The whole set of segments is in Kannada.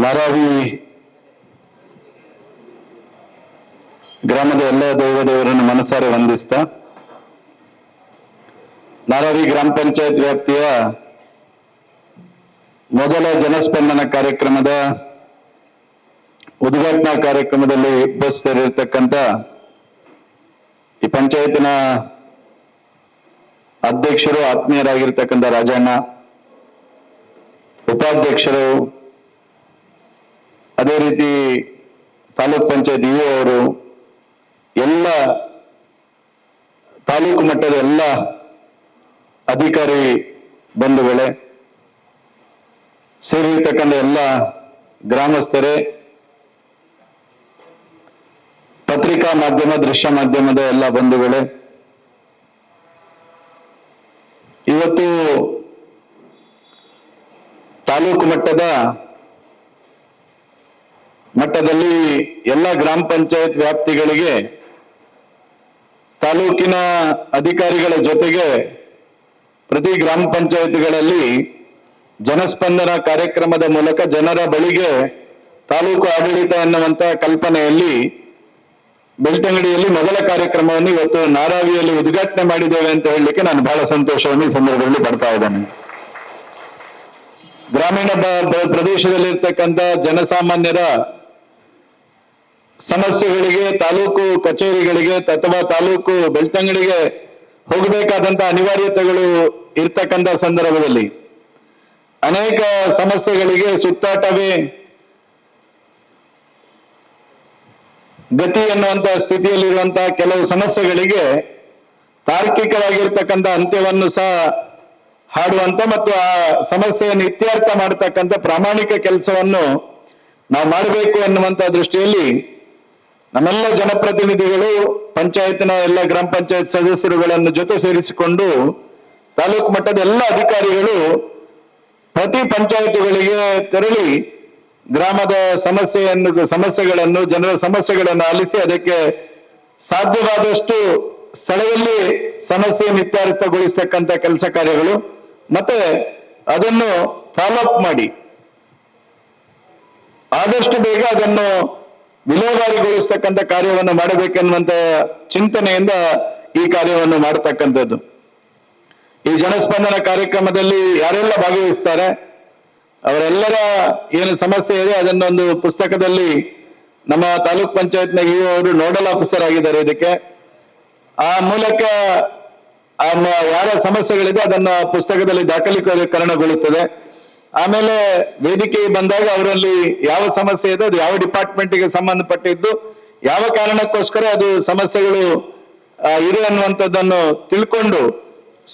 ನಾರಾವಿ ಗ್ರಾಮದ ಎಲ್ಲ ದೇವರನ್ನು ಮನಸಾರೆ ವಂದಿಸ್ತಾ ನಾರಾವಿ ಗ್ರಾಮ ಪಂಚಾಯತ್ ವ್ಯಾಪ್ತಿಯ ಮೊದಲ ಜನಸ್ಪಂದನ ಕಾರ್ಯಕ್ರಮದ ಉದ್ಘಾಟನಾ ಕಾರ್ಯಕ್ರಮದಲ್ಲಿ ಉಪಸ್ಥಿತರಿರತಕ್ಕಂಥ ಈ ಪಂಚಾಯತಿನ ಅಧ್ಯಕ್ಷರು ಆತ್ಮೀಯರಾಗಿರ್ತಕ್ಕಂಥ ರಾಜಣ್ಣ, ಉಪಾಧ್ಯಕ್ಷರು, ಅದೇ ರೀತಿ ತಾಲೂಕ್ ಪಂಚಾಯತ್ ಇಒ ಅವರು, ಎಲ್ಲ ತಾಲೂಕು ಮಟ್ಟದ ಎಲ್ಲ ಅಧಿಕಾರಿ ಬಂಧುಗಳೇ, ಸೇರಿರ್ತಕ್ಕಂಥ ಎಲ್ಲ ಗ್ರಾಮಸ್ಥರೇ, ಪತ್ರಿಕಾ ಮಾಧ್ಯಮ, ದೃಶ್ಯ ಮಾಧ್ಯಮದ ಎಲ್ಲ ಬಂಧುಗಳೇ, ಇವತ್ತು ತಾಲೂಕು ಮಟ್ಟದಲ್ಲಿ ಎಲ್ಲ ಗ್ರಾಮ ಪಂಚಾಯತ್ ವ್ಯಾಪ್ತಿಗಳಿಗೆ ತಾಲೂಕಿನ ಅಧಿಕಾರಿಗಳ ಜೊತೆಗೆ ಪ್ರತಿ ಗ್ರಾಮ ಪಂಚಾಯತ್ಗಳಲ್ಲಿ ಜನಸ್ಪಂದನ ಕಾರ್ಯಕ್ರಮದ ಮೂಲಕ ಜನರ ಬಳಿಗೆ ತಾಲೂಕು ಆಡಳಿತ ಎನ್ನುವಂತ ಕಲ್ಪನೆಯಲ್ಲಿ ಬೆಳ್ತಂಗಡಿಯಲ್ಲಿ ಮೊದಲ ಕಾರ್ಯಕ್ರಮವನ್ನು ಇವತ್ತು ನಾರಾವಿಯಲ್ಲಿ ಉದ್ಘಾಟನೆ ಮಾಡಿದ್ದೇವೆ ಅಂತ ಹೇಳಲಿಕ್ಕೆ ನಾನು ಬಹಳ ಸಂತೋಷವನ್ನು ಈ ಸಂದರ್ಭದಲ್ಲಿ ಪಡ್ತಾ ಇದ್ದೇನೆ. ಗ್ರಾಮೀಣ ಪ್ರದೇಶದಲ್ಲಿರ್ತಕ್ಕಂಥ ಜನಸಾಮಾನ್ಯರ ಸಮಸ್ಯೆಗಳಿಗೆ ತಾಲೂಕು ಕಚೇರಿಗಳಿಗೆ ಅಥವಾ ತಾಲೂಕು ಬೆಳ್ತಂಗಡಿಗೆ ಹೋಗಬೇಕಾದಂತ ಅನಿವಾರ್ಯತೆಗಳು ಇರ್ತಕ್ಕಂಥ ಸಂದರ್ಭದಲ್ಲಿ ಅನೇಕ ಸಮಸ್ಯೆಗಳಿಗೆ ಸುತ್ತಾಟವೇ ಗತಿ ಎನ್ನುವಂತ ಸ್ಥಿತಿಯಲ್ಲಿರುವಂತಹ ಕೆಲವು ಸಮಸ್ಯೆಗಳಿಗೆ ತಾರ್ಕಿಕವಾಗಿರ್ತಕ್ಕಂಥ ಅಂತ್ಯವನ್ನು ಸಹ ಹಾಡುವಂತ ಮತ್ತು ಆ ಸಮಸ್ಯೆಯನ್ನು ಇತ್ಯರ್ಥ ಮಾಡತಕ್ಕಂಥ ಪ್ರಾಮಾಣಿಕ ಕೆಲಸವನ್ನು ನಾವು ಮಾಡಬೇಕು ಎನ್ನುವಂತ ದೃಷ್ಟಿಯಲ್ಲಿ ನಮ್ಮೆಲ್ಲ ಜನಪ್ರತಿನಿಧಿಗಳು ಪಂಚಾಯತ್ನ ಎಲ್ಲ ಗ್ರಾಮ ಪಂಚಾಯತ್ ಸದಸ್ಯರುಗಳನ್ನು ಜೊತೆ ಸೇರಿಸಿಕೊಂಡು ತಾಲೂಕು ಮಟ್ಟದ ಎಲ್ಲ ಅಧಿಕಾರಿಗಳು ಪ್ರತಿ ಪಂಚಾಯತ್ಗಳಿಗೆ ತೆರಳಿ ಗ್ರಾಮದ ಸಮಸ್ಯೆಗಳನ್ನು ಜನರ ಸಮಸ್ಯೆಗಳನ್ನು ಆಲಿಸಿ ಅದಕ್ಕೆ ಸಾಧ್ಯವಾದಷ್ಟು ಸ್ಥಳದಲ್ಲಿ ಸಮಸ್ಯೆಯನ್ನು ಇತ್ಯರ್ಥಗೊಳಿಸತಕ್ಕಂಥ ಕೆಲಸ ಕಾರ್ಯಗಳು ಮತ್ತೆ ಅದನ್ನು ಫಾಲೋ ಅಪ್ ಮಾಡಿ ಆದಷ್ಟು ಬೇಗ ಅದನ್ನು ವಿಲೇವಾರಿಗೊಳಿಸತಕ್ಕಂಥ ಕಾರ್ಯವನ್ನು ಮಾಡಬೇಕೆನ್ನುವಂತ ಚಿಂತನೆಯಿಂದ ಈ ಕಾರ್ಯವನ್ನು ಮಾಡತಕ್ಕಂಥದ್ದು. ಈ ಜನಸ್ಪಂದನ ಕಾರ್ಯಕ್ರಮದಲ್ಲಿ ಯಾರೆಲ್ಲ ಭಾಗವಹಿಸ್ತಾರೆ ಅವರೆಲ್ಲರ ಏನು ಸಮಸ್ಯೆ ಇದೆ ಅದನ್ನೊಂದು ಪುಸ್ತಕದಲ್ಲಿ ನಮ್ಮ ತಾಲೂಕ್ ಪಂಚಾಯತ್ನ ಇಒ ಅವರು ನೋಡಲ್ ಆಫೀಸರ್ ಆಗಿದ್ದಾರೆ. ಇದಕ್ಕೆ ಆ ಮೂಲಕ ಯಾರ ಸಮಸ್ಯೆಗಳಿದೆ ಅದನ್ನ ಪುಸ್ತಕದಲ್ಲಿ ದಾಖಲೀಕರಣಗೊಳ್ಳುತ್ತದೆ. ಆಮೇಲೆ ವೇದಿಕೆಗೆ ಬಂದಾಗ ಅವರಲ್ಲಿ ಯಾವ ಸಮಸ್ಯೆ ಇದೆ, ಅದು ಯಾವ ಡಿಪಾರ್ಟ್ಮೆಂಟ್ಗೆ ಸಂಬಂಧಪಟ್ಟಿದ್ದು, ಯಾವ ಕಾರಣಕ್ಕೋಸ್ಕರ ಅದು ಸಮಸ್ಯೆಗಳು ಇದೆ ಅನ್ನುವಂಥದ್ದನ್ನು ತಿಳ್ಕೊಂಡು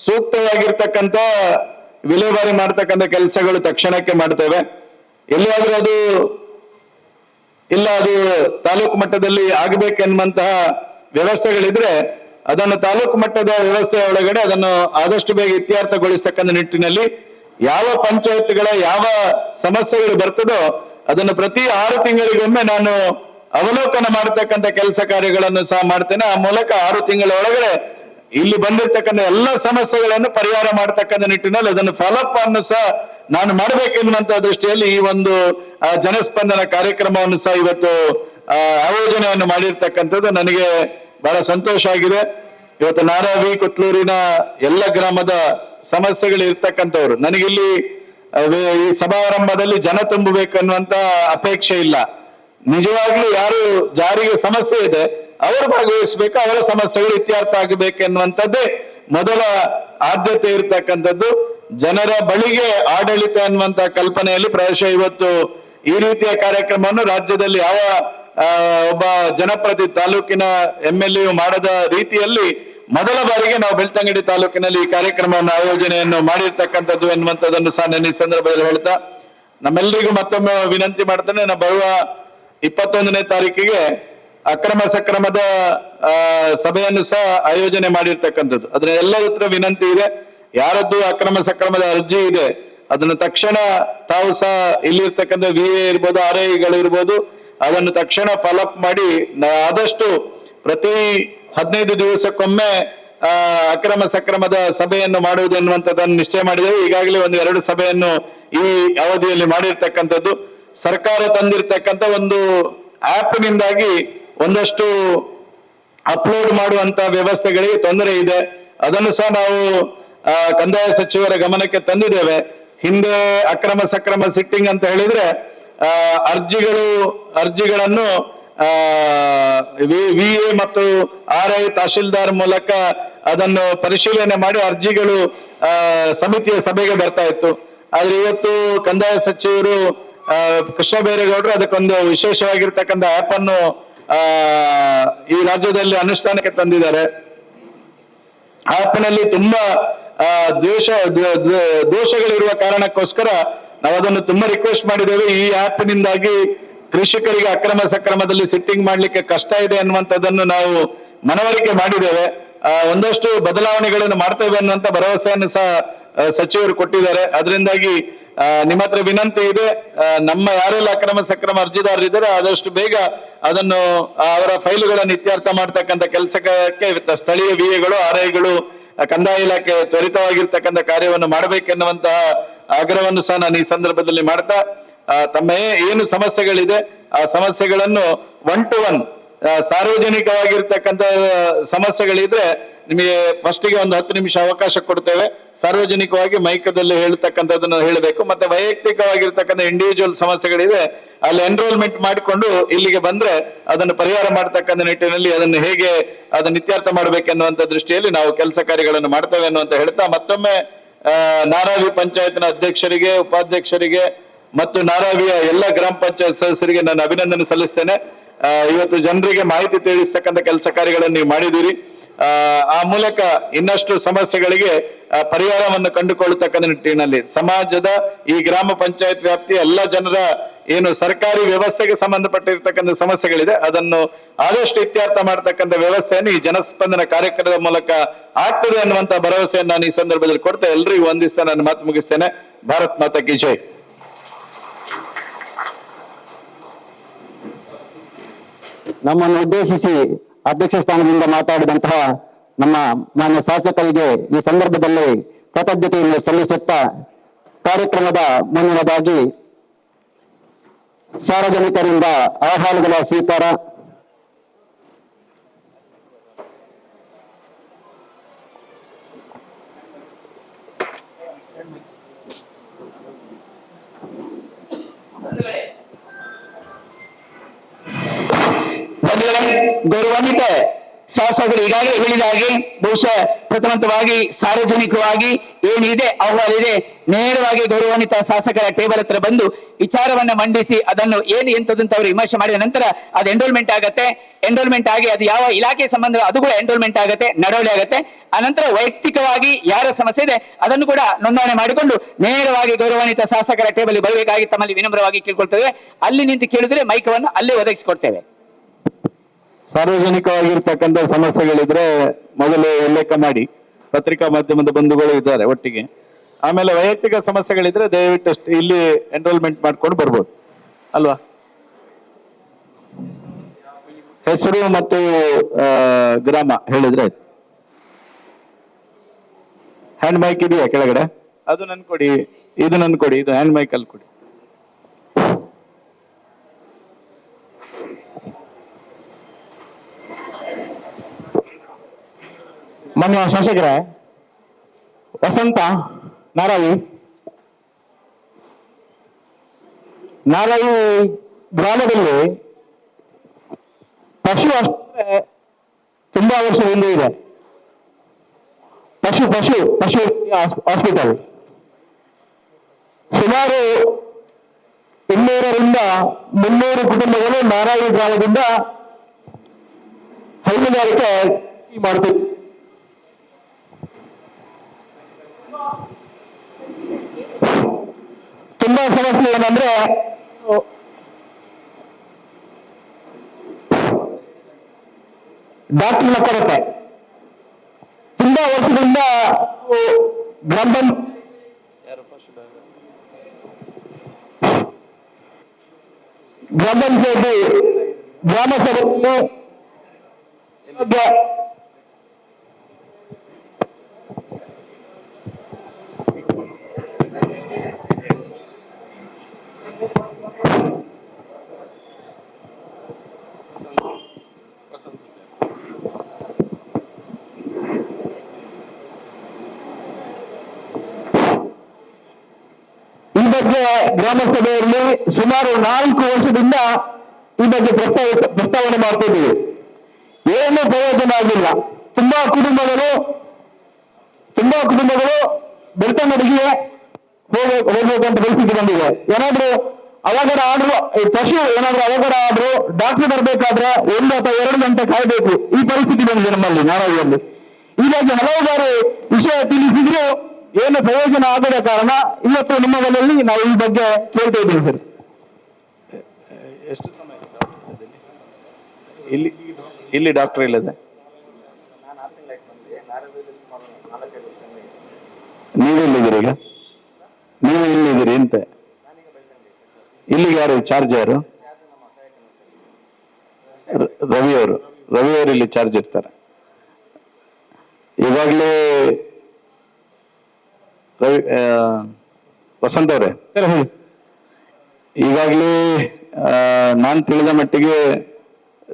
ಸೂಕ್ತವಾಗಿರ್ತಕ್ಕಂಥ ವಿಲೇವಾರಿ ಮಾಡ್ತಕ್ಕಂಥ ಕೆಲಸಗಳು ತಕ್ಷಣಕ್ಕೆ ಮಾಡ್ತೇವೆ. ಎಲ್ಲಿಯಾದ್ರೂ ಅದು ಇಲ್ಲ ಅದು ತಾಲೂಕು ಮಟ್ಟದಲ್ಲಿ ಆಗಬೇಕೆನ್ನುವಂತಹ ವ್ಯವಸ್ಥೆಗಳಿದ್ರೆ ಅದನ್ನು ತಾಲೂಕು ಮಟ್ಟದ ವ್ಯವಸ್ಥೆಯ ಒಳಗಡೆ ಅದನ್ನು ಆದಷ್ಟು ಬೇಗ ಇತ್ಯರ್ಥಗೊಳಿಸತಕ್ಕಂಥ ನಿಟ್ಟಿನಲ್ಲಿ ಯಾವ ಪಂಚಾಯತ್ಗಳ ಯಾವ ಸಮಸ್ಯೆಗಳು ಬರ್ತದೋ ಅದನ್ನು ಪ್ರತಿ 6 ತಿಂಗಳಿಗೊಮ್ಮೆ ನಾನು ಅವಲೋಕನ ಮಾಡತಕ್ಕಂಥ ಕೆಲಸ ಕಾರ್ಯಗಳನ್ನು ಸಹ ಮಾಡ್ತೇನೆ. ಆ ಮೂಲಕ 6 ತಿಂಗಳ ಒಳಗಡೆ ಇಲ್ಲಿ ಬಂದಿರತಕ್ಕಂಥ ಎಲ್ಲ ಸಮಸ್ಯೆಗಳನ್ನು ಪರಿಹಾರ ಮಾಡತಕ್ಕಂಥ ನಿಟ್ಟಿನಲ್ಲಿ ಅದನ್ನು ಫಾಲೋಅಪ್ ಅನ್ನು ಸಹ ನಾನು ಮಾಡಬೇಕೆನ್ನುವಂತ ದೃಷ್ಟಿಯಲ್ಲಿ ಈ ಒಂದು ಜನಸ್ಪಂದನ ಕಾರ್ಯಕ್ರಮವನ್ನು ಸಹ ಇವತ್ತು ಆಯೋಜನೆಯನ್ನು ಮಾಡಿರ್ತಕ್ಕಂಥದ್ದು ನನಗೆ ಬಹಳ ಸಂತೋಷ ಆಗಿದೆ. ಇವತ್ತು ನಾರಾವಿ ಕೊತ್ಲೂರಿನ ಎಲ್ಲ ಗ್ರಾಮದ ಸಮಸ್ಯೆಗಳು ಇರ್ತಕ್ಕಂಥವ್ರು ನನಗಿಲ್ಲಿ ಈ ಸಮಾರಂಭದಲ್ಲಿ ಜನ ತುಂಬಬೇಕನ್ನುವಂತ ಅಪೇಕ್ಷೆ ಇಲ್ಲ. ನಿಜವಾಗ್ಲೂ ಯಾರು ಜಾರಿಗೆ ಸಮಸ್ಯೆ ಇದೆ ಅವರು ಭಾಗವಹಿಸಬೇಕು, ಅವರ ಸಮಸ್ಯೆಗಳು ಇತ್ಯರ್ಥ ಆಗಬೇಕೆನ್ನುವಂಥದ್ದೇ ಮೊದಲ ಆದ್ಯತೆ ಇರ್ತಕ್ಕಂಥದ್ದು. ಜನರ ಬಳಿಗೆ ಆಡಳಿತ ಅನ್ನುವಂತ ಕಲ್ಪನೆಯಲ್ಲಿ ಪ್ರಾಯಶಃ ಇವತ್ತು ಈ ರೀತಿಯ ಕಾರ್ಯಕ್ರಮವನ್ನು ರಾಜ್ಯದಲ್ಲಿ ಯಾವ ಒಬ್ಬ ಜನಪ್ರತಿನಿಧಿ ತಾಲೂಕಿನ MLA ಮಾಡದ ರೀತಿಯಲ್ಲಿ ಮೊದಲ ಬಾರಿಗೆ ನಾವು ಬೆಳ್ತಂಗಡಿ ತಾಲೂಕಿನಲ್ಲಿ ಈ ಕಾರ್ಯಕ್ರಮವನ್ನು ಆಯೋಜನೆಯನ್ನು ಮಾಡಿರ್ತಕ್ಕಂಥದ್ದು ಎನ್ನುವಂಥದ್ದನ್ನು ಸಹ ನಾನು ಈ ಸಂದರ್ಭದಲ್ಲಿ ಹೇಳ್ತಾ ನಮ್ಮೆಲ್ಲರಿಗೂ ಮತ್ತೊಮ್ಮೆ ವಿನಂತಿ ಮಾಡ್ತೇನೆ. ನಾವು ಬರುವ 21ನೇ ತಾರೀಕಿಗೆ ಅಕ್ರಮ ಸಕ್ರಮದ ಸಭೆಯನ್ನು ಸಹ ಆಯೋಜನೆ ಮಾಡಿರ್ತಕ್ಕಂಥದ್ದು. ಅದ್ರ ಎಲ್ಲರ ಹತ್ರ ವಿನಂತಿ ಇದೆ, ಯಾರದ್ದು ಅಕ್ರಮ ಸಕ್ರಮದ ಅರ್ಜಿ ಇದೆ ಅದನ್ನು ತಕ್ಷಣ ತಾವು ಸಹ ಇಲ್ಲಿರ್ತಕ್ಕಂಥ VA ಇರ್ಬೋದು, RIಗಳು ಇರ್ಬೋದು, ಅದನ್ನು ತಕ್ಷಣ ಫಾಲೋಅಪ್ ಮಾಡಿ ಆದಷ್ಟು ಪ್ರತಿ 15 ದಿವಸಕ್ಕೊಮ್ಮೆ ಅಕ್ರಮ ಸಕ್ರಮದ ಸಭೆಯನ್ನು ಮಾಡುವುದು ಎನ್ನುವಂಥದ್ದನ್ನು ನಿಶ್ಚಯ ಮಾಡಿದ್ದೇವೆ. ಈಗಾಗಲೇ 1-2 ಸಭೆಯನ್ನು ಈ ಅವಧಿಯಲ್ಲಿ ಮಾಡಿರ್ತಕ್ಕಂಥದ್ದು. ಸರ್ಕಾರ ತಂದಿರತಕ್ಕಂಥ ಒಂದು ಆ್ಯಪ್ನಿಂದಾಗಿ ಒಂದಷ್ಟು ಅಪ್ಲೋಡ್ ಮಾಡುವಂತ ವ್ಯವಸ್ಥೆಗಳಿಗೆ ತೊಂದರೆ ಇದೆ. ಅದನ್ನು ಸಹ ನಾವು ಕಂದಾಯ ಸಚಿವರ ಗಮನಕ್ಕೆ ತಂದಿದ್ದೇವೆ. ಹಿಂದೆ ಅಕ್ರಮ ಸಕ್ರಮ ಸಿಟ್ಟಿಂಗ್ ಅಂತ ಹೇಳಿದ್ರೆ ಅರ್ಜಿಗಳನ್ನು ವಿಎ ಮತ್ತು RI ತಹಶೀಲ್ದಾರ್ ಮೂಲಕ ಅದನ್ನು ಪರಿಶೀಲನೆ ಮಾಡಿ ಅರ್ಜಿಗಳು ಸಮಿತಿಯ ಸಭೆಗೆ ಬರ್ತಾ ಇತ್ತು. ಆದ್ರೆ ಇವತ್ತು ಕಂದಾಯ ಸಚಿವರು ಕೃಷ್ಣ ಬೈರೇಗೌಡರು ಅದಕ್ಕೊಂದು ವಿಶೇಷವಾಗಿರ್ತಕ್ಕಂಥ ಆ್ಯಪ್ ಅನ್ನು ಈ ರಾಜ್ಯದಲ್ಲಿ ಅನುಷ್ಠಾನಕ್ಕೆ ತಂದಿದ್ದಾರೆ. ಆ್ಯಪ್ನಲ್ಲಿ ತುಂಬಾ ದೋಷಗಳಿರುವ ಕಾರಣಕ್ಕೋಸ್ಕರ ನಾವು ಅದನ್ನು ತುಂಬಾ ರಿಕ್ವೆಸ್ಟ್ ಮಾಡಿದ್ದೇವೆ. ಈ ಆ್ಯಪ್ನಿಂದಾಗಿ ಕೃಷಿಕರಿಗೆ ಅಕ್ರಮ ಸಕ್ರಮದಲ್ಲಿ ಸಿಟ್ಟಿಂಗ್ ಮಾಡ್ಲಿಕ್ಕೆ ಕಷ್ಟ ಇದೆ ಅನ್ನುವಂಥದ್ದನ್ನು ನಾವು ಮನವರಿಕೆ ಮಾಡಿದ್ದೇವೆ. ಒಂದಷ್ಟು ಬದಲಾವಣೆಗಳನ್ನು ಮಾಡ್ತೇವೆ ಅನ್ನುವಂಥ ಭರವಸೆಯನ್ನು ಸಹ ಸಚಿವರು ಕೊಟ್ಟಿದ್ದಾರೆ. ಅದರಿಂದಾಗಿ ನಿಮ್ಮ ಹತ್ರ ವಿನಂತಿ ಇದೆ, ನಮ್ಮ ಯಾರೆಲ್ಲ ಅಕ್ರಮ ಸಕ್ರಮ ಅರ್ಜಿದಾರರಿದ್ದಾರೆ ಆದಷ್ಟು ಬೇಗ ಅದನ್ನು ಅವರ ಫೈಲುಗಳನ್ನು ಇತ್ಯರ್ಥ ಮಾಡ್ತಕ್ಕಂಥ ಕೆಲಸಕ್ಕೆ ಸ್ಥಳೀಯ ವಿಎಗಳು RIಗಳು ಕಂದಾಯ ಇಲಾಖೆ ತ್ವರಿತವಾಗಿರ್ತಕ್ಕಂಥ ಕಾರ್ಯವನ್ನು ಮಾಡಬೇಕೆನ್ನುವಂತಹ ಆಗ್ರಹವನ್ನು ಸಹ ನಾನು ಈ ಸಂದರ್ಭದಲ್ಲಿ ಮಾಡ್ತಾ ತಮ್ಮ ಏನು ಸಮಸ್ಯೆಗಳಿದೆ ಆ ಸಮಸ್ಯೆಗಳನ್ನು 1 to 1 ಸಾರ್ವಜನಿಕವಾಗಿರ್ತಕ್ಕಂಥ ಸಮಸ್ಯೆಗಳಿದ್ರೆ ನಿಮಗೆ ಫಸ್ಟಿಗೆ ಒಂದು 10 ನಿಮಿಷ ಅವಕಾಶ ಕೊಡ್ತೇವೆ. ಸಾರ್ವಜನಿಕವಾಗಿ ಮೈಕದಲ್ಲಿ ಹೇಳ್ತಕ್ಕಂಥದ್ದನ್ನು ಹೇಳಬೇಕು. ಮತ್ತೆ ವೈಯಕ್ತಿಕವಾಗಿರ್ತಕ್ಕಂಥ ಇಂಡಿವಿಜುವಲ್ ಸಮಸ್ಯೆಗಳಿದೆ ಅಲ್ಲಿ ಎನ್ರೋಲ್ಮೆಂಟ್ ಮಾಡಿಕೊಂಡು ಇಲ್ಲಿಗೆ ಬಂದ್ರೆ ಅದನ್ನು ಪರಿಹಾರ ಮಾಡ್ತಕ್ಕಂಥ ನಿಟ್ಟಿನಲ್ಲಿ ಅದನ್ನು ಹೇಗೆ ಅದನ್ನು ಇತ್ಯರ್ಥ ಮಾಡಬೇಕೆನ್ನುವಂತ ದೃಷ್ಟಿಯಲ್ಲಿ ನಾವು ಕೆಲಸ ಕಾರ್ಯಗಳನ್ನು ಮಾಡ್ತೇವೆ ಅನ್ನುವಂತ ಹೇಳ್ತಾ ಮತ್ತೊಮ್ಮೆ ನಾರಾವಿ ಪಂಚಾಯತ್ನ ಅಧ್ಯಕ್ಷರಿಗೆ, ಉಪಾಧ್ಯಕ್ಷರಿಗೆ ಮತ್ತು ನಾರಾವಿಯ ಎಲ್ಲ ಗ್ರಾಮ ಪಂಚಾಯತ್ ಸದಸ್ಯರಿಗೆ ನಾನು ಅಭಿನಂದನೆ ಸಲ್ಲಿಸ್ತೇನೆ. ಇವತ್ತು ಜನರಿಗೆ ಮಾಹಿತಿ ತಿಳಿಸ್ತಕ್ಕಂಥ ಕೆಲಸ ಕಾರ್ಯಗಳನ್ನು ನೀವು ಮಾಡಿದ್ದೀರಿ. ಆ ಮೂಲಕ ಇನ್ನಷ್ಟು ಸಮಸ್ಯೆಗಳಿಗೆ ಪರಿಹಾರವನ್ನು ಕಂಡುಕೊಳ್ಳತಕ್ಕಂಥ ನಿಟ್ಟಿನಲ್ಲಿ ಸಮಾಜದ ಈ ಗ್ರಾಮ ಪಂಚಾಯತ್ ವ್ಯಾಪ್ತಿಯ ಎಲ್ಲ ಜನರ ಏನು ಸರ್ಕಾರಿ ವ್ಯವಸ್ಥೆಗೆ ಸಂಬಂಧಪಟ್ಟಿರ್ತಕ್ಕಂಥ ಸಮಸ್ಯೆಗಳಿದೆ ಅದನ್ನು ಆದಷ್ಟು ಇತ್ಯರ್ಥ ಮಾಡತಕ್ಕಂಥ ವ್ಯವಸ್ಥೆಯನ್ನು ಈ ಜನಸ್ಪಂದನ ಕಾರ್ಯಕ್ರಮದ ಮೂಲಕ ಆಗ್ತದೆ ಅನ್ನುವಂತ ಭರವಸೆಯನ್ನು ನಾನು ಈ ಸಂದರ್ಭದಲ್ಲಿ ಕೊಡ್ತಾ ಎಲ್ರಿಗೂ ವಂದಿಸ್ತಾ ನಾನು ಮಾತು ಮುಗಿಸ್ತೇನೆ. ಭಾರತ್ ಮಾತಾ ಕಿ ಜೈ. ನಮ್ಮನ್ನು ಉದ್ದೇಶಿಸಿ ಅಧ್ಯಕ್ಷ ಸ್ಥಾನದಿಂದ ಮಾತಾಡಿದಂತಹ ನಮ್ಮ ಮಾನ್ಯ ಶಾಸಕರಿಗೆ ಈ ಸಂದರ್ಭದಲ್ಲಿ ಕೃತಜ್ಞತೆಯನ್ನು ಸಲ್ಲಿಸುತ್ತಾ ಕಾರ್ಯಕ್ರಮದ ಮುಂದಿನದಾಗಿ ಸಾರ್ವಜನಿಕರಿಂದ ಅಹವಾಲುಗಳ ಸ್ವೀಕಾರ, ಗೌರವಾನ್ವಿತ ಶಾಸಕರು ಈಗಾಗಲೇ ಹೇಳಿದ ಹಾಗೆ ಬಹುಶಃ ಪ್ರಥಮವಾಗಿ ಸಾರ್ವಜನಿಕವಾಗಿ ಏನಿದೆ ಅಹವಾಲಿದೆ ನೇರವಾಗಿ ಗೌರವಾನ್ವಿತ ಶಾಸಕರ ಟೇಬಲ್ ಹತ್ರ ಬಂದು ವಿಚಾರವನ್ನ ಮಂಡಿಸಿ ಅದನ್ನು ಏನು ಎಂತದಂತ ಅವರು ವಿಮರ್ಶೆ ಮಾಡಿದ ನಂತರ ಅದು ಎಂಡೋಲ್ಮೆಂಟ್ ಆಗತ್ತೆ. ಎಂಡೋಲ್ಮೆಂಟ್ ಆಗಿ ಅದು ಯಾವ ಇಲಾಖೆ ಸಂಬಂಧ ಅದು ಕೂಡ ಎಂಡೋಲ್ಮೆಂಟ್ ಆಗತ್ತೆ, ನಡವಳಿ ಆಗತ್ತೆ. ಅನಂತರ ವೈಯಕ್ತಿಕವಾಗಿ ಯಾರ ಸಮಸ್ಯೆ ಇದೆ ಅದನ್ನು ಕೂಡ ನೋಂದಣಿ ಮಾಡಿಕೊಂಡು ನೇರವಾಗಿ ಗೌರವಾನ್ವಿತ ಶಾಸಕರ ಟೇಬಲ್ ಬರಬೇಕಾಗಿ ತಮ್ಮಲ್ಲಿ ವಿನಮ್ರವಾಗಿ ಕೇಳ್ಕೊಳ್ತೇವೆ. ಅಲ್ಲಿ ನಿಂತು ಕೇಳಿದ್ರೆ ಮೈಕವನ್ನು ಅಲ್ಲೇ ಒದಗಿಸಿಕೊಡ್ತೇವೆ. ಸಾರ್ವಜನಿಕವಾಗಿರ್ತಕ್ಕಂಥ ಸಮಸ್ಯೆಗಳಿದ್ರೆ ಮೊದಲು ಉಲ್ಲೇಖ ಮಾಡಿ, ಪತ್ರಿಕಾ ಮಾಧ್ಯಮದ ಬಂಧುಗಳು ಇದ್ದಾರೆ ಒಟ್ಟಿಗೆ. ಆಮೇಲೆ ವೈಯಕ್ತಿಕ ಸಮಸ್ಯೆಗಳಿದ್ರೆ ದಯವಿಟ್ಟು ಇಲ್ಲಿ ಎನ್ರೋಲ್ಮೆಂಟ್ ಮಾಡ್ಕೊಂಡು ಬರ್ಬೋದು ಅಲ್ವಾ. ಹೆಸರು ಮತ್ತು ಗ್ರಾಮ ಹೇಳಿದ್ರೆ ಆಯ್ತು. ಹ್ಯಾಂಡ್ ಮೈಕ್ ಇದೆಯಾ ಕೆಳಗಡೆ? ಅದು ನನ್ ಕೊಡಿ, ಇದು ನನ್ ಕೊಡಿ, ಇದು ಹ್ಯಾಂಡ್ ಮೈಕ್ ಅಲ್ಲಿ ಕೊಡಿ. ಮಾನ್ಯ ಶಾಸಕರೇ, ವಸಂತ ನಾರಾಯಿ ಗ್ರಾಮದಲ್ಲಿ ಪಶು ಆಸ್ಪತ್ರೆ ತುಂಬಾ ವರ್ಷದಿಂದ ಇದೆ. ಪಶು ಹಾಸ್ಪಿಟಲ್ ಸುಮಾರು 200ರಿಂದ 300 ಕುಟುಂಬಗಳು ನಾರಾಯಿ ಗ್ರಾಮದಿಂದ ಹೈನುಗಾರಿಕೆ ಮಾಡುತ್ತಿದೆ. ತುಂಬಾ ಸಮಸ್ಯೆ ಏನಂದ್ರೆ ಡಾಕ್ಟರ್ನ ಕೊರತೆ. ತುಂಬಾ ವರ್ಷದಿಂದ ಗ್ರಾಮ ಪಂಚಾಯತಿ ಗ್ರಾಮ ಸಭೆಯಲ್ಲಿ ಬಗ್ಗೆ ಗ್ರಾಮ ಸಭೆಯಲ್ಲಿ ಸುಮಾರು 4 ವರ್ಷದಿಂದ ಈ ಬಗ್ಗೆ ಪ್ರಸ್ತಾವನೆ ಮಾಡ್ತಿದ್ದೀವಿ. ಏನು ಪ್ರಯೋಜನ ಆಗಿಲ್ಲ. ತುಂಬಾ ಕುಟುಂಬಗಳು ಬೆಳ್ತಂಗಡಿಗೆ ಹೋಗ್ಬೇಕಂತ ಪರಿಸ್ಥಿತಿ ಬಂದಿದೆ. ಏನಾದ್ರೂ ಅವಘಡ ಆದ್ರೂ ಪಶು ಏನಾದ್ರೂ ಅವಘಡ ಆದ್ರೂ ಡಾಕ್ಟರ್ ಬರ್ಬೇಕಾದ್ರೆ 1 ಅಥವಾ 2 ಗಂಟೆ ಕಾಯ್ಬೇಕು. ಈ ಪರಿಸ್ಥಿತಿ ಬಂದಿದೆ ನಮ್ಮಲ್ಲಿ ನಾರಾಯಣದಲ್ಲಿ. ಹೀಗಾಗಿ ಹಲವು ಬಾರಿ ವಿಷಯ ತಿಳಿಸಿದ್ರು ಏನು ಪ್ರಯೋಜನ ಆಗದ ಕಾರಣ ಇವತ್ತು ನಿಮ್ಮ ಮನೆಯಲ್ಲಿ ನಾವು ಈ ಬಗ್ಗೆ ಕೇಳ್ತಾ ಇದ್ದೀವಿ ಸರ್. ಎಷ್ಟು ಸಮಯ ಇಲ್ಲಿ ಡಾಕ್ಟರ್ ಇಲ್ಲದೆ ನೀವೆಲ್ಲಿದ್ದೀರಿ ಈಗ? ನೀವು ಎಲ್ಲಿದ್ದೀರಿ ಅಂತ? ಇಲ್ಲಿಗೆ ಯಾರು ಚಾರ್ಜ್? ಯಾರು? ರವಿಯವರು ಇಲ್ಲಿ ಚಾರ್ಜ್ ಇರ್ತಾರೆ. ಈಗಾಗಲೇ ವಸಂತ ಅವರೇ, ಈಗಾಗಲೇ ನಾನು ತಿಳಿದ ಮಟ್ಟಿಗೆ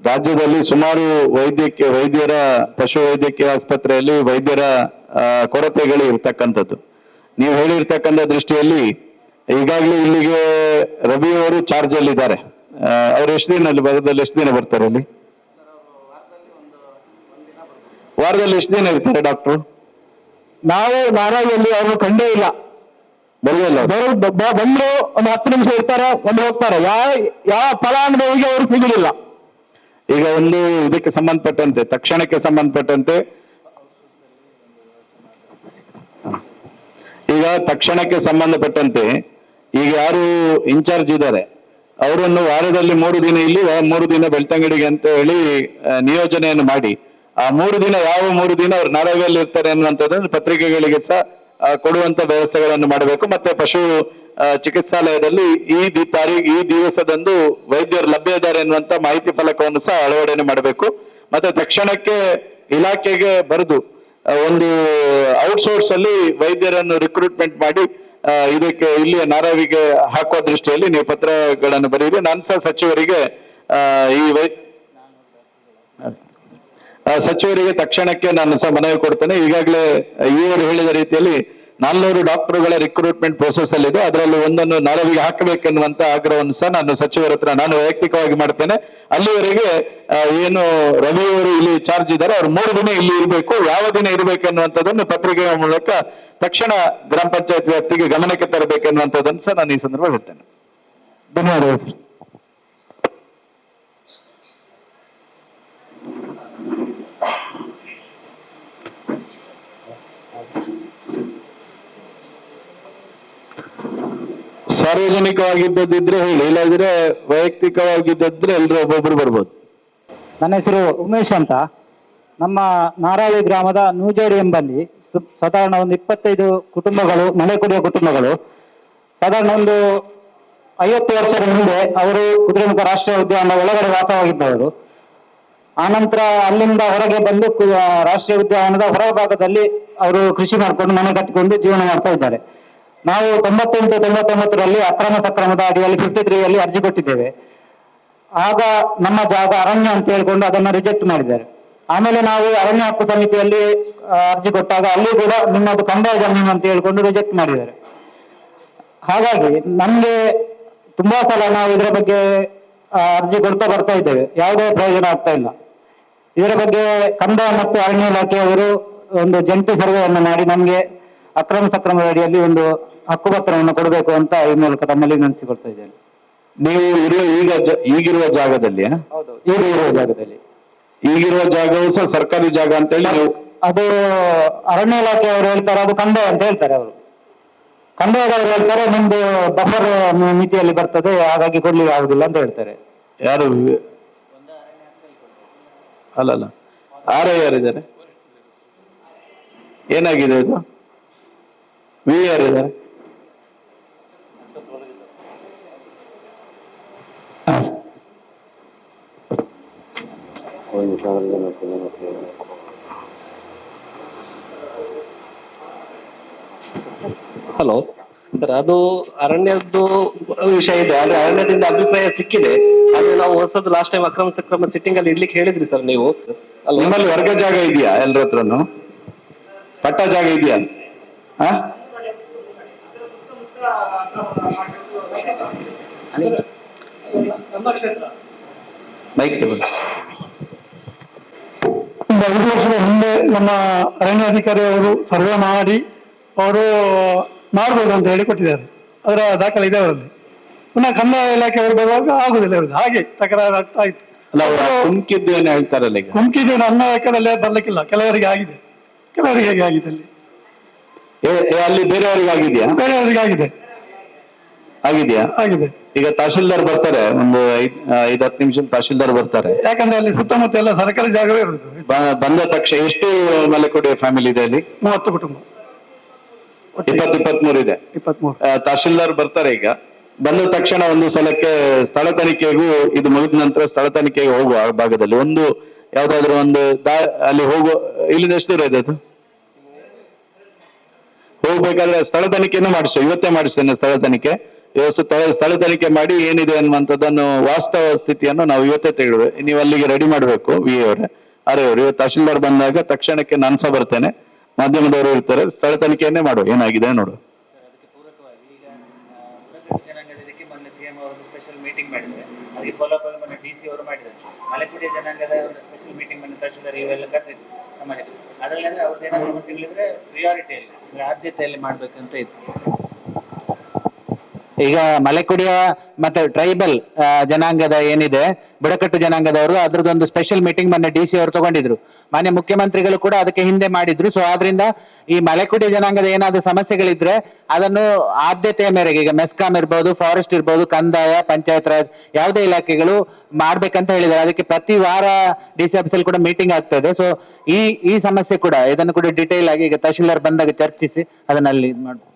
ರಾಜ್ಯದಲ್ಲಿ ಸುಮಾರು ವೈದ್ಯರ ಪಶು ವೈದ್ಯಕೀಯ ಆಸ್ಪತ್ರೆಯಲ್ಲಿ ವೈದ್ಯರ ಕೊರತೆಗಳು ಇರ್ತಕ್ಕಂಥದ್ದು. ನೀವು ಹೇಳಿರ್ತಕ್ಕಂಥ ದೃಷ್ಟಿಯಲ್ಲಿ ಈಗಾಗಲೇ ಇಲ್ಲಿಗೆ ರವಿ ಅವರು ಚಾರ್ಜ್ ಅಲ್ಲಿ ಇದ್ದಾರೆ. ಅವ್ರು ಎಷ್ಟು ದಿನ ಬರ್ತಾರೆ ಅಲ್ಲಿ? ವಾರದಲ್ಲಿ ಎಷ್ಟು ದಿನ ಇರ್ತಾರೆ ಡಾಕ್ಟ್ರು? ನಾವು ನಾರಾಯಣಲ್ಲಿ ಅವರು ಕಂಡೇ ಇಲ್ಲ. ಬರುವಲ್ಲ ಬಂದ್ರು ಒಂದು 10 ನಿಮಿಷ ಇರ್ತಾರೆ, ಒಂದು ಹೋಗ್ತಾರೆ. ಯಾವ ಫಲಾನುಭವಿಗೆ ಅವರು ಸಿಗಲಿಲ್ಲ. ಈಗ ಒಂದು ಇದಕ್ಕೆ ಸಂಬಂಧಪಟ್ಟಂತೆ, ತಕ್ಷಣಕ್ಕೆ ಸಂಬಂಧಪಟ್ಟಂತೆ ಈಗ ಯಾರು ಇನ್ಚಾರ್ಜ್ ಇದ್ದಾರೆ ಅವರನ್ನು ವಾರದಲ್ಲಿ 3 ದಿನ ಇಲ್ಲಿ 3 ದಿನ ಬೆಳ್ತಂಗಡಿಗೆ ಅಂತ ಹೇಳಿ ನಿಯೋಜನೆಯನ್ನು ಮಾಡಿ, ಆ 3 ದಿನ ಯಾವ 3 ದಿನ ಅವ್ರು ನಾರಾಯಣದಲ್ಲಿ ಇರ್ತಾರೆ ಅನ್ನುವಂಥದ್ದನ್ನು ಪತ್ರಿಕೆಗಳಿಗೆ ಸಹ ಕೊಡುವಂತ ವ್ಯವಸ್ಥೆಗಳನ್ನು ಮಾಡಬೇಕು. ಮತ್ತೆ ಪಶು ಚಿಕಿತ್ಸಾಲಯದಲ್ಲಿ ಈ ದಿವಸದಂದು ವೈದ್ಯರು ಲಭ್ಯ ಇದ್ದಾರೆ ಎನ್ನುವಂತ ಮಾಹಿತಿ ಫಲಕವನ್ನು ಸಹ ಅಳವಡನೆ ಮಾಡಬೇಕು. ಮತ್ತೆ ತಕ್ಷಣಕ್ಕೆ ಇಲಾಖೆಗೆ ಬರೆದು ಒಂದು ಔಟ್ಸೋರ್ಸ್ ಅಲ್ಲಿ ವೈದ್ಯರನ್ನು ರಿಕ್ರೂಟ್ಮೆಂಟ್ ಮಾಡಿ ಇದಕ್ಕೆ ಇಲ್ಲಿಯ ನಾರಾವಿಗೆ ಹಾಕುವ ದೃಷ್ಟಿಯಲ್ಲಿ ನೀವು ಪತ್ರಗಳನ್ನು ಬರೆಯಿರಿ. ನಾನು ಸಹ ಸಚಿವರಿಗೆ ಸಚಿವರಿಗೆ ತಕ್ಷಣಕ್ಕೆ ನಾನು ಸಹ ಮನವಿ ಕೊಡ್ತೇನೆ. ಈಗಾಗಲೇ ಇವರು ಹೇಳಿದ ರೀತಿಯಲ್ಲಿ 400 ಡಾಕ್ಟರ್ಗಳ ರಿಕ್ರೂಟ್ಮೆಂಟ್ ಪ್ರೋಸೆಸ್ ಅಲ್ಲಿ ಇದೆ. ಅದರಲ್ಲಿ ಒಂದನ್ನು ನಾರಾವಿಗೆ ಹಾಕಬೇಕೆನ್ನುವಂತ ಆಗ್ರಹವನ್ನು ಸಹ ನಾನು ಸಚಿವರ ಹತ್ರ ನಾನು ವೈಯಕ್ತಿಕವಾಗಿ ಮಾಡ್ತೇನೆ. ಅಲ್ಲಿವರೆಗೆ ಏನು ರವಿಯವರು ಇಲ್ಲಿ ಚಾರ್ಜ್ ಇದ್ದಾರೆ ಅವ್ರು 3 ದಿನ ಇಲ್ಲಿ ಇರಬೇಕು. ಯಾವ ದಿನ ಇರಬೇಕೆನ್ನುವಂಥದ್ದನ್ನು ಪತ್ರಿಕೆಯ ಮೂಲಕ ತಕ್ಷಣ ಗ್ರಾಮ ಪಂಚಾಯತ್ ವ್ಯಾಪ್ತಿಗೆ ಗಮನಕ್ಕೆ ತರಬೇಕೆನ್ನುವಂಥದ್ದನ್ನು ಸಹ ನಾನು ಈ ಸಂದರ್ಭ ಹೇಳ್ತೇನೆ. ಧನ್ಯವಾದಗಳು. ಸಾರ್ವಜನಿಕವಾಗಿದ್ದದಿದ್ರೆ ಹೇಳಿ, ಇಲ್ಲದಿದ್ರೆ ವೈಯಕ್ತಿಕವಾಗಿದ್ದಿದ್ರೆ ಎಲ್ಲರೂ ಒಬ್ಬೊಬ್ರು ಬರ್ಬೋದು. ನನ್ನ ಹೆಸರು ಉಮೇಶ್ ಅಂತ. ನಮ್ಮ ನಾರಾಳಿ ಗ್ರಾಮದ ನೂಜೇರಿ ಎಂಬಲ್ಲಿ ಸಾಧಾರಣ ಒಂದು 25 ಕುಟುಂಬಗಳು, ಮನೆ ಕುಡಿಯುವ ಕುಟುಂಬಗಳು, ಸಾಧಾರಣ ಒಂದು 50 ವರ್ಷದ ಹಿಂದೆ ಅವರು ಕುದುರೆಮುಖ ರಾಷ್ಟ್ರೀಯ ಉದ್ಯಾನದ ಒಳಗಡೆ ವಾಸವಾಗಿದ್ದವರು. ಆನಂತರ ಅಲ್ಲಿಂದ ಹೊರಗೆ ಬಂದು ರಾಷ್ಟ್ರೀಯ ಉದ್ಯಾನದ ಹೊರಭಾಗದಲ್ಲಿ ಅವರು ಕೃಷಿ ಮಾಡಿಕೊಂಡು ಮನೆ ಕಟ್ಟಿಕೊಂಡು ಜೀವನ ಮಾಡ್ತಾ ಇದ್ದಾರೆ. ನಾವು 98-99ರಲ್ಲಿ ಅಕ್ರಮ ಸಕ್ರಮದ ಅಡಿಯಲ್ಲಿ 53ಯಲ್ಲಿ ಅರ್ಜಿ ಕೊಟ್ಟಿದ್ದೇವೆ. ಆಗ ನಮ್ಮ ಜಾಗ ಅರಣ್ಯ ಅಂತ ಹೇಳ್ಕೊಂಡು ಅದನ್ನು ರಿಜೆಕ್ಟ್ ಮಾಡಿದ್ದಾರೆ. ಆಮೇಲೆ ನಾವು ಅರಣ್ಯ ಹಕ್ಕು ಸಮಿತಿಯಲ್ಲಿ ಅರ್ಜಿ ಕೊಟ್ಟಾಗ ಅಲ್ಲಿ ಕೂಡ ನಿಮ್ಮದು ಕಂದಾಯ ಜಮೀನು ಅಂತ ಹೇಳ್ಕೊಂಡು ರಿಜೆಕ್ಟ್ ಮಾಡಿದ್ದಾರೆ. ಹಾಗಾಗಿ ನಮ್ಗೆ ತುಂಬಾ ಸಲ ನಾವು ಇದರ ಬಗ್ಗೆ ಅರ್ಜಿ ಕೊಡ್ತಾ ಬರ್ತಾ ಇದ್ದೇವೆ, ಯಾವುದೇ ಪ್ರಯೋಜನ ಆಗ್ತಾ ಇಲ್ಲ. ಇದರ ಬಗ್ಗೆ ಕಂದಾಯ ಮತ್ತು ಅರಣ್ಯ ಇಲಾಖೆಯವರು ಒಂದು ಜಂಟಿ ಸರ್ವೆಯನ್ನು ಮಾಡಿ ನಮ್ಗೆ ಅಕ್ರಮ ಸಕ್ರಮದ ಅಡಿಯಲ್ಲಿ ಒಂದು ಹಕ್ಕುಪತ್ರವನ್ನು ಕೊಡಬೇಕು ಅಂತ ಈ ಮೂಲಕ ತಮ್ಮಲ್ಲಿ ವಿನಂತಿಸಿಕೊಳ್ತಾ ಇದ್ದೇನೆ. ನೀವು ಈಗಿರುವ ಜಾಗದಲ್ಲಿ? ಹೌದು, ಈಗಿರುವ ಜಾಗದಲ್ಲಿ. ಈಗಿರುವ ಜಾಗವು ಸಹ ಸರ್ಕಾರಿ ಜಾಗ ಅಂತ ಹೇಳಿ ಅದು ಅರಣ್ಯ ಇಲಾಖೆಯವರು ಹೇಳ್ತಾರೆ ಅದು ಕಂದಾಯ ಅಂತ ಹೇಳ್ತಾರೆ. ಅವರು ಕಂದಾಯದವರು ಹೇಳ್ತಾರೆ ನಿಮ್ದು ಬಫರ್ ಮಿತಿಯಲ್ಲಿ ಬರ್ತದೆ, ಹಾಗಾಗಿ ಕೊಡ್ಲಿಕ್ಕೆ ಆಗುದಿಲ್ಲ ಅಂತ ಹೇಳ್ತಾರೆ. ಯಾರು? ಅಲ್ಲಲ್ಲ, ಯಾರಿದ್ದಾರೆ? ಏನಾಗಿದೆ ಅದು? ಯಾರಿದ್ದಾರೆ? ಹಲೋ ಸರ್, ಅದು ಅರಣ್ಯದ್ದು ವಿಷಯ ಇದೆ. ಆದ್ರೆ ಅರಣ್ಯದಿಂದ ಅಭಿಪ್ರಾಯ ಸಿಕ್ಕಿದೆ. ಆದ್ರೆ ನಾವು ಹೊಸದು ಲಾಸ್ಟ್ ಟೈಮ್ ಅಕ್ರಮ ಸಕ್ರಮ ಸಿಟ್ಟಿಂಗ್ ಅಲ್ಲಿ ಇಡ್ಲಿಕ್ಕೆ ಹೇಳಿದ್ರಿ ಸರ್ ನೀವು. ನಿಮ್ಮಲ್ಲಿ ವರ್ಗ ಜಾಗ ಇದೆಯಾ? ಎಲ್ಲರ ಹತ್ರನು ಪಟ್ಟ ಜಾಗ ಇದೆಯಾ? ಮೈಕ್ ತಗೊಳ್ಳಿ. ಒಂದು 5 ವರ್ಷದ ಹಿಂದೆ ನಮ್ಮ ಅರಣ್ಯಾಧಿಕಾರಿ ಅವರು ಸರ್ವೆ ಮಾಡಿ ಅವರು ಮಾಡ್ಬೋದು ಅಂತ ಹೇಳಿ ಕೊಟ್ಟಿದ್ದಾರೆ. ಅದರ ದಾಖಲೆ ಇದೆ ಅವರಲ್ಲಿ. ಪುನಃ ಕಂದಾಯ ಇಲಾಖೆ ಅವರು ಬರುವಾಗ ಆಗುದಿಲ್ಲ ಇರುವುದು, ಹಾಗೆ ತಕರಾರು ಆಗ್ತಾ ಇತ್ತು. ಅಲ್ಲ, ಅವ್ರು ಕುಮ್ಕಿದ್ದು ಏನು ಹೇಳ್ತಾರಲ್ಲ ಈಗ? ಕುಮ್ಕಿದ್ದು ನನ್ನ ಲೆಕ್ಕದಲ್ಲಿ ಬರ್ಲಿಕ್ಕಿಲ್ಲ, ಕೆಲವರಿಗೆ ಆಗಿದೆ, ಕೆಲವರಿಗೆ ಹೇಗೆ ಆಗಿದೆ ಅಲ್ಲಿ ಅಲ್ಲಿ ಬೇರೆಯವರಿಗೆ ಆಗಿದೆಯಾ? ಬೇರೆಯವರಿಗೆ ಆಗಿದೆ. ಆಗಿದೆಯಾ? ಆಗಿದೆ. ಈಗ ತಹಶೀಲ್ದಾರ್ ಬರ್ತಾರೆ, ಒಂದು 5-10 ನಿಮಿಷ ತಹಶೀಲ್ದಾರ್ ಬರ್ತಾರೆ. ಯಾಕಂದ್ರೆ ಅಲ್ಲಿ ಸುತ್ತಮುತ್ತ ಎಲ್ಲ ಸರ್ಕಾರಿ ಜಾಗವೇ ಇರುವುದು. ಬಂದ ತಕ್ಷಣ ಎಷ್ಟು ಮಲೆಕುಡಿ ಫ್ಯಾಮಿಲಿ ಇದೆ ಅಲ್ಲಿ? 30 ಕುಟುಂಬ. 23 ಇದೆ. 23. ತಹಶೀಲ್ದಾರ್ ಬರ್ತಾರೆ. ಈಗ ಬಂದ ತಕ್ಷಣ ಒಂದು ಸಲಕ್ಕೆ ಸ್ಥಳ ತನಿಖೆಗೂ ಇದು ಮುಗಿದ ನಂತರ ಸ್ಥಳ ತನಿಖೆಗೆ ಹೋಗುವ ಆ ಭಾಗದಲ್ಲಿ ಒಂದು ಯಾವ್ದಾದ್ರು ಒಂದು ಅಲ್ಲಿ ಹೋಗುವ. ಇಲ್ಲಿಂದ ಎಷ್ಟು ದೂರ ಇದೆ ಅದು? ಹೋಗ್ಬೇಕಾದ್ರೆ ಸ್ಥಳ ತನಿಖೆನೂ ಮಾಡಿಸೋ, ಇವತ್ತೇ ಮಾಡಿಸ್ತೇನೆ ಸ್ಥಳ ತನಿಖೆ. ಸ್ಥಳ ತನಿಖೆ ಮಾಡಿ ಏನಿದೆ ಅನ್ನುವಂಥದ್ದನ್ನು ವಾಸ್ತವ ಸ್ಥಿತಿಯನ್ನು ನಾವು ಇವತ್ತೇ ತಿಳಿಯುವೆ. ನೀವು ಅಲ್ಲಿಗೆ ರೆಡಿ ಮಾಡಬೇಕು. ವಿ ಅವರೇ, ಆರ್ ಅವರು ಇವತ್ತು ತಹಶೀಲ್ದಾರ್ ಬಂದಾಗ ತಕ್ಷಣಕ್ಕೆ ನಾನು ಸಹ ಬರ್ತೇನೆ, ಮಾಧ್ಯಮದವರು ಇರ್ತಾರೆ, ಸ್ಥಳ ತನಿಖೆಯನ್ನೇ ಮಾಡು, ಏನಾಗಿದೆ ನೋಡು. ಸ್ಪೆಷಲ್ ಮೀಟಿಂಗ್ ಮಾಡಿದ್ರೆ ಅದಕ್ಕೆ ಫಾಲೋಅಪ್ ಆಗಿ ಮೊನ್ನೆ DC ಅವರು ಮಾಡಿದ್ದಾರೆ. ಮಲೆಕುಡಿ ಜನಾಂಗದ ಒಂದು ಸ್ಪೆಷಲ್ ಮೀಟಿಂಗ್ ಮೊನ್ನೆ ತಹಶೀಲ್ದಾರ್ ಇವೆಲ್ಲ ಕರೆದಿದ್ರು ಸಮಾಜಕ್ಕೆ. ಅದರಲ್ಲಿ ಅಂದ್ರೆ ಅವ್ರದ್ದು ಏನಾದ್ರು ತಿಳಿದ್ರೆ ಪ್ರಿಯಾರಿಟಿಯಲ್ಲಿ ಅಂದ್ರೆ ಆದ್ಯತೆಯಲ್ಲಿ ಮಾಡ್ಬೇಕಂತ ಇತ್ತು. ಈಗ ಮಲೆಕುಡಿಯ ಮತ್ತೆ ಟ್ರೈಬಲ್ ಜನಾಂಗದ ಏನಿದೆ, ಬುಡಕಟ್ಟು ಜನಾಂಗದವರು, ಅದ್ರದ್ದೊಂದು ಸ್ಪೆಷಲ್ ಮೀಟಿಂಗ್ ಮೊನ್ನೆ DC ಅವರು ತಗೊಂಡಿದ್ರು. ಮಾನ್ಯ ಮುಖ್ಯಮಂತ್ರಿಗಳು ಕೂಡ ಅದಕ್ಕೆ ಹಿಂದೆ ಮಾಡಿದ್ರು. ಸೊ ಆದ್ರಿಂದ ಈ ಮಲೆಕುಡಿ ಜನಾಂಗದ ಏನಾದ್ರು ಸಮಸ್ಯೆಗಳಿದ್ರೆ ಅದನ್ನು ಆದ್ಯತೆಯ ಮೇರೆಗೆ, ಈಗ ಮೆಸ್ಕಾಂ ಇರ್ಬೋದು, ಫಾರೆಸ್ಟ್ ಇರ್ಬೋದು, ಕಂದಾಯ, ಪಂಚಾಯತ್ ರಾಜ್ ಯಾವುದೇ ಇಲಾಖೆಗಳು ಮಾಡ್ಬೇಕಂತ ಹೇಳಿದ್ದಾರೆ. ಅದಕ್ಕೆ ಪ್ರತಿ ವಾರ DC ಆಫೀಸಲ್ಲಿ ಕೂಡ ಮೀಟಿಂಗ್ ಆಗ್ತದೆ. ಸೊ ಈ ಸಮಸ್ಯೆ ಕೂಡ ಇದನ್ನು ಕೂಡ ಡಿಟೇಲ್ ಆಗಿ ಈಗ ತಹಶೀಲ್ದಾರ್ ಬಂದಾಗ ಚರ್ಚಿಸಿ ಅದನ್ನ ಅಲ್ಲಿ ಮಾಡ್ಬೋದು.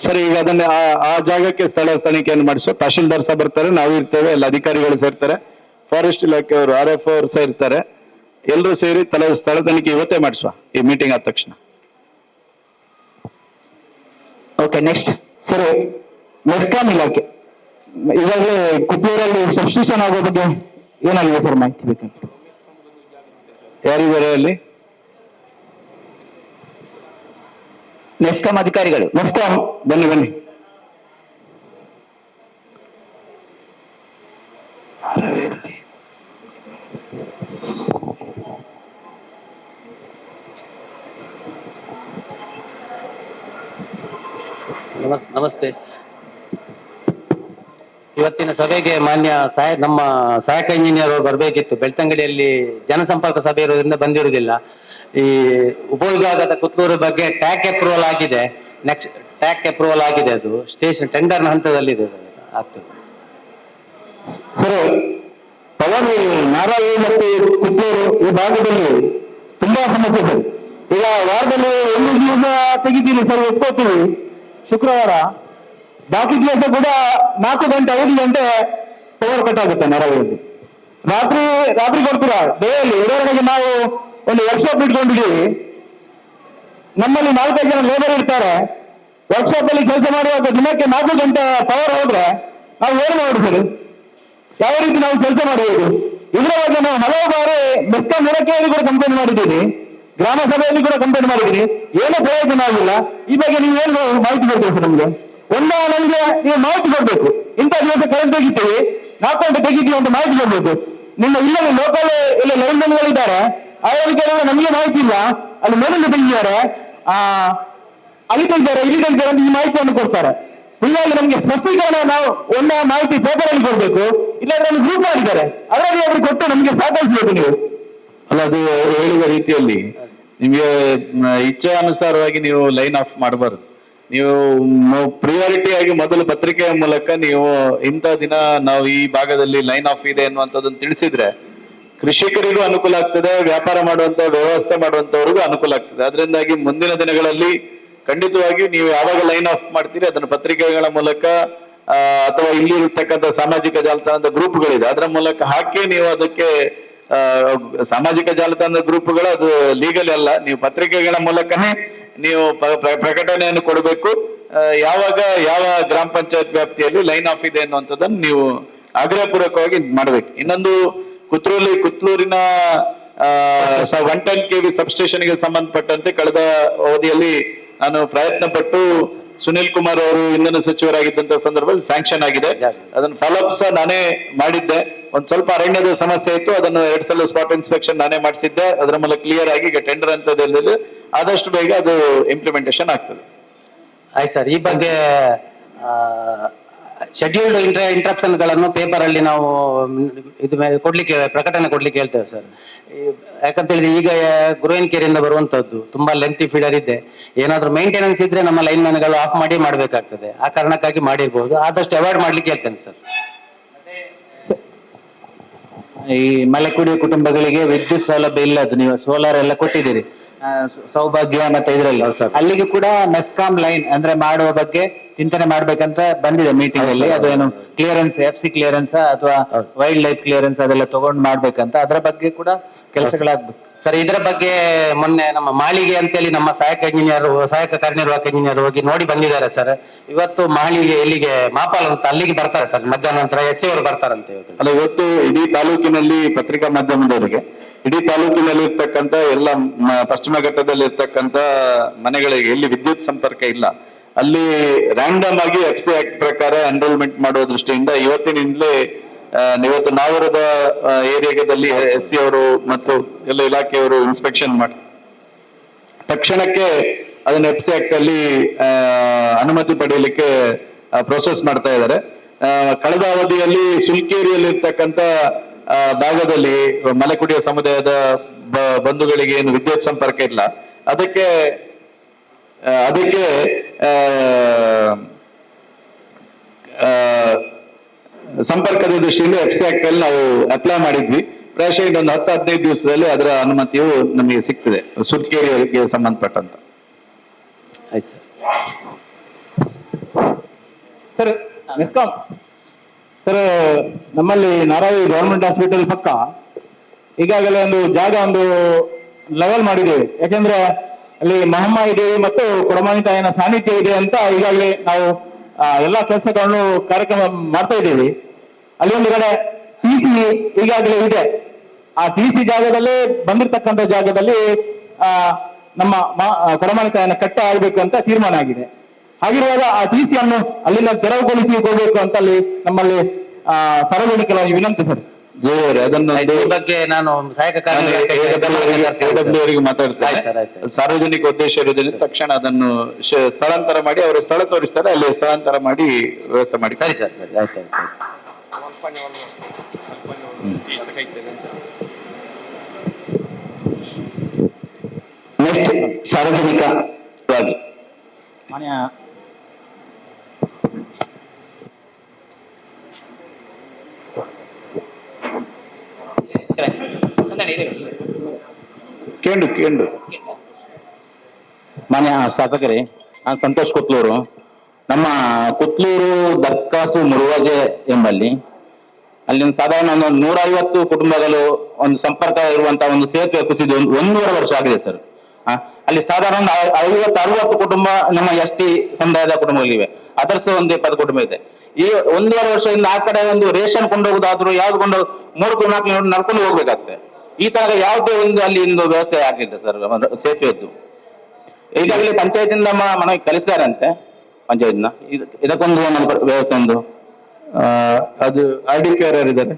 ಸರಿ, ಈಗ ಅದನ್ನ ಆ ಜಾಗಕ್ಕೆ ಸ್ಥಳ ತನಿಖೆಯನ್ನು ಮಾಡಿಸುವ. ತಹಶೀಲ್ದಾರ್ ಸಹ ಬರ್ತಾರೆ, ನಾವು ಇರ್ತೇವೆ, ಎಲ್ಲ ಅಧಿಕಾರಿಗಳು ಸೇರ್ತಾರೆ, ಫಾರೆಸ್ಟ್ ಇಲಾಖೆಯವರು, RF ಅವರು ಸಹ ಇರ್ತಾರೆ. ಎಲ್ಲರೂ ಸೇರಿ ಸ್ಥಳ ತನಿಖೆ ಇವತ್ತೇ ಮಾಡಿಸುವ ಈ ಮೀಟಿಂಗ್ ಆದ ತಕ್ಷಣ. ಓಕೆ, ನೆಕ್ಸ್ಟ್ ಸರ್, ಮೆಸ್ಕಾಂ ಇಲಾಖೆ ಈಗಾಗಲೇ ಕುಪ್ಪೂರಲ್ಲಿ ಸಬ್ಸ್ಟಿಟ್ಯೂಷನ್ ಆಗೋ ಬಗ್ಗೆ ಏನಾಗಿದೆ ಸರ್, ಮಾಹಿತಿ ಬೇಕಂತ. ಯಾರಿದ್ದಾರೆ ಅಲ್ಲಿ? ಮೆಸ್ಕಾಂ ಅಧಿಕಾರಿಗಳು. ಮೆಸ್ಕಾಂ ಬನ್ನಿ ಬನ್ನಿ. ನಮಸ್ತೆ. ಇವತ್ತಿನ ಸಭೆಗೆ ಮಾನ್ಯ ನಮ್ಮ ಸಹಾಯಕ ಇಂಜಿನಿಯರ್ ಅವರು ಬರಬೇಕಿತ್ತು. ಬೆಳ್ತಂಗಡಿಯಲ್ಲಿ ಜನಸಂಪರ್ಕ ಸಭೆ ಇರೋದ್ರಿಂದ ಬಂದಿರುವುದಿಲ್ಲ. ಈ ಉಪವಿಭಾಗದ ಕುತ್ತೂರು ಬಗ್ಗೆ ಟ್ಯಾಕ್ ಅಪ್ರೂವಲ್ ಆಗಿದೆ. ನೆಕ್ಸ್ಟ್ ಟ್ಯಾಕ್ ಅಪ್ರೂವಲ್ ಆಗಿದೆ, ಅದು ಸ್ಟೇಷನ್ ಟೆಂಡರ್ನ ಹಂತದಲ್ಲಿದೆ, ಆಗ್ತದೆ. ಸರ್, ಪವರ್ ನಾರಾಯಿ ಮತ್ತು ಕುತ್ತೂರು ಈ ಭಾಗದಲ್ಲಿ ತುಂಬಾ ಸಮಸ್ಯೆ ಇದೆ. ಈಗ ವಾರದಲ್ಲಿ ಒಂದು ದಿವಸ ತೆಗಿತೀನಿ ಸರ್, ಒಪ್ಕೋತೀವಿ, ಶುಕ್ರವಾರ. ಬಾಕಿ ದಿವಸ ಕೂಡ 4 ಗಂಟೆ 5 ಗಂಟೆ ಪವರ್ ಕಟ್ ಆಗುತ್ತೆ ನಾರಾಯಿಯಲ್ಲಿ. ರಾತ್ರಿ ಕೊಡ್ತೀರಾ ಡೇಯಲ್ಲಿ. ಉದಾಹರಣೆಗೆ ನಾವು ಒಂದು ವರ್ಕ್ಶಾಪ್ ಇಟ್ಕೊಂಡಿದ್ದೀವಿ, ನಮ್ಮಲ್ಲಿ 4-5 ಜನ ಲೇಬರ್ ಇರ್ತಾರೆ. ವರ್ಕ್ಶಾಪ್ ಅಲ್ಲಿ ಕೆಲಸ ಮಾಡುವಾಗ ದಿನಕ್ಕೆ 4 ಗಂಟೆ ಪವರ್ ಹೋದ್ರೆ ನಾವು ಏನು ಮಾಡುದು? ಯಾವ ರೀತಿ ನಾವು ಕೆಲಸ ಮಾಡಬಹುದು? ಇದರ ಬಗ್ಗೆ ನಾವು ಹಲವು ಬಾರಿ ಮೆಸ್ಕಾಂ ಇಲಾಖೆಯಲ್ಲಿ ಕೂಡ ಕಂಪ್ಲೇಂಟ್ ಮಾಡಿದ್ದೀವಿ, ಗ್ರಾಮ ಸಭೆಯಲ್ಲಿ ಕೂಡ ಕಂಪ್ಲೇಂಟ್ ಮಾಡಿದ್ದೀವಿ, ಏನೂ ಪ್ರಯೋಜನ ಆಗಿಲ್ಲ. ಈ ಬಗ್ಗೆ ನೀವು ಏನು ಮಾಹಿತಿ ಕೊಡ್ತೀವಿ ಸರ್ ನಮ್ಗೆ? ನಮಗೆ ನೀವು ಮಾಹಿತಿ ಕೊಡ್ಬೇಕು. ಇಂಥ ದಿವಸ ಕರೆಂಟ್ ತೆಗಿತೀವಿ, 4 ಗಂಟೆ ತೆಗಿತೀವಿ ಅಂತ ಮಾಹಿತಿ ಕೊಡ್ಬೇಕು. ನಿಮ್ಮ ಇಲ್ಲಲ್ಲಿ ಲೋಕಲ್ ಇಲ್ಲಿ ಲೈನ್ ಮ್ಯಾನ್ಗಳಿದ್ದಾರೆ, ಅವರಿಗೆ ನಮಗೆ ಮಾಹಿತಿ ಇಲ್ಲ. ಅಲ್ಲಿ ಮೇಲಿಂದ ತೆಗಿದ್ದಾರೆ, ಅಲ್ಲಿ ತೆಗಿದ್ದಾರೆ, ಇಲ್ಲಿ ತೆಗಿದ್ದಾರೆ ಅಂತ ಈ ಮಾಹಿತಿಯನ್ನು ಕೊಡ್ತಾರೆ. ಹೀಗಾಗಿ ನಮಗೆ ಸ್ಪಷ್ಟೀಕರಣ ನಾವು ಮಾಹಿತಿ ಪೇಪರ್ ಅಲ್ಲಿ ಕೊಡ್ಬೇಕು, ಇಲ್ಲಾಂದ್ರೆ ಗ್ರೂಪ್ ಮಾಡಿದ್ದಾರೆ ಅದರಲ್ಲಿ ಅವ್ರಿಗೆ ಕೊಟ್ಟು ನಮಗೆ ಸಾಧಿಸಬೇಕು ನೀವು. ಅಲ್ಲ, ಅದು ಹೇಳಿದ ರೀತಿಯಲ್ಲಿ ನಿಮಗೆ ಇಚ್ಛಾನುಸಾರವಾಗಿ ನೀವು ಲೈನ್ ಆಫ್ ಮಾಡಬಾರದು. ನೀವು ಪ್ರಿಯಾರಿಟಿ ಆಗಿ ಮೊದಲು ಪತ್ರಿಕೆಯ ಮೂಲಕ ನೀವು ಇಂಥ ದಿನ ನಾವು ಈ ಭಾಗದಲ್ಲಿ ಲೈನ್ ಆಫ್ ಇದೆ ಅನ್ನುವಂಥದ್ದನ್ನು ತಿಳಿಸಿದ್ರೆ ಕೃಷಿಕರಿಗೂ ಅನುಕೂಲ ಆಗ್ತದೆ, ವ್ಯಾಪಾರ ಮಾಡುವಂತ ವ್ಯವಸ್ಥೆ ಮಾಡುವಂತವ್ರಿಗೂ ಅನುಕೂಲ ಆಗ್ತದೆ. ಅದರಿಂದಾಗಿ ಮುಂದಿನ ದಿನಗಳಲ್ಲಿ ಖಂಡಿತವಾಗಿ ನೀವು ಯಾವಾಗ ಲೈನ್ ಆಫ್ ಮಾಡ್ತೀರಿ ಅದನ್ನು ಪತ್ರಿಕೆಗಳ ಮೂಲಕ ಅಥವಾ ಇಲ್ಲಿ ಇರತಕ್ಕಂಥ ಸಾಮಾಜಿಕ ಜಾಲತಾಣದ ಗ್ರೂಪ್ಗಳಿದೆ ಅದರ ಮೂಲಕ ಹಾಕಿ ನೀವು ಅದಕ್ಕೆ ಸಾಮಾಜಿಕ ಜಾಲತಾಣದ ಗ್ರೂಪ್ಗಳು ಅದು ಲೀಗಲ್ ಅಲ್ಲ, ನೀವು ಪತ್ರಿಕೆಗಳ ಮೂಲಕನೇ ನೀವು ಪ್ರಕಟಣೆಯನ್ನು ಕೊಡಬೇಕು. ಯಾವಾಗ ಯಾವ ಗ್ರಾಮ ಪಂಚಾಯತ್ ವ್ಯಾಪ್ತಿಯಲ್ಲಿ ಲೈನ್ ಆಫ್ ಇದೆ ಅನ್ನುವಂಥದ್ದನ್ನು ನೀವು ಆಗ್ರಹಪೂರ್ವಕವಾಗಿ ಮಾಡ್ಬೇಕು. ಇನ್ನೊಂದು ಕುತ್ಲೂರಿನ 110 kV ಸಬ್ಸ್ಟೇಷನ್ಗೆ ಸಂಬಂಧಪಟ್ಟಂತೆ ಕಳೆದ ಅವಧಿಯಲ್ಲಿ ನಾನು ಪ್ರಯತ್ನ ಪಟ್ಟು ಸುನಿಲ್ ಕುಮಾರ್ ಅವರು ಇಂಧನ ಸಚಿವರಾಗಿದ್ದಂತ ಸಂದರ್ಭದಲ್ಲಿ ಸ್ಯಾಂಕ್ಷನ್ ಆಗಿದೆ. ಅದನ್ನ ಫಾಲೋಅಪ್ ಸಹ ನಾನೇ ಮಾಡಿದ್ದೆ. ಒಂದ್ ಸ್ವಲ್ಪ ಅರಣ್ಯದ ಸಮಸ್ಯೆ ಇತ್ತು, ಅದನ್ನು 2 ಸಲ ಸ್ಪಾಟ್ ಇನ್ಸ್ಪೆಕ್ಷನ್ ನಾನೇ ಮಾಡಿಸಿದ್ದೆ. ಅದರ ಮೂಲಕ ಕ್ಲಿಯರ್ ಆಗಿ ಈಗ ಟೆಂಡರ್ ಅಂತದಲ್ಲಿ ಆದಷ್ಟು ಬೇಗ ಅದು ಇಂಪ್ಲಿಮೆಂಟೇಷನ್ ಆಗ್ತದೆ. ಆಯ್ತು ಸರ್, ಈ ಬಗ್ಗೆ ಶೆಡ್ಯೂಲ್ಡ್ ಇಂಟ್ರಪ್ಷನ್ ಗಳನ್ನು ಪೇಪರ್ ಅಲ್ಲಿ ನಾವು ಇದು ಪ್ರಕಟಣೆ ಕೊಡ್ಲಿಕ್ಕೆ ಹೇಳ್ತೇವೆ ಸರ್. ಯಾಕಂತ ಹೇಳಿದ್ರೆ ಈಗ ಗುರುವಿನಕೆರೆಯಿಂದ ಬರುವಂತದ್ದು ತುಂಬಾ ಲೆಂತಿ ಫೀಡರ್ ಇದೆ. ಏನಾದ್ರೂ ಮೇಂಟೆನೆನ್ಸ್ ಇದ್ರೆ ನಮ್ಮ ಲೈನ್ ಮ್ಯಾನ್ಗಳು ಆಫ್ ಮಾಡಿ ಮಾಡ್ಬೇಕಾಗ್ತದೆ. ಆ ಕಾರಣಕ್ಕಾಗಿ ಮಾಡಿರ್ಬೋದು, ಆದಷ್ಟು ಅವಾಯ್ಡ್ ಮಾಡ್ಲಿಕ್ಕೆ ಹೇಳ್ತೇನೆ ಸರ್. ಈ ಮಲೆಕುಡಿ ಕುಟುಂಬಗಳಿಗೆ ವಿದ್ಯುತ್ ಸೌಲಭ್ಯ ಇಲ್ಲದ್ದು, ನೀವು ಸೋಲಾರ್ ಎಲ್ಲ ಕೊಟ್ಟಿದ್ದೀರಿ ಸೌಭಾಗ್ಯ ಮತ್ತೆ ಇದರಲ್ಲಿ, ಅಲ್ಲಿಗೆ ಕೂಡ ಮೆಸ್ಕಾಂ ಲೈನ್ ಅಂದ್ರೆ ಮಾಡುವ ಬಗ್ಗೆ ಚಿಂತನೆ ಮಾಡ್ಬೇಕಂತ ಬಂದಿದೆ ಮೀಟಿಂಗ್ ಅಲ್ಲಿ. ಅದು ಏನು ಕ್ಲಿಯರೆನ್ಸ್, FC ಕ್ಲಿಯರೆನ್ಸ್ ಅಥವಾ ವೈಲ್ಡ್ ಲೈಫ್ ಕ್ಲಿಯರೆನ್ಸ್ ಅದೆಲ್ಲ ತಗೊಂಡು ಮಾಡ್ಬೇಕಂತ, ಅದರ ಬಗ್ಗೆ ಕೂಡ ಕೆಲಸಗಳಾಗ್ಬೇಕು ಸರ್. ಇದರ ಬಗ್ಗೆ ಮೊನ್ನೆ ನಮ್ಮ ಮಾಳಿಗೆ ಅಂತೇಳಿ ನಮ್ಮ ಸಹಾಯಕ ಕಾರ್ಯನಿರ್ವಾಹಕ ಇಂಜಿನಿಯರ್ ಹೋಗಿ ನೋಡಿ ಬಂದಿದ್ದಾರೆ ಸರ್. ಇವತ್ತು ಮಾಳಿಗೆ ಎಲ್ಲಿಗೆ ಮಾಪಾಲ್ ಅಂತ ಅಲ್ಲಿಗೆ ಬರ್ತಾರೆ ಸರ್, ಮಧ್ಯಾಹ್ನ ನಂತರ SC ಅವರು ಬರ್ತಾರಂತೆ ಇವತ್ತು. ಅಲ್ಲ, ಇವತ್ತು ಇಡೀ ತಾಲೂಕಿನಲ್ಲಿ ಪತ್ರಿಕಾ ಮಾಧ್ಯಮದವರಿಗೆ ಇಡೀ ತಾಲೂಕಿನಲ್ಲಿ ಇರ್ತಕ್ಕಂಥ ಎಲ್ಲ ಪಶ್ಚಿಮ ಘಟ್ಟದಲ್ಲಿ ಇರ್ತಕ್ಕಂಥ ಮನೆಗಳಿಗೆ ಎಲ್ಲಿ ವಿದ್ಯುತ್ ಸಂಪರ್ಕ ಇಲ್ಲ ಅಲ್ಲಿ ರ್ಯಾಂಡಮ್ ಆಗಿ FC ಆಕ್ಟ್ ಪ್ರಕಾರ ಎನ್ರೋಲ್ಮೆಂಟ್ ಮಾಡುವ ದೃಷ್ಟಿಯಿಂದ ಇವತ್ತಿನಿಂದಲೇ ಇವತ್ತು ನಾವರದ ಏರಿಯಾದಲ್ಲಿ SC ಅವರು ಮತ್ತು ಎಲ್ಲ ಇಲಾಖೆಯವರು ಇನ್ಸ್ಪೆಕ್ಷನ್ ಮಾಡಿ ತಕ್ಷಣಕ್ಕೆ ಅದನ್ನ FC ಆಕ್ಟ್ ಅಲ್ಲಿ ಅನುಮತಿ ಪಡೆಯಲಿಕ್ಕೆ ಪ್ರೋಸೆಸ್ ಮಾಡ್ತಾ ಇದ್ದಾರೆ. ಕಳೆದ ಅವಧಿಯಲ್ಲಿ ಸುಲ್ಕೇರಿಯಲ್ಲಿ ಇರ್ತಕ್ಕಂಥ ಭಾಗದಲ್ಲಿ ಮಲೆಕುಡಿಯ ಸಮುದಾಯದ ಬಂಧುಗಳಿಗೆ ಏನು ವಿದ್ಯುತ್ ಸಂಪರ್ಕ ಇಲ್ಲ, ಅದಕ್ಕೆ ಸಂಪರ್ಕದ ದೃಷ್ಟಿಯಿಂದ FC ಆಕ್ಟ್ ಅಲ್ಲಿ ನಾವು ಅಪ್ಲೈ ಮಾಡಿದ್ವಿ. ಪ್ರಾಯಶಃ ಇನ್ನೊಂದು 10-15 ದಿವಸದಲ್ಲಿ ಅದರ ಅನುಮತಿಯು ನಮಗೆ ಸಿಗ್ತದೆ ಸುಲ್ಕೇರಿಯರಿಗೆ ಸಂಬಂಧಪಟ್ಟಂತ. ಆಯ್ತು ಸರ್. ಮೆಸ್ಕಾಂ ಸರ್, ನಮ್ಮಲ್ಲಿ ನಾರಾವಿ ಗವರ್ಮೆಂಟ್ ಹಾಸ್ಪಿಟಲ್ ಪಕ್ಕ ಈಗಾಗಲೇ ಒಂದು ಲೆವೆಲ್ ಮಾಡಿದ್ದೇವೆ. ಯಾಕೆಂದ್ರೆ ಅಲ್ಲಿ ಮಹಮ್ಮ ಇದೆ ಮತ್ತು ಕೊಡಮಾನಿ ತಾಯಿನ ಸಾನ್ನಿಧ್ಯ ಇದೆ ಅಂತ ಈಗಾಗಲೇ ನಾವು ಎಲ್ಲಾ ಕೆಲಸಗಳನ್ನು ಕಾರ್ಯಕ್ರಮ ಮಾಡ್ತಾ ಇದ್ದೀವಿ. ಅಲ್ಲಿ ಒಂದು ಕಡೆ TC ಈಗಾಗಲೇ ಇದೆ. ಆ TC ಜಾಗದಲ್ಲಿ ಬಂದಿರತಕ್ಕಂಥ ಜಾಗದಲ್ಲಿ ನಮ್ಮ ಕೊಡಮಾನಿ ತಾಯಿನ ಕಟ್ಟ ಆಗಬೇಕು ಅಂತ ತೀರ್ಮಾನ ಆಗಿದೆ. ಹಾಗಿರುವಾಗ ಆ TC ಅನ್ನು ಅಲ್ಲಿಂದ ತೆರವುಗೊಳಿಸಿ ಹೋಗಬೇಕು ಅಂತ ಅಲ್ಲಿ ನಮ್ಮಲ್ಲಿ ಸಾರ್ವಜನಿಕವಾಗಿ ವಿನಂತಿ ಸರ್. ಅದನ್ನು ಈ ಬಗ್ಗೆ ನಾನು ಸಹಾಯಕ ಅವರಿಗೆ ಮಾತಾಡ್ತಾರೆ. ಸಾರ್ವಜನಿಕ ಉದ್ದೇಶ ಇರುವುದರಿಂದ ತಕ್ಷಣ ಅದನ್ನು ಸ್ಥಳಾಂತರ ಮಾಡಿ ಅವರ ಸ್ಥಳ ತೋರಿಸ್ತಾರೆ, ಅಲ್ಲಿ ಸ್ಥಳಾಂತರ ಮಾಡಿ ವ್ಯವಸ್ಥೆ ಮಾಡಿ. ಸರಿ ಸರ್, ಸರಿ ಆಯ್ತು ಆಯ್ತು. ನೆಕ್ಸ್ಟ್ ಸಾರ್ವಜನಿಕವಾಗಿ ಮಾನ್ಯ ಮಾನ್ಯ ಶಾಸಕರೇ, ನಾನು ಸಂತೋಷ್ ಕುತ್ಲೂರು. ನಮ್ಮ ಕುತ್ಲೂರು ದರ್ಕಾಸು ಮುರುವಾಜೆ ಎಂಬಲ್ಲಿ ಅಲ್ಲಿ ಸಾಧಾರಣ ಒಂದು 150 ಕುಟುಂಬಗಳು ಒಂದು ಸಂಪರ್ಕ ಇರುವಂತಹ ಒಂದು ಸೇತುವೆ ಕುಸಿದು 1.5 ವರ್ಷ ಆಗಿದೆ ಸರ್. ಅಲ್ಲಿ ಸಾಧಾರಣ 50-60 ಕುಟುಂಬ ನಮ್ಮ ST ಸಮುದಾಯದ ಕುಟುಂಬಗಳಿವೆ. ಅದರ್ಸ ಒಂದು 20 ಕುಟುಂಬ ಇದೆ. ಈ 1.5 ವರ್ಷದಿಂದ ಆ ಕಡೆ ಒಂದು ರೇಷನ್ ಕೊಂಡೋಗುದಾದ್ರು ಯಾವ್ದು ಕೊಂಡು 3-4 ಕಿಲೋಮೀಟರ್ ನಡ್ಕೊಂಡು ಹೋಗ್ಬೇಕಾಗ್ತದೆ. ಈ ತರ ಯಾವುದೇ ಒಂದು ಅಲ್ಲಿ ಒಂದು ವ್ಯವಸ್ಥೆ ಆಗಿಲ್ಲ ಸರ್ ಸೇತುವೆದ್ದು. ಈಗಾಗಲೇ ಪಂಚಾಯತಿಂದ ಮನವಿ ಕಲಿಸಿದಾರಂತೆ ಪಂಚಾಯತ್ನ ಇದಕ್ಕೊಂದು ವ್ಯವಸ್ಥೆ ಒಂದು ಅದು RDP ಯಾರಿದ್ದಾರೆ?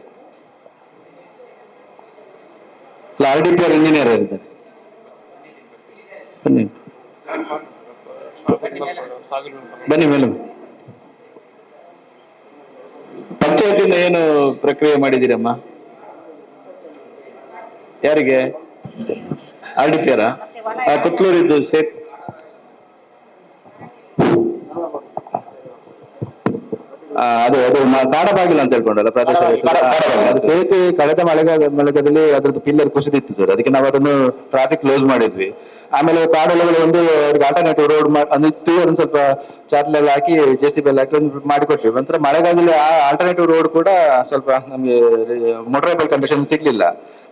RDP ಇಂಜಿನಿಯರ್ ಯಾರಿದ್ದಾರೆ? ಬನ್ನಿ ಮೇಲೆ. ಪಂಚಾಯತಿಂದ ಏನು ಪ್ರಕ್ರಿಯೆ ಮಾಡಿದ್ದೀರಮ್ಮ? ಯಾರಿಗೆ? RDP ಯಾರ? ಕುತ್ಲೂರಿದ್ದು ಸೇತ್ ಅದು ಕಾಡಬಾಗಿಲು ಅಂತ ಹೇಳ್ಕೊಂಡಲ್ಲ ಪ್ರದೇಶ. ಅದು ಸೇತುವೆ ಕಳೆದ ಮಳೆಗಾಲದಲ್ಲಿ ಅದ್ರದ್ದು ಪಿಲ್ಲರ್ ಕುಸಿದಿತ್ತು ಸರ್. ಅದಕ್ಕೆ ನಾವು ಅದನ್ನು ಟ್ರಾಫಿಕ್ ಕ್ಲೋಸ್ ಮಾಡಿದ್ವಿ. ಆಮೇಲೆ ಕಾಡೊಳಗಡೆ ಒಂದು ಆಲ್ಟರ್ನೇಟಿವ್ ರೋಡ್ ಒಂದು ಸ್ವಲ್ಪ ಚಾರ್ಲೆಲ್ಲ ಹಾಕಿ JCB ಎಲ್ಲ ಹಾಕಿ ಒಂದು ಮಾಡಿಕೊಟ್ವಿ. ನಂತರ ಮಳೆಗಾಲದಲ್ಲಿ ಆ ಆಲ್ಟರ್ನೇಟಿವ್ ರೋಡ್ ಕೂಡ ಸ್ವಲ್ಪ ನಮ್ಗೆ ಮೋಟರಬಲ್ ಕಂಡೀಷನ್ ಸಿಗ್ಲಿಲ್ಲ.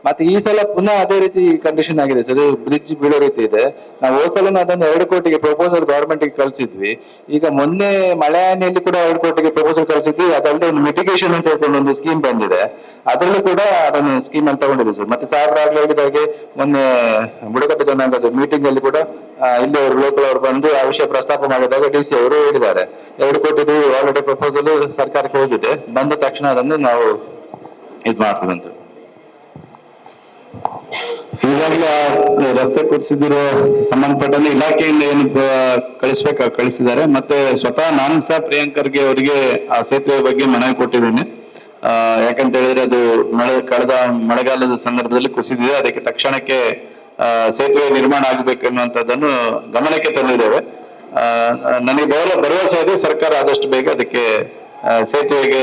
ಮತ್ತೆ ಈ ಸಲ ಪುನಃ ಅದೇ ರೀತಿ ಕಂಡೀಷನ್ ಆಗಿದೆ ಸರ್, ಬ್ರಿಡ್ಜ್ ಬೀಳೋ ರೀತಿ ಇದೆ. ನಾವು ಹೋದ ಸಲನೂ ಅದನ್ನು 2 ಕೋಟಿಗೆ ಪ್ರಪೋಸಲ್ ಗವರ್ಮೆಂಟ್ ಗೆ ಕಳಿಸಿದ್ವಿ. ಈಗ ಮೊನ್ನೆ ಮಳೆ ಹಾನಿಯಲ್ಲಿ ಕೂಡ 2 ಕೋಟಿಗೆ ಪ್ರಪೋಸಲ್ ಕಳಿಸಿದ್ವಿ. ಅದಲ್ಲದೆ ಒಂದು ಮಿಟಿಗೇಷನ್ ಅಂತ ಹೇಳ್ಕೊಂಡು ಒಂದು ಸ್ಕೀಮ್ ಬಂದಿದೆ, ಅದರಲ್ಲೂ ಕೂಡ ಅದನ್ನು ಸ್ಕೀಮ್ ಅಂತ ತಗೊಂಡಿದ್ವಿ ಸರ್. ಮತ್ತೆ ಸಾಹೇಬ್ರು ಆಗ್ಲೇ ಹೇಳಿದಾಗೆ ಮೊನ್ನೆ ಬುಡಕಟ್ಟು ಜನಾಂಗದ ಮೀಟಿಂಗ್ ಅಲ್ಲಿ ಕೂಡ ಇಲ್ಲಿ ಅವರು ಲೋಕಲ್ ಅವರು ಬಂದು ಆ ವಿಷಯ ಪ್ರಸ್ತಾಪ ಮಾಡಿದಾಗ DC ಅವರು ಹೇಳಿದ್ದಾರೆ 2 ಕೋಟಿದು ಆಲ್ರೆಡಿ ಪ್ರಪೋಸಲ್ ಸರ್ಕಾರಕ್ಕೆ ಹೋಗಿದೆ, ಬಂದ ತಕ್ಷಣ ಅದನ್ನು ನಾವು ಇದು ಮಾಡ್ತದಂತ. ಈಗಾಗಲೇ ರಸ್ತೆ ಕೊಡಿಸಿದಿರೋ ಸಂಬಂಧಪಟ್ಟಂತೆ ಇಲಾಖೆಯಿಂದ ಏನು ಕಳಿಸಿದ್ದಾರೆ. ಮತ್ತೆ ಸ್ವತಃ ನಾನು ಸಹ ಪ್ರಿಯಾಂಕರ್ಗೆ ಅವರಿಗೆ ಆ ಸೇತುವೆ ಬಗ್ಗೆ ಮನವಿ ಕೊಟ್ಟಿದ್ದೇನೆ. ಯಾಕಂತ ಹೇಳಿದ್ರೆ ಅದು ಕಳೆದ ಮಳೆಗಾಲದ ಸಂದರ್ಭದಲ್ಲಿ ಕುಸಿದಿದೆ, ಅದಕ್ಕೆ ತಕ್ಷಣಕ್ಕೆ ಸೇತುವೆ ನಿರ್ಮಾಣ ಆಗಬೇಕೆನ್ನುವಂಥದ್ದನ್ನು ಗಮನಕ್ಕೆ ತಂದಿದ್ದೇವೆ. ನನಗೆ ಭರವಸೆ ಇದೆ, ಸರ್ಕಾರ ಆದಷ್ಟು ಬೇಗ ಅದಕ್ಕೆ ಸೇತುವೆಗೆ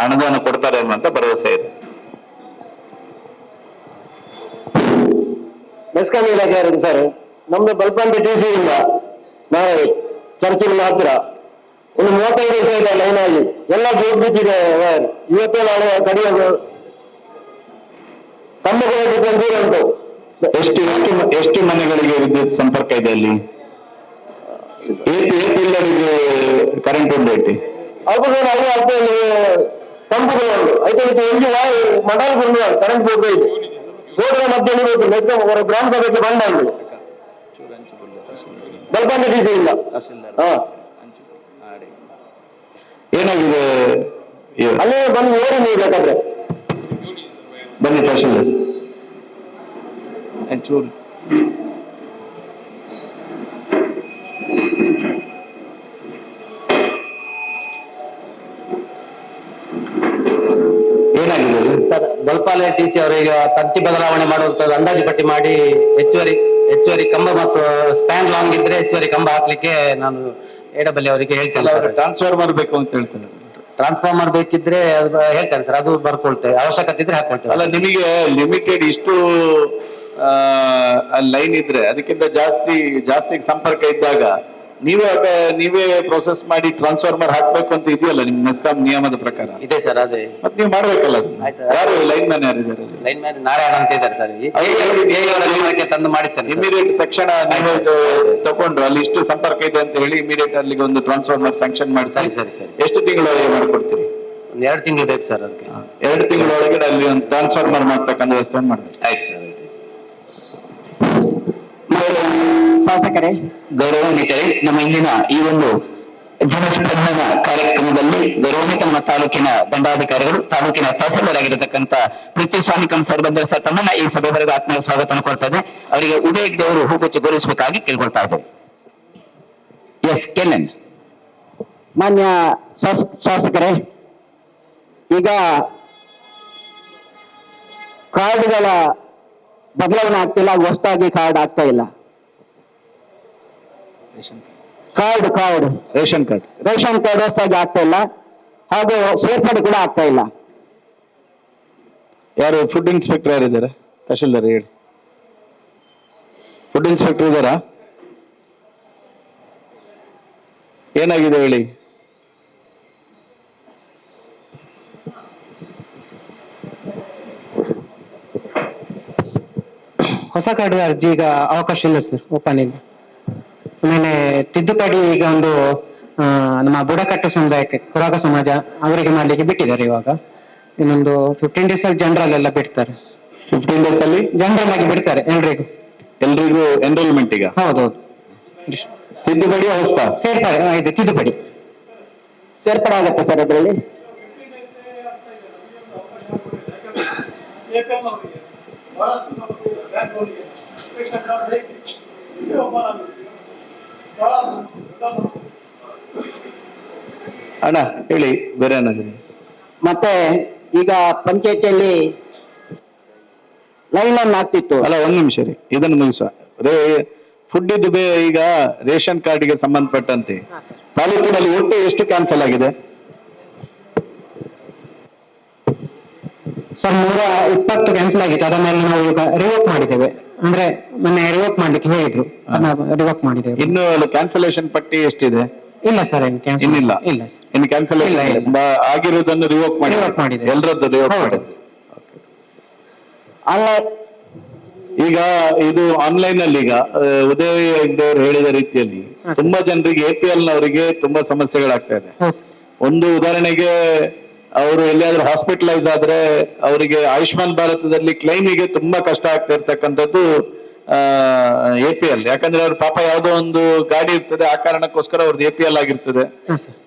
ಅನುದಾನ ಕೊಡ್ತಾರೆ ಅನ್ನುವಂತ ಭರವಸೆ ಇದೆ. ಮೆಸ್ಕಾಂ ಇಲಾಖೆ ಸರ್, ನಮ್ದು ಬಲ್ಪಂಡಿ DC ಇಂದ ನಾಳೆ ಚರ್ಚಿನ ಹತ್ರ ಒಂದು 35 ದಿವಸ ಇದೆ ಲೈನ್ ಆಗಿ ಎಲ್ಲ ಜೋಡ್ ಬಿದ್ದಿದೆ. ಇವತ್ತೇ ನಾಳೆ ಕಡಿಯೋದು ಕಂಬಗಳು ಉಂಟು. ಎಷ್ಟು ಮನೆಗಳಿಗೆ ವಿದ್ಯುತ್ ಸಂಪರ್ಕ ಇದೆ ಅಲ್ಲಿ? ಎಲ್ಲರಿಗೆ ಕರೆಂಟ್ ಉಂಟು ಐತಿ? ಅವ್ರು ಅಲ್ಪ ಕಂಬಗಳು ಉಂಟು ಐತೆ. ಒಂದು ಮಂಡಲ ಬಂದು ಕರೆಂಟ್ ಬೋರ್ಡ್ ಇದೆ. ಬೋರ್ಡ್ನ ಮಧ್ಯೆ ನಿಲ್ಲಬೇಕು. ಮೆಸ್ಕಾಂ ಅವರ ಗ್ರಾಮ ಸಭೆಗೆ ಬಂದ ಬಲ್ಪಂಡಿ DC ಇಲ್ಲ. ಏನಾಗಿದೆ ಅಲ್ಲೇ ಬಂದು ನೋಡಿ ನೀವು ಬೇಕಾದ್ರೆ ಬನ್ನಿ ತಹಶೀಲ್ದಾರ್ ಒಂಚೂರು. ಏನಾಗಿದೆ ಸರ್? ಬಲ್ಪಾಲೆ DC ಅವರಿಗೆ ತಂತಿ ಬದಲಾವಣೆ ಮಾಡುವಂತದ್ದು ಅಂದಾಜು ಪಟ್ಟಿ ಮಾಡಿ ಹೆಚ್ಚುವರಿ ಕಂಬ ಮತ್ತು ಸ್ಪ್ಯಾನ್ ಲಾಂಗ್ ಇದ್ರೆ ಹೆಚ್ಚುವರಿ ಕಂಬ ಹಾಕ್ಲಿಕ್ಕೆ ನಾನು AW ಅವರಿಗೆ ಹೇಳ್ತೇನೆ. ಟ್ರಾನ್ಸ್ಫಾರ್ಮರ್ ಬೇಕು ಅಂತ ಹೇಳ್ತೇನೆ. ಟ್ರಾನ್ಸ್ಫಾರ್ಮರ್ ಬೇಕಿದ್ರೆ ಅದು ಹೇಳ್ತೇನೆ ಸರ್, ಅದು ಬರ್ಕೊಳ್ತೇವೆ, ಅವಶ್ಯಕತೆ ಇದ್ರೆ ಹಾಕೊಳ್ತೇವೆ. ಅಲ್ಲ, ನಿಮಗೆ ಲಿಮಿಟೆಡ್ ಇಷ್ಟು ಲೈನ್ ಇದ್ರೆ ಅದಕ್ಕಿಂತ ಜಾಸ್ತಿ ಸಂಪರ್ಕ ಇದ್ದಾಗ ನೀವೇ ಪ್ರೋಸೆಸ್ ಮಾಡಿ ಟ್ರಾನ್ಸ್ಫಾರ್ಮರ್ ಹಾಕ್ಬೇಕು ಅಂತ ಇದೆಯಲ್ಲ ನಿಮ್ಮ ಮೆಸ್ಕಾಂ ನಿಯಮದ ಪ್ರಕಾರ? ಇದೆ ಸರ್, ಅದೇ ಮತ್ತೆ ನೀವು ಮಾಡ್ಬೇಕಲ್ಲ. ಯಾರು ಲೈನ್ ಮ್ಯಾನ್ ಯಾರಿದ್ದಾರೆ? ಲೈನ್ ಮ್ಯಾನ್ ನಾರಾಯಣ ಅಂತ ಇದ್ದಾರೆ ಸರ್, ತಂದು ಮಾಡಿ ಸರ್. ಇಮಿಡಿಯೇಟ್ ತಕ್ಷಣ ನೀವು ತಗೊಂಡು ಅಲ್ಲಿ ಇಷ್ಟು ಸಂಪರ್ಕ ಇದೆ ಅಂತ ಹೇಳಿ ಇಮಿಡಿಯೇಟ್ ಅಲ್ಲಿಗೆ ಒಂದು ಟ್ರಾನ್ಸ್ಫಾರ್ಮರ್ ಸ್ಯಾಂಕ್ಷನ್ ಮಾಡಿ. ಸರಿ. ಎಷ್ಟು ತಿಂಗಳವರೆಗೆ ಮಾಡ್ಕೊಡ್ತೀರಿ? ಒಂದು 2 ತಿಂಗಳು ಬೇಕು ಸರ್. ಅದಕ್ಕೆ 2 ತಿಂಗಳೊಳಗೆ ಅಲ್ಲಿ ಒಂದು ಟ್ರಾನ್ಸ್ಫಾರ್ಮರ್ ಮಾಡ್ತಕ್ಕಂಥ ವ್ಯವಸ್ಥೆ ಮಾಡ್ಬೇಕು. ಆಯ್ತು ಸರ್. ಶಾಸಕರೇ, ಗೌರವಾನ್ವಿತರೇ, ನಮ್ಮ ಇಂದಿನ ಈ ಒಂದು ಜನಸ್ಪಂದನ ಕಾರ್ಯಕ್ರಮದಲ್ಲಿ ಗೌರವಾನ್ವಿತ ನಮ್ಮ ತಾಲೂಕಿನ ದಂಡಾಧಿಕಾರಿಗಳು, ತಾಲೂಕಿನ ತಹಸೀಲ್ದಾರ್ ಆಗಿರತಕ್ಕಂಥ ಪೃಥ್ವಿಸ್ವಾಮಿ ಸರ್ ಬಂದರೆ ಸರ್ ತಮ್ಮನ್ನ ಈ ಸಭೆವರೆಗೂ ಆತ್ಮೀಯ ಸ್ವಾಗತವನ್ನು ಕೊಡ್ತದೆ. ಅವರಿಗೆ ಉದಯದೇವರು ಹೂಗುಚ್ಚಿ ಗೌರವಿಸಬೇಕಾಗಿ ಕೇಳ್ಕೊಳ್ತಾ ಇದ್ದೇವೆ. S KN. ಮಾನ್ಯ ಶಾಸಕರೇ, ಈಗ ಕಾರ್ಡ್ಗಳ ಬದಲಾವಣೆ ಆಗ್ತಿಲ್ಲ, ಹೊಸದಾಗಿ ಕಾರ್ಡ್ ಆಗ್ತಾ ಇಲ್ಲ. ರೇಷನ್ ಕಾರ್ಡ್ ಹೊಸದಾಗಿ ಆಗ್ತಾ ಇಲ್ಲ, ಹಾಗೂ ಸೇರ್ಪಡೆ ಕೂಡ ಆಗ್ತಾ ಇಲ್ಲ. ಯಾರು ಫುಡ್ ಇನ್ಸ್ಪೆಕ್ಟರ್ ಯಾರಿದ್ದಾರೆ? ತಹಶೀಲ್ದಾರ್ ಹೇಳಿ. ಫುಡ್ ಇನ್ಸ್ಪೆಕ್ಟರ್ ಇದ್ದಾರಾ? ಏನಾಗಿದೆ ಹೇಳಿ. ಹೊಸ ಕಾರ್ಡ್ ಅರ್ಜಿ ಈಗ ಅವಕಾಶ ಇಲ್ಲ ಸರ್, ಓಪನ್ ಇಲ್ಲ. ಆಮೇಲೆ ತಿದ್ದುಪಡಿ ಈಗ ಒಂದು ನಮ್ಮ ಬುಡಕಟ್ಟು ಸಮುದಾಯಕ್ಕೆ, ಕುರಾಗ ಸಮಾಜ ಅವರಿಗೆ ಮಾಡ್ಲಿಕ್ಕೆ ಬಿಟ್ಟಿದ್ದಾರೆ. ಇವಾಗ ಇನ್ನೊಂದು 15 days ಅಲ್ಲಿ ಜನರಲ್ ಎಲ್ಲ ಬಿಡ್ತಾರೆ. 15 days ಅಲ್ಲಿ ಜನರಲ್ ಆಗಿ ಬಿಡ್ತಾರೆ ಎಲ್ರಿಗೂ ಎನ್ರೋಲ್ಮೆಂಟ್. ಈಗ ಹೌದೌದು. ತಿದ್ದುಪಡಿ ಹೊಸ ಸೇರ್ಪಡೆ ಇದು ತಿದ್ದುಪಡಿ ಸೇರ್ಪಡೆ ಆಗುತ್ತೆ ಸರ್ ಅದರಲ್ಲಿ. ಬಹಳಷ್ಟು ಸಮಸ್ಯೆ ಇದೆ ಬ್ಯಾಂಕ್ಗಳಿಗೆ. ಅಣ್ಣ ಹೇಳಿ, ಬೇರೆ ಏನಾಗಿದೆ? ಮತ್ತೆ ಈಗ ಪಂಚಾಯತಿಯಲ್ಲಿ ಲೈನ್ ಅನ್ನು ಆಗ್ತಿತ್ತು. ಅಲ್ಲ, 1 ನಿಮಿಷ ರೀ, ಇದನ್ನು ಮುಗಿಸುವ. ಫುಡ್ ಇದು ಈಗ ರೇಷನ್ ಕಾರ್ಡ್ಗೆ ಸಂಬಂಧಪಟ್ಟಂತೆ ತಾಲೂಕಿನಲ್ಲಿ ಒಟ್ಟು ಎಷ್ಟು ಕ್ಯಾನ್ಸಲ್ ಆಗಿದೆ ಸರ್? 120 ಕ್ಯಾನ್ಸಲ್ ಆಗಿತ್ತು. ಅದರ ಮೇಲೆ ನಾವು ಈಗ ರಿವೋಕ್ ಮಾಡಿದ್ದೇವೆ. ಅಂದ್ರೆ ಮೊನ್ನೆ ರಿವೋಕ್ ಮಾಡ್ಲಿಕ್ಕೆ ಹೇಳಿದ್ರು, ರಿವೋಕ್ ಮಾಡಿದ್ದೇವೆ. ಇನ್ನು ಕ್ಯಾನ್ಸಲೇಷನ್ ಪಟ್ಟಿ ಎಷ್ಟಿದೆ? ಇಲ್ಲ ಸರ್, ಇನ್ನಿಲ್ಲ. ಇಲ್ಲ ಸರ್, ಇನ್ನು ಕ್ಯಾನ್ಸಲೇಷನ್ ಆಗಿರುವುದನ್ನು ರಿವೋಕ್ ಮಾಡಿದ್ದೇವೆ. ಎಲ್ಲರದ್ದು ರಿವೋಕ್ ಮಾಡಿದ್ದೇವೆ. ಈಗ ಇದು ಆನ್ಲೈನ್ ಅಲ್ಲಿ ಈಗ ಉದಯ ಅವರು ಹೇಳಿದ ರೀತಿಯಲ್ಲಿ ತುಂಬಾ ಜನರಿಗೆ APL ನವರಿಗೆ ತುಂಬಾ ಸಮಸ್ಯೆಗಳಾಗ್ತಾ ಇದೆ. ಒಂದು ಉದಾಹರಣೆಗೆ ಅವರು ಎಲ್ಲಿಯಾದ್ರೂ ಹಾಸ್ಪಿಟಲೈಸ್ ಆದ್ರೆ ಅವರಿಗೆ ಆಯುಷ್ಮಾನ್ ಭಾರತದಲ್ಲಿ ಕ್ಲೈಮಿಗೆ ತುಂಬಾ ಕಷ್ಟ ಆಗ್ತಾ ಇರ್ತಕ್ಕಂಥದ್ದು APL. ಯಾಕಂದ್ರೆ ಅವ್ರ ಪಾಪ ಯಾವುದೋ ಒಂದು ಗಾಡಿ ಇರ್ತದೆ, ಆ ಕಾರಣಕ್ಕೋಸ್ಕರ ಅವ್ರದ್ದು APL ಆಗಿರ್ತದೆ.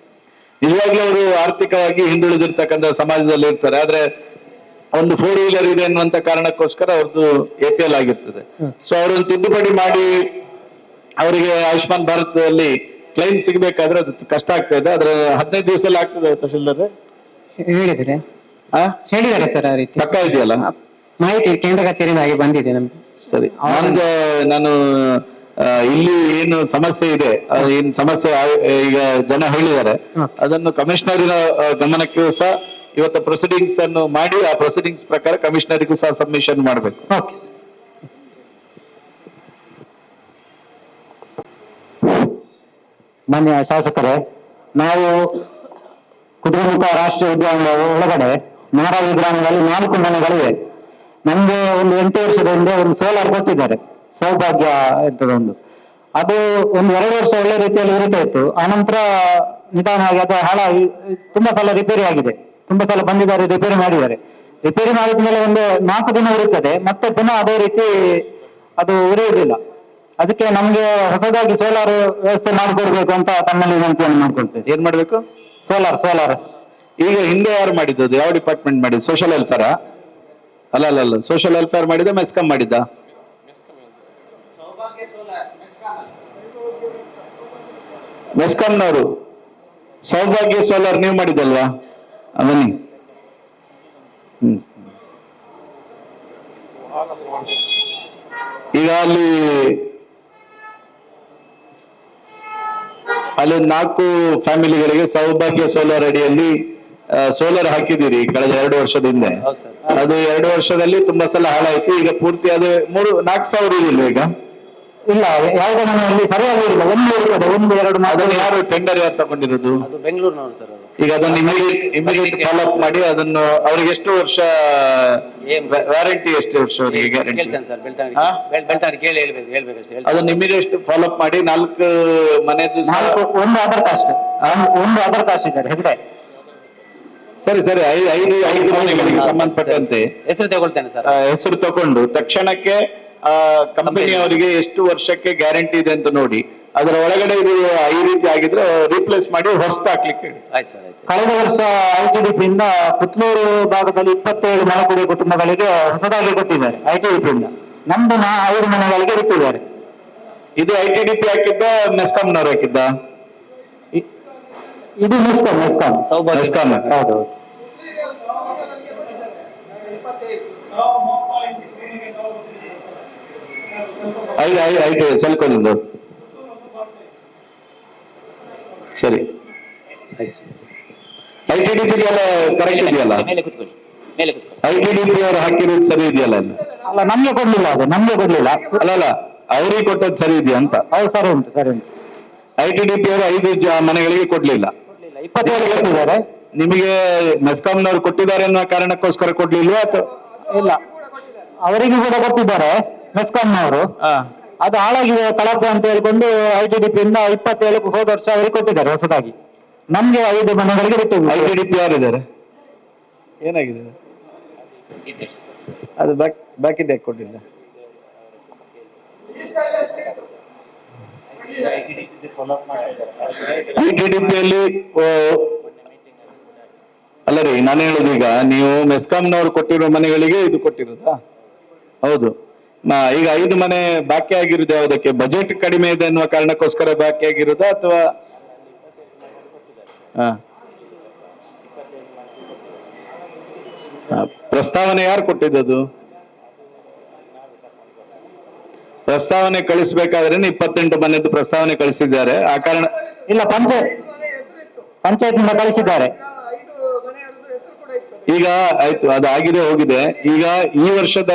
ನಿಜವಾಗ್ಲೂ ಅವರು ಆರ್ಥಿಕವಾಗಿ ಹಿಂದುಳಿದಿರ್ತಕ್ಕಂಥ ಸಮಾಜದಲ್ಲಿ ಇರ್ತಾರೆ, ಆದ್ರೆ ಒಂದು 4-wheeler ಇದೆ ಅನ್ನುವಂತ ಕಾರಣಕ್ಕೋಸ್ಕರ ಅವ್ರದ್ದು APL ಆಗಿರ್ತದೆ. ಸೊ ಅವ್ರನ್ನ ತಿದ್ದುಪಡಿ ಮಾಡಿ ಅವರಿಗೆ ಆಯುಷ್ಮಾನ್ ಭಾರತದಲ್ಲಿ ಕ್ಲೈಮ್ ಸಿಗ್ಬೇಕಾದ್ರೆ ಅದು ಕಷ್ಟ ಆಗ್ತಾ ಇದೆ. ಆದ್ರೆ 15 ದಿವಸದಲ್ಲಿ ಆಗ್ತದೆ ತಹಶೀಲ್ದಾರ್ ಹೇಳಿದ್ರೆ ಹೇಳಿದ್ದಾರೆ ಸರ್. ಆ ರೀತಿ ಪಕ್ಕ ಇದೆಯಲ್ಲ ಮಾಹಿತಿ ಕೇಂದ್ರ ಕಚೇರಿಯಿಂದ ಆಗಿ ಬಂದಿದೆ ನಮ್ಗೆ. ಸರಿ, ನಾನು ಇಲ್ಲಿ ಏನು ಸಮಸ್ಯೆ ಇದೆ, ಏನ್ ಸಮಸ್ಯೆ ಈಗ ಜನ ಹೇಳಿದ್ದಾರೆ, ಅದನ್ನು ಕಮಿಷನರಿನ ಗಮನಕ್ಕೂ ಸಹ ಇವತ್ತು ಪ್ರೊಸೀಡಿಂಗ್ಸ್ ಅನ್ನು ಮಾಡಿ ಆ ಪ್ರೊಸೀಡಿಂಗ್ಸ್ ಪ್ರಕಾರ ಕಮಿಷನರಿಗೂ ಸಹ ಸಬ್ಮಿಷನ್ ಮಾಡಬೇಕು. Okay sir. ಮಾನ್ಯ ಶಾಸಕರೇ, ನಾವು ಕುದುರೆಮುಖ ರಾಷ್ಟ್ರೀಯ ಉದ್ಯಾನದ ಒಳಗಡೆ ನಾರಾವಿ ಗ್ರಾಮದಲ್ಲಿ 4 ಮನೆಗಳಿವೆ. ನಮ್ಗೆ ಒಂದು 8 ವರ್ಷದ ಹಿಂದೆ ಒಂದು ಸೋಲಾರ್ ಕೊಟ್ಟಿದ್ದಾರೆ, ಸೌಭಾಗ್ಯ ಎಂತದೊಂದು. ಅದು ಒಂದು 2 ವರ್ಷ ಒಳ್ಳೆ ರೀತಿಯಲ್ಲಿ ಉರಿತಾ ಇತ್ತು. ಆನಂತರ ನಿಧಾನವಾಗಿ ಅದು ತುಂಬಾ ಸಲ ರಿಪೇರಿ ಆಗಿದೆ, ತುಂಬಾ ಸಲ ಬಂದಿದ್ದಾರೆ, ರಿಪೇರಿ ಮಾಡಿದ್ದಾರೆ. ರಿಪೇರಿ ಮಾಡಿದ ಮೇಲೆ ಒಂದು 4 ದಿನ ಉರಿತದೆ, ಮತ್ತೆ ಪುನಃ ಅದೇ ರೀತಿ ಅದು ಉರಿಯುವುದಿಲ್ಲ. ಅದಕ್ಕೆ ನಮ್ಗೆ ಹೊಸದಾಗಿ ಸೋಲಾರ್ ವ್ಯವಸ್ಥೆ ಮಾಡಿಕೊಡ್ಬೇಕು ಅಂತ ತಮ್ಮಲ್ಲಿ ವಿನಂತಿಯನ್ನು ಮಾಡ್ಕೊಳ್ತೇವೆ. ಏನ್ ಮಾಡ್ಬೇಕು? ಸೋಲಾರ್ ಈಗ ಹಿಂದೆ ಯಾರು ಮಾಡಿದ್ದು? ಯಾವ ಡಿಪಾರ್ಟ್ಮೆಂಟ್ ಮಾಡಿದ್ದು? Social welfare? ಅಲ್ಲ, ಸೋಷಿಯಲ್ ವೆಲ್ಫೇರ್ ಮಾಡಿದ ಮೆಸ್ಕಾಂ ಮಾಡಿದ್ದ? ಮೆಸ್ಕಾಂನವರು. ಸೌಭಾಗ್ಯ ಸೋಲಾರ್ ನೀವು ಮಾಡಿದ್ದಲ್ವಾ? ಬನ್ನಿ. ಈಗ ಅಲ್ಲಿ 4 ಫ್ಯಾಮಿಲಿಗಳಿಗೆ ಸೌಭಾಗ್ಯ ಸೋಲಾರ್ ಅಡಿಯಲ್ಲಿ ಸೋಲಾರ್ ಹಾಕಿದ್ದೀರಿ ಕಳೆದ 2 ವರ್ಷದ ಹಿಂದೆ. ಅದು 2 ವರ್ಷದಲ್ಲಿ ತುಂಬಾ ಸಲ ಹಾಳಾಯ್ತು. ಈಗ ಪೂರ್ತಿ ಅದು 4 ಸಾವಿರ ಇದಿಲ್ಲ ಈಗ? ಇಲ್ಲ, ಯಾವುದೇ ಮನೆಯಲ್ಲಿ ಸರಿಯಾಗಿ ಇರಲಿಲ್ಲ. ಒಂದು ಇರ್ತದೆ, 1-2 ಅದನ್ನು ಯಾರು ಟೆಂಡರ್ ಯಾರು ತಗೊಂಡಿರೋದು? ಅದು ಬೆಂಗಳೂರಿನವರು ಸರ್. ಈಗ ಅದನ್ನು ಇಮಿಡಿಯೇಟ್ ಫಾಲೋ ಅಪ್ ಮಾಡಿ ಅದನ್ನು ಅವ್ರಿಗೆ ಎಷ್ಟು ವರ್ಷ ವ್ಯಾರಂಟಿ, ಎಷ್ಟು ವರ್ಷ ಅವರಿಗೆ ಗ್ಯಾರಂಟಿ? ಕೇಳ್ತೇನೆ ಸರ್, ಬೆಳ್ತಂಗಡಿ ಕೇಳಿ ಹೇಳ್ಬೇಕಷ್ಟೇ. ಅದನ್ನು ಇಮಿಡಿಯೇಟ್ ಫಾಲೋ ಅಪ್ ಮಾಡಿ 4 ಮನೆದು ಒಂದು ಆಧಾರ್ ಕಾಸ್ಟ್ ಇದ್ದಾರೆ ಹೆಗಡೆ. ಸರಿ, 5 ಮನೆಗಳಿಗೆ ಸಂಬಂಧಪಟ್ಟಂತೆ ಹೆಸರು ತಗೊಳ್ತೇನೆ ಸರ್. ಹೆಸರು ತಗೊಂಡು ತಕ್ಷಣಕ್ಕೆ ಕಂಪನಿಯವರಿಗೆ ಎಷ್ಟು ವರ್ಷಕ್ಕೆ ಗ್ಯಾರಂಟಿ ಇದೆ ಅಂತ ನೋಡಿ, ಅದರ ಒಳಗಡೆ ಇದು ಈ ರೀತಿ ಆಗಿದ್ರೆ ರೀಪ್ಲೇಸ್ ಮಾಡಿ ಹೊಸದು ಹಾಕ್ಲಿಕ್ಕೆ ಹೇಳಿ. ಆಯ್ತು ಸರ್, ಆಯ್ತು. ಕಳೆದ ವರ್ಷ ITDP-ಯಿಂದ ಪುತ್ತೂರು ಭಾಗದಲ್ಲಿ 27 ಮನೆಕುಡಿ ಕುಟುಂಬಗಳಿಗೆ ಹೊಸದಾಗಿ ಕೊಟ್ಟಿದ್ದಾರೆ ITDP-ಯಿಂದ. ನಮ್ದು 5 ಮನೆಗಳಿಗೆ ಇಟ್ಟಿದ್ದಾರೆ. ಇದು ITDP ಹಾಕಿದ್ದ ಮೆಸ್ಕಾಂನವ್ರು ಹಾಕಿದ್ದ? ಇದು ಮೆಸ್ಕಾಂ ಹೌದು. ಐದು ಸ್ವಲ್ಪೊಂದು ಸರಿ. ITDP ಎಲ್ಲ ಕರೆಕ್ಟ್ ಇದೆಯಲ್ಲ? ITDP ಅವರು ಹಾಕಿರೋದು ಸರಿ ಇದೆಯಲ್ಲ? ಅಲ್ಲ, ನಮ್ಗೆ ಕೊಡ್ಲಿಲ್ಲ. ಅಲ್ಲ, ಅವ್ರಿಗೆ ಕೊಟ್ಟದ್ದು ಸರಿ ಇದೆಯಾ ಅಂತ? ಹೌದು, ಸರಿ ಉಂಟು. ITDP ಅವರು 5 ಮನೆಗಳಿಗೆ ಕೊಡ್ಲಿಲ್ಲ, 27 ಕೊಟ್ಟಿದ್ದಾರೆ. ನಿಮಗೆ ಮೆಸ್ಕಾಂನವ್ರು ಕೊಟ್ಟಿದ್ದಾರೆ ಅನ್ನೋ ಕಾರಣಕ್ಕೋಸ್ಕರ ಕೊಡ್ಲಿಲ್ವಾ? ಇಲ್ಲ, ಅವರಿಗೆ ಕೂಡ ಕೊಟ್ಟಿದ್ದಾರೆ ಮೆಸ್ಕಾಂನವರು. ಅದು ಹಾಳಾಗಿದೆ ಕಳಪೆ ಅಂತ ಹೇಳ್ಕೊಂಡು ITDP-ಯಿಂದ 27 ಹೋದ ವರ್ಷ ಅವರಿಗೆ ಕೊಟ್ಟಿದ್ದಾರೆ ಹೊಸದಾಗಿ. ನಮ್ಗೆ 5 ಮನೆಗಳಿಗೆ ಬಿಟ್ಟಿದ್ವಿ. ITDP ಯಾರಿದ್ದಾರೆ? ಏನಾಗಿದೆ ಅದು? ಬಾಕಿ ಯಾಕೆ ಕೊಟ್ಟಿಲ್ಲ? ITDP-ಯಲ್ಲಿ ಅಲ್ಲ ರೀ, ನಾನು ಹೇಳುದು ಈಗ ನೀವು ಮೆಸ್ಕಾಂನವ್ರು ಕೊಟ್ಟಿರೋ ಮನೆಗಳಿಗೆ ಇದು ಕೊಟ್ಟಿರೋದಾ? ಹೌದು. ಈಗ 5 ಮನೆ ಬಾಕಿ ಆಗಿರುದು ಯಾವುದಕ್ಕೆ? ಬಜೆಟ್ ಕಡಿಮೆ ಇದೆ ಅನ್ನುವ ಕಾರಣಕ್ಕೋಸ್ಕರ ಬಾಕಿ ಆಗಿರುದಾ ಅಥವಾ ಪ್ರಸ್ತಾವನೆ ಯಾರು ಕೊಟ್ಟಿದ್ದದು? ಪ್ರಸ್ತಾವನೆ ಕಳಿಸ್ಬೇಕಾದ್ರೆ 28 ಮನೆಯದ್ದು ಪ್ರಸ್ತಾವನೆ ಕಳಿಸಿದ್ದಾರೆ. ಆ ಕಾರಣ ಇಲ್ಲ, ಪಂಚಾಯತ್ನಿಂದ ಕಳಿಸಿದ್ದಾರೆ. ಈಗ ಆಯ್ತು, ಅದು ಆಗಿದೆ ಹೋಗಿದೆ. ಈಗ ಈ ವರ್ಷದ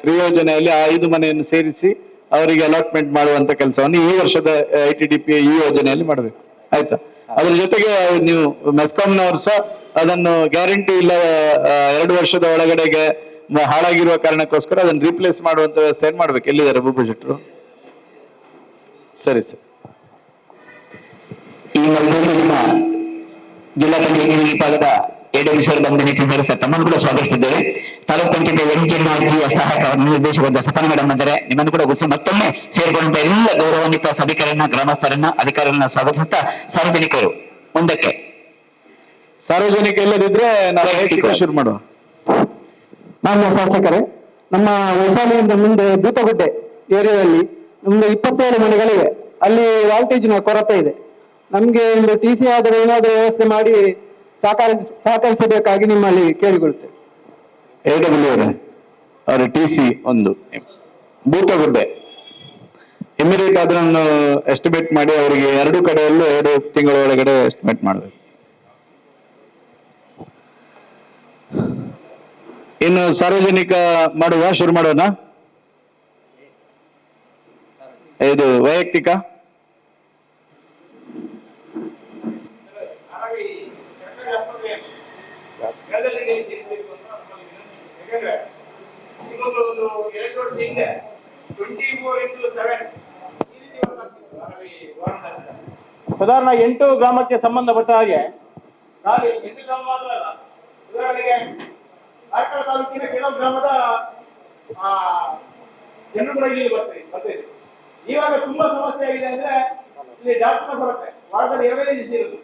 ಕ್ರಿಯೋಜನೆಯಲ್ಲಿ ಆ 5 ಮನೆಯನ್ನು ಸೇರಿಸಿ ಅವರಿಗೆ ಅಲಾಟ್ಮೆಂಟ್ ಮಾಡುವಂತ ಕೆಲಸವನ್ನು ಈ ವರ್ಷದ ITDP ಈ ಯೋಜನೆಯಲ್ಲಿ ಮಾಡಬೇಕು. ಆಯ್ತಾ? ಅದ್ರ ಜೊತೆಗೆ ನೀವು ಮೆಸ್ಕಾಂನವರು ಸಹ ಅದನ್ನು ಗ್ಯಾರಂಟಿ ಇಲ್ಲ 2 ವರ್ಷದ ಒಳಗಡೆಗೆ ಹಾಳಾಗಿರುವ ಕಾರಣಕ್ಕೋಸ್ಕರ ಅದನ್ನು ರೀಪ್ಲೇಸ್ ಮಾಡುವಂತ ವ್ಯವಸ್ಥೆಯನ್ನು ಮಾಡ್ಬೇಕು. ಎಲ್ಲಿದ್ದಾರೆ ಭೂಪೂಜೆಟ್ರು? ಸರಿ ಸರ್. ಈ ನಮ್ಮ ಜಿಲ್ಲಾ ಪಂಚಾಯತ್ ವಿಭಾಗದ ಎಡಿಸರ್ ಬಂಧನಿದ್ದಾರೆ ಸರ್, ತಮ್ಮನ್ನು ಕೂಡ ಸ್ವಾಗತಿಸಿದ್ದೇವೆ. ತಾಲೂಕು ಪಂಚಾಯತ್ NJNRGಯ ಸಹಾಯಕ ನಿರ್ದೇಶಕರಾದ ಸಪನ ಮೇಡಮ್ ಅಂದರೆ ನಿಮ್ಮನ್ನು ಕೂಡ ಗುರುತಿಸಿ ಮತ್ತೊಮ್ಮೆ ಸೇರಿಕೊಂಡ ಎಲ್ಲ ಗೌರವಾನ್ವಿತ ಸಭಿಕರನ್ನ, ಗ್ರಾಮಸ್ಥರನ್ನ, ಅಧಿಕಾರಿಗಳನ್ನ ಸ್ವಾಗತಿಸುತ್ತಾ ಸಾರ್ವಜನಿಕರು ಮುಂದಕ್ಕೆ. ಸಾರ್ವಜನಿಕ ಇಲ್ಲದಿದ್ರೆ ನಾವು ಶುರು ಮಾಡುವ. ಮಾನ್ಯ ಶಾಸಕರೇ, ನಮ್ಮ ವೈಶಾಲಿಯಿಂದ ಮುಂದೆ ದೂತಗುಡ್ಡೆ ಏರಿಯಾದಲ್ಲಿ ನಮ್ದು 27 ಮನೆಗಳಿವೆ. ಅಲ್ಲಿ ವಾಲ್ಟೇಜಿನ ಕೊರತೆ ಇದೆ. ನಮ್ಗೆ ಒಂದು TC ಆದರೂ ಏನಾದರೂ ವ್ಯವಸ್ಥೆ ಮಾಡಿ ಸಹಕರಿಸಬೇಕಾಗಿ ನಿಮ್ಮಲ್ಲಿ ಕೇಳಿಕೊಳ್ತೇವೆ. AWR ಅವರ TC ಒಂದು ಭೂತಗುಡ್ಡೆ ಇಮಿಡಿಯೇಟ್ ಅದನ್ನು ಎಸ್ಟಿಮೇಟ್ ಮಾಡಿ ಅವರಿಗೆ 2 ಕಡೆಯಲ್ಲೂ 2 ತಿಂಗಳ ಒಳಗಡೆ ಎಸ್ಟಿಮೇಟ್ ಮಾಡಬೇಕು. ಇನ್ನು ಸಾರ್ವಜನಿಕ ಶುರು ಮಾಡೋಣ. ಇದು ವೈಯಕ್ತಿಕ. ಸಾಧಾರಣ 8 ಗ್ರಾಮಕ್ಕೆ ಸಂಬಂಧಪಟ್ಟ ಹಾಗೆ 8 ಗ್ರಾಮ ಮಾತ್ರ ಅಲ್ಲ, ಉದಾಹರಣೆಗೆ ಕಾರ್ಕಳ ತಾಲೂಕಿನ ಕೆಲವು ಗ್ರಾಮದ ಜನರು ಕೂಡ ಇಲ್ಲಿ ಬರ್ತಾ ಇದೆ. ಇವಾಗ ತುಂಬಾ ಸಮಸ್ಯೆ ಆಗಿದೆ ಅಂದ್ರೆ ಇಲ್ಲಿ ಡಾಕ್ಟರ್ ಬರುತ್ತೆ, ವಾರದಲ್ಲಿ 2 ದಿವಸ ಇರೋದು.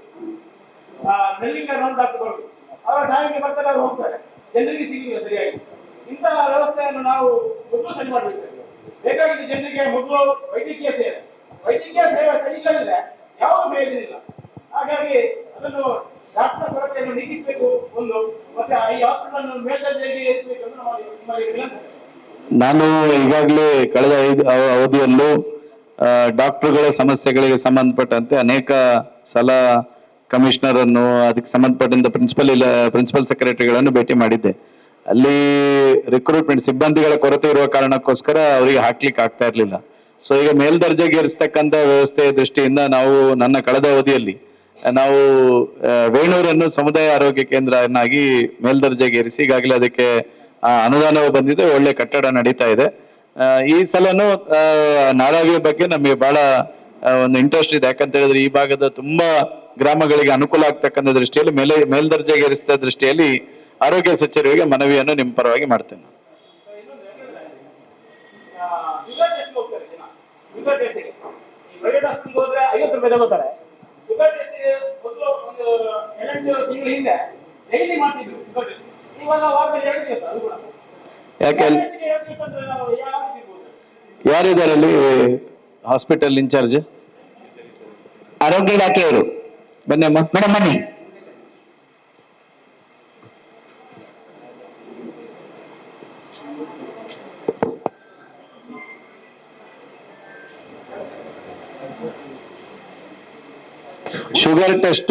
ಡ್ರಿಲ್ಲಿಂಗ್ ಡಾಕ್ಟರ್ ಬರೋದು, ಅವರ ಟೈಮಿಗೆ ಬರ್ತಾರೆ, ಅವ್ರು ಹೋಗ್ತಾರೆ, ಜನರಿಗೆ ಸಿಗಿಲ್ಲ ಸರಿಯಾಗಿ. ಇಂತಹ ವ್ಯವಸ್ಥೆಯನ್ನು ನಾವು ಮೊದಲು ಸರಿ ಮಾಡ್ಬೇಕು ಸರ್. ಬೇಕಾಗಿದೆ ಜನರಿಗೆ ಮೊದಲು ವೈದ್ಯಕೀಯ ಸೇವೆ ಸರಿ ಇಲ್ಲದಿದ್ರೆ ಯಾವುದು ಪ್ರಯೋಜನ ಇಲ್ಲ. ಹಾಗಾಗಿ ಅದನ್ನು ಡಾಕ್ಟರ್ ಕೊರತೆಯನ್ನು ನೀಗಿಸಬೇಕು ಒಂದು, ಮತ್ತೆ ಈ ಹಾಸ್ಪಿಟಲ್ ಅನ್ನು ಮೇಲ್ದರ್ಜೆಗೆ ಏರಿಸಬೇಕು ಅಂತ ನಮ್ಮಲ್ಲಿ ವಿನಂತಿ ಸರ್. ನಾನು ಈಗಾಗಲೇ ಕಳೆದ ಅವಧಿಯಲ್ಲೂ ಡಾಕ್ಟರ್ಗಳ ಸಮಸ್ಯೆಗಳಿಗೆ ಸಂಬಂಧಪಟ್ಟಂತೆ ಅನೇಕ ಸಲ ಕಮಿಷನರ್ ಅನ್ನು, ಅದಕ್ಕೆ ಸಂಬಂಧಪಟ್ಟಂತ ಪ್ರಿನ್ಸಿಪಲ್ ಸೆಕ್ರೆಟರಿಗಳನ್ನು ಭೇಟಿ ಮಾಡಿದ್ದೆ. ಅಲ್ಲಿ ರಿಕ್ರೂಟ್ಮೆಂಟ್ ಸಿಬ್ಬಂದಿಗಳ ಕೊರತೆ ಇರುವ ಕಾರಣಕ್ಕೋಸ್ಕರ ಅವರಿಗೆ ಹಾಕ್ಲಿಕ್ಕೆ ಆಗ್ತಾ ಇರಲಿಲ್ಲ. ಸೊ ಈಗ ಮೇಲ್ದರ್ಜೆಗೆ ಏರಿಸ್ತಕ್ಕಂಥ ವ್ಯವಸ್ಥೆಯ ದೃಷ್ಟಿಯಿಂದ ನನ್ನ ಕಳೆದ ಅವಧಿಯಲ್ಲಿ ನಾವು ವೇಣೂರನ್ನು ಸಮುದಾಯ ಆರೋಗ್ಯ ಕೇಂದ್ರನಾಗಿ ಮೇಲ್ದರ್ಜೆಗೆ ಏರಿಸಿ ಈಗಾಗಲೇ ಅದಕ್ಕೆ ಅನುದಾನವು ಬಂದಿದೆ, ಒಳ್ಳೆ ಕಟ್ಟಡ ನಡೀತಾ ಇದೆ. ಈ ಸಲನು ನಾರಾವಿಯ ಬಗ್ಗೆ ನಮಗೆ ಬಹಳ ಒಂದು ಇಂಟ್ರೆಸ್ಟ್ ಇದೆ. ಯಾಕಂತ ಹೇಳಿದ್ರೆ ಈ ಭಾಗದ ತುಂಬಾ ಗ್ರಾಮಗಳಿಗೆ ಅನುಕೂಲ ಆಗ್ತಕ್ಕಂಥ ದೃಷ್ಟಿಯಲ್ಲಿ ಮೇಲ್ದರ್ಜೆಗೆ ಏರಿಸಿದ ದೃಷ್ಟಿಯಲ್ಲಿ ಆರೋಗ್ಯ ಸಚಿವರಿಗೆ ಮನವಿಯನ್ನು ನಿಮ್ಮ ಪರವಾಗಿ ಮಾಡ್ತೇನೆ. ಶುಗರ್ ಟೆಸ್ಟಿಗೆ ಈ ಪ್ರೈವೇಟ್ ಹಾಸ್ಪಿಟಲ್ ಹೋದ್ರೆ 50 ರೂಪಾಯಿ ತಗೋತಾರೆ. ಶುಗರ್ ಟೆಸ್ಟ್ ಮೊದಲು ಒಂದು 8 ತಿಂಗಳ ಹಿಂದೆ ಡೈಲಿ ಮಾಡ್ತಿದ್ರು ಶುಗರ್ ಟೆಸ್ಟ್. ಇವಾಗ ವಾರದಲ್ಲಿ 2 ದಿವಸ, ಅದು ಕೂಡ ಯಾಕೆ 2 ದಿವಸ ಅಂದ್ರೆ ನಾವು ಯಾವ ರೀತಿ ಇರ್ಬೋದು? ಯಾರಿದ್ದಾರೆ ಅಲ್ಲಿ ಹಾಸ್ಪಿಟಲ್ ಇನ್ಚಾರ್ಜ್? ಆರೋಗ್ಯ ಇಲಾಖೆಯವರು ಬನ್ನಿ ಅಮ್ಮ. ಮೇಡಮ್ ಬನ್ನಿ. ಶುಗರ್ ಟೆಸ್ಟ್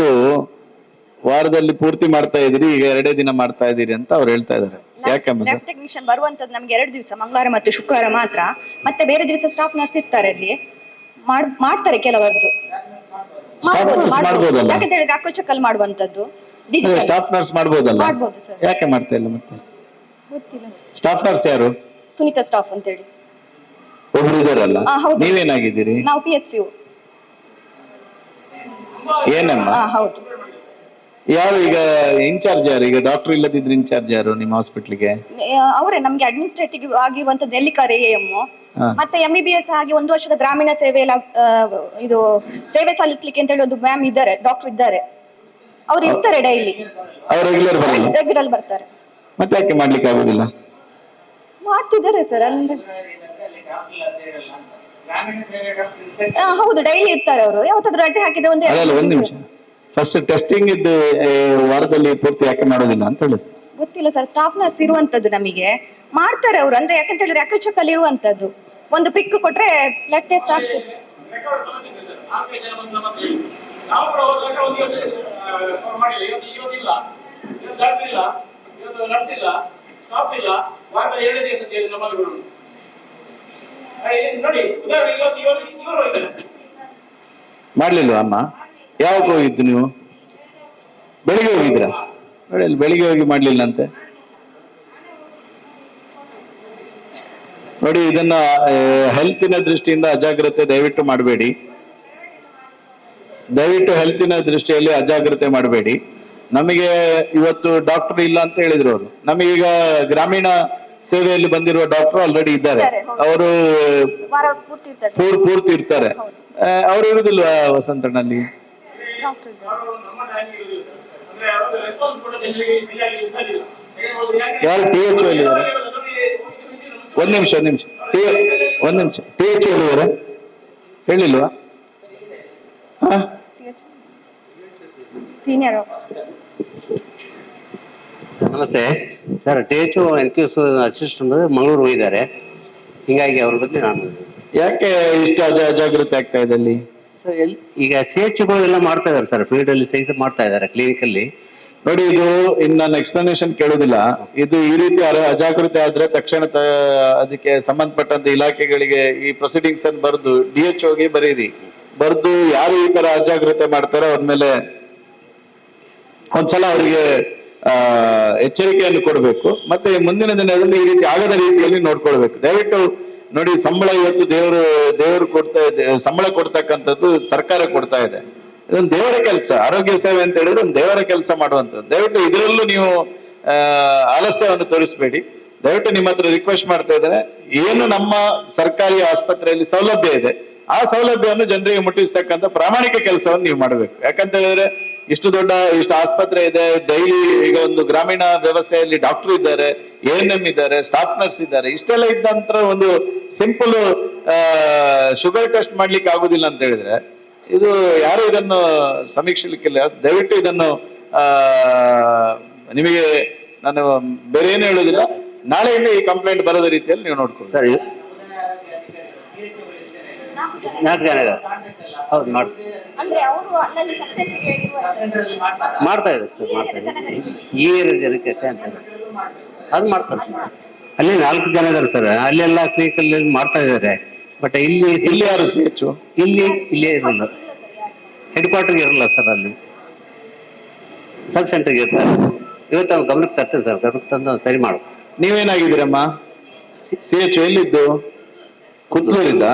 ವಾರದಲ್ಲಿ ಪೂರ್ತಿ ಮಾಡ್ತಾ ಇದ್ರಿ, ಈಗ 2 ದಿನ ಮಾಡ್ತಾ ಇದೀರಿ ಅಂತ ಅವ್ರು ಹೇಳ್ತಾ ಇದಾರೆ. ಯಾಕಮ್ಮ? ಲ್ಯಾಬ್ ಟೆಕ್ನಿಷಿಯನ್ ಬರುವಂತದ್ದು ನಮ್ಗೆ 2 ದಿವಸ, ಮಂಗಳವಾರ ಮತ್ತು ಶುಕ್ರವಾರ ಮಾತ್ರ. ಮತ್ತೆ ಬೇರೆ ದಿವಸ ಸ್ಟಾಫ್ ನರ್ಸ್ ಇರ್ತಾರೆ ಅಲ್ಲಿ, ಮಾಡ್ತಾರೆ ಕೆಲವರದ್ದು. ಮಾಡ್ಬೋದಲ್ಲ? ಯಾಕಂತ ಹೇಳಿದ್ರೆ ಅಕ್ಕೋಚಕಲ್ ಮಾಡುವಂತದ್ದು ಸ್ಟಾಫ್ ನರ್ಸ್ ಮಾಡ್ಬೋದಲ್ಲ? ಮಾಡ್ಬೋದು ಸರ್. ಯಾಕೆ ಮಾಡ್ತಾ ಇಲ್ಲ ಮತ್ತೆ? ಗೊತ್ತಿಲ್ಲ ಸ್ಟಾಫ್ ನರ್ಸ್ ಯಾರು? ಸುನೀತಾ ಸ್ಟಾಫ್ ಅಂತ ಹೇಳಿ ಒಬ್ರು ಇದಾರಲ್ಲ, ಹೌದು. ನೀವೇನಾಗಿದ್ದೀರಿ? ನಾವು PHCU. ಏನಮ್ಮ? ಹೌದು. ಯಾವ ಈಗ ಇನ್ಚಾರ್ಜ್ ಯಾರು? ಈಗ ಡಾಕ್ಟರ್ ಇಲ್ಲದಿದ್ರೆ ಇನ್ಚಾರ್ಜ್ ಯಾರು ನಿಮ್ಮ ಹಾಸ್ಪಿಟ್ಲಿಗೆ? ಅವರೇ ನಮ್ಗೆ ಅಡ್ಮಿನಿಸ್ಟ್ರೇಟಿವ್ ಆಗಿರುವಂತದ್ದು ಎಲ್ಲಿಕಾರೆ AM, ಮತ್ತೆ MBBS ಆಗಿ 1 ವರ್ಷದ ಗ್ರಾಮೀಣ ಸೇವೆ ಇದು ಸೇವೆ ಸಲ್ಲಿಸಲಿಕ್ಕೆ ಅಂತ ಹೇಳಿ ಒಂದು ಮ್ಯಾಮ್ ಇದ್ದಾರೆ, ಡಾಕ್ಟರ್ ಇದ್ದಾರೆ. ಅವ್ರು ಇರ್ತಾರೆ ಡೈಲಿ. ಅವ್ರು ರೆಗ್ಯುಲರ್ ಬರ್ತಾರೆ. ಮತ್ತೆ ಯಾಕೆ ಮಾಡ್ಲಿಕ್ಕೆ ಆಗುದಿಲ್ಲ? ಮಾಡ್ತಿದ್ದಾರೆ ಸರ್. ಅಂದ್ರೆ ಹೌದು, ಡೈಲಿ ಇರ್ತಾರೆ ಅವರು. ಯಾವತ್ತಾದ್ರೂ ರಜೆ ಹಾಕಿದ್ರೆ ಒಂದ್ ನಿಮಿಷ, ಫಸ್ಟ್ ಟೆಸ್ಟಿಂಗ್ ಇದ್ದು ವಾರದಲ್ಲಿ ಪೂರ್ತಿ ಯಾಕೆ ಮಾಡೋದಿಲ್ಲ ಅಂತ ಹೇಳಿ ಗೊತ್ತಿಲ್ಲ ಸರ್. ಸ್ಟಾಫ್ ನರ್ಸ್ ಇರುವಂತದ್ದು ನಮಗೆ ಮಾಡ್ತಾರೆ ಅವರು. ಅಂದ್ರೆ ಯಾಕಂತ ಹೇಳಿದ್ರೆ ಅಕ್ಕಚಕ್ಕಲ್ಲಿ ಇರುವಂತದ್ದು ಒಂದು ಪಿಕ್ ಕೊಟ್ರೆ ಬ್ಲಡ್ ಟೆಸ್ಟ್ ಆಗ್ತದೆ. ನಾವು ಕೂಡ ಹೋದಾಗ ಒಂದು ದಿವಸ ಮಾಡಿಲ್ಲ, ಇವತ್ತಿಲ್ಲ, ಡಾಕ್ಟರ್ ಇಲ್ಲ, ಇವತ್ತು ನರ್ಸ್ ಇಲ್ಲ, ಸ್ಟಾಫ್ ಇಲ್ಲ, ವಾರದಲ್ಲಿ 2 ದಿವಸ ಅಂತ ಹೇಳಿ ನಮ್ಮಲ್ಲಿ ಬಿಡೋಣ. ನೋಡಿ ಉದಾಹರಣೆ ಇವರು ಹೋಯ್ತಾರೆ. ಮಾಡ್ಲಿಲ್ವಾ ಅಮ್ಮ? ಯಾವಾಗ ಹೋಗಿದ್ದು ನೀವು? ಬೆಳಿಗ್ಗೆ ಹೋಗಿದ್ರಾ? ನೋಡಿ, ಬೆಳಿಗ್ಗೆ ಹೋಗಿ ಮಾಡ್ಲಿಲ್ಲ ಅಂತೆ. ನೋಡಿ, ಇದನ್ನ ಹೆಲ್ತಿನ ದೃಷ್ಟಿಯಿಂದ ಅಜಾಗ್ರತೆ ದಯವಿಟ್ಟು ಮಾಡಬೇಡಿ. ದಯವಿಟ್ಟು ಹೆಲ್ತಿನ ದೃಷ್ಟಿಯಲ್ಲಿ ಅಜಾಗ್ರತೆ ಮಾಡಬೇಡಿ. ನಮಗೆ ಇವತ್ತು ಡಾಕ್ಟರ್ ಇಲ್ಲ ಅಂತ ಹೇಳಿದ್ರು ಅವರು. ನಮಗೀಗ ಗ್ರಾಮೀಣ ಸೇವೆಯಲ್ಲಿ ಬಂದಿರುವ ಡಾಕ್ಟರ್ ಆಲ್ರೆಡಿ ಇದ್ದಾರೆ. ಅವರು ವಾರ ಪೂರ್ತಿ ಇರ್ತಾರೆ. ಪೂರ್ತಿ ಇರ್ತಾರೆ. ಅವರು ಇರುದಿಲ್ವಾ ವಸಂತನಲ್ಲಿ? ಡಾಕ್ಟರ್ ಇದ್ದಾರೆ. ಯಾರು THO ಅಲ್ಲಿ ಇದ್ದಾರೆ? ಒಂದ್ ನಿಮಿಷ THO ಅಲ್ಲಿ ಇದ್ದಾರೆ, ಹೇಳಿಲ್ವಾ? Senior officer. ನಮಸ್ತೆ sir, THO NQS assistant Mangaluru ಹೋಗಿದ್ದಾರೆ. ಹೀಗಾಗಿ ಅವ್ರ ಬಗ್ಗೆ ನಾನು ಯಾಕೆ ಇಷ್ಟು ಅಜಾಗ್ರತೆ ಆಗ್ತಾ ಇದೆ ಅಲ್ಲಿ? ಸರ್ ಈಗ CHO ಎಲ್ಲ ಮಾಡ್ತಾ ಇದ್ದಾರೆ ಸರ್, ಫೀಲ್ಡ್ ಅಲ್ಲಿ ಸಹಿತ ಮಾಡ್ತಾ ಇದ್ದಾರೆ ಕ್ಲಿನಿಕ್ ಅಲ್ಲಿ. ನೋಡಿ, ಇದು ಇನ್ನು ನಾನು ಎಕ್ಸ್ಪ್ಲನೇಷನ್ ಕೇಳೋದಿಲ್ಲ. ಇದು ಈ ರೀತಿ ಅಜಾಗೃತೆ ಆದ್ರೆ ತಕ್ಷಣ ಅದಕ್ಕೆ ಸಂಬಂಧಪಟ್ಟಂತ ಇಲಾಖೆಗಳಿಗೆ ಈ ಪ್ರೊಸೀಡಿಂಗ್ಸ್ ಅನ್ನು ಬರೆದು DHOಗೆ ಬರೀರಿ. ಬರೆದು ಯಾರು ಈ ತರ ಅಜಾಗ್ರತೆ ಮಾಡ್ತಾರೋ ಅವ್ರ ಮೇಲೆ ಒಂದ್ಸಲ ಅವರಿಗೆ ಎಚ್ಚರಿಕೆಯನ್ನು ಕೊಡಬೇಕು. ಮತ್ತೆ ಮುಂದಿನ ದಿನದಲ್ಲಿ ಈ ರೀತಿ ಆಗದ ರೀತಿಯಲ್ಲಿ ನೋಡ್ಕೊಳ್ಬೇಕು. ದಯವಿಟ್ಟು ನೋಡಿ, ಸಂಬಳ ಇವತ್ತು ದೇವರು ಕೊಡ್ತಾ ಇದೆ. ಸಂಬಳ ಕೊಡ್ತಕ್ಕಂಥದ್ದು ಸರ್ಕಾರ ಕೊಡ್ತಾ ಇದೆ. ಇದೊಂದು ದೇವರ ಕೆಲಸ. ಆರೋಗ್ಯ ಸೇವೆ ಅಂತ ಹೇಳಿದ್ರೆ ಒಂದು ದೇವರ ಕೆಲಸ ಮಾಡುವಂಥದ್ದು. ದಯವಿಟ್ಟು ಇದರಲ್ಲೂ ನೀವು ಆಲಸ್ಯವನ್ನು ತೋರಿಸಬೇಡಿ. ದಯವಿಟ್ಟು ನಿಮ್ಮ ಹತ್ರ ರಿಕ್ವೆಸ್ಟ್ ಮಾಡ್ತಾ ಇದ್ದೇನೆ, ಏನು ನಮ್ಮ ಸರ್ಕಾರಿ ಆಸ್ಪತ್ರೆಯಲ್ಲಿ ಸೌಲಭ್ಯ ಇದೆ ಆ ಸೌಲಭ್ಯವನ್ನು ಜನರಿಗೆ ಮುಟ್ಟಿಸ್ತಕ್ಕಂಥ ಪ್ರಾಮಾಣಿಕ ಕೆಲಸವನ್ನು ನೀವು ಮಾಡಬೇಕು. ಯಾಕಂತ ಹೇಳಿದ್ರೆ ಇಷ್ಟು ಆಸ್ಪತ್ರೆ ಇದೆ, ಡೈಲಿ ಈಗ ಒಂದು ಗ್ರಾಮೀಣ ವ್ಯವಸ್ಥೆಯಲ್ಲಿ ಡಾಕ್ಟರ್ ಇದ್ದಾರೆ, ANM ಇದ್ದಾರೆ, ಸ್ಟಾಫ್ ನರ್ಸ್ ಇದ್ದಾರೆ. ಇಷ್ಟೆಲ್ಲ ಇದ್ದ ನಂತರ ಒಂದು ಸಿಂಪಲ್ ಶುಗರ್ ಟೆಸ್ಟ್ ಮಾಡ್ಲಿಕ್ಕೆ ಆಗುದಿಲ್ಲ ಅಂತ ಹೇಳಿದ್ರೆ ಇದು ಯಾರು ಇದನ್ನು ಸಮೀಕ್ಷಿಸಲಿಕ್ಕಿಲ್ಲ. ದಯವಿಟ್ಟು ಇದನ್ನು ನಿಮಗೆ ನಾನು ಬೇರೆ ಏನು ಹೇಳುದಿಲ್ಲ, ನಾಳೆಯಿಂದ ಈ ಕಂಪ್ಲೇಂಟ್ ಬರದ ರೀತಿಯಲ್ಲಿ ನೀವು ನೋಡ್ಕೊಳ್ಳಿ. ಸರ್ 4 ಜನ ಇದ್ದಾರೆ. ಹೌದು, ಅಂದ್ರೆ ಅವರು ಅಲ್ಲಲ್ಲಿ ಸಬ್ಸೆಂಟ್ರಿಗೆ ಮಾಡ್ತಾ ಇದ್ದಾರೆ ಸರ್, ಮಾಡ್ತಾ ಇದ್ದಾರೆ. ಈ ಜನಕ್ಕೆ ಅಷ್ಟೇ ಅಂತ ಅದು ಮಾಡ್ತಾರೆ ಸರ್. ಅಲ್ಲಿ 4 ಜನ ಇದ್ದಾರೆ ಸರ್, ಅಲ್ಲೆಲ್ಲ ಕ್ಲಿನಿಕ್ ಅಲ್ಲಿ ಮಾಡ್ತಾ ಇದ್ದಾರೆ. ಬಟ್ ಇಲ್ಲಿ ಯಾರು CHO? ಇಲ್ಲೇ ಇರಲ್ಲ, ಹೆಡ್ ಕ್ವಾರ್ಟರ್ಗೆ ಇರಲ್ಲ ಸರ್, ಅಲ್ಲಿ ಸಬ್ ಸೆಂಟರ್ಗೆ ಇರ್ತಾರೆ. ಇವತ್ತು ಅವ್ರು ಗಮನಕ್ಕೆ ತರ್ತೇನೆ ಸರ್, ಗಮನಕ್ಕೆ ತಂದು ಸರಿ ಮಾಡು. ನೀವೇನಾಗಿದ್ದೀರಮ್ಮ? CHO ಎಲ್ಲಿದ್ದು? ಕುತ್ಲೂರಿಂದ?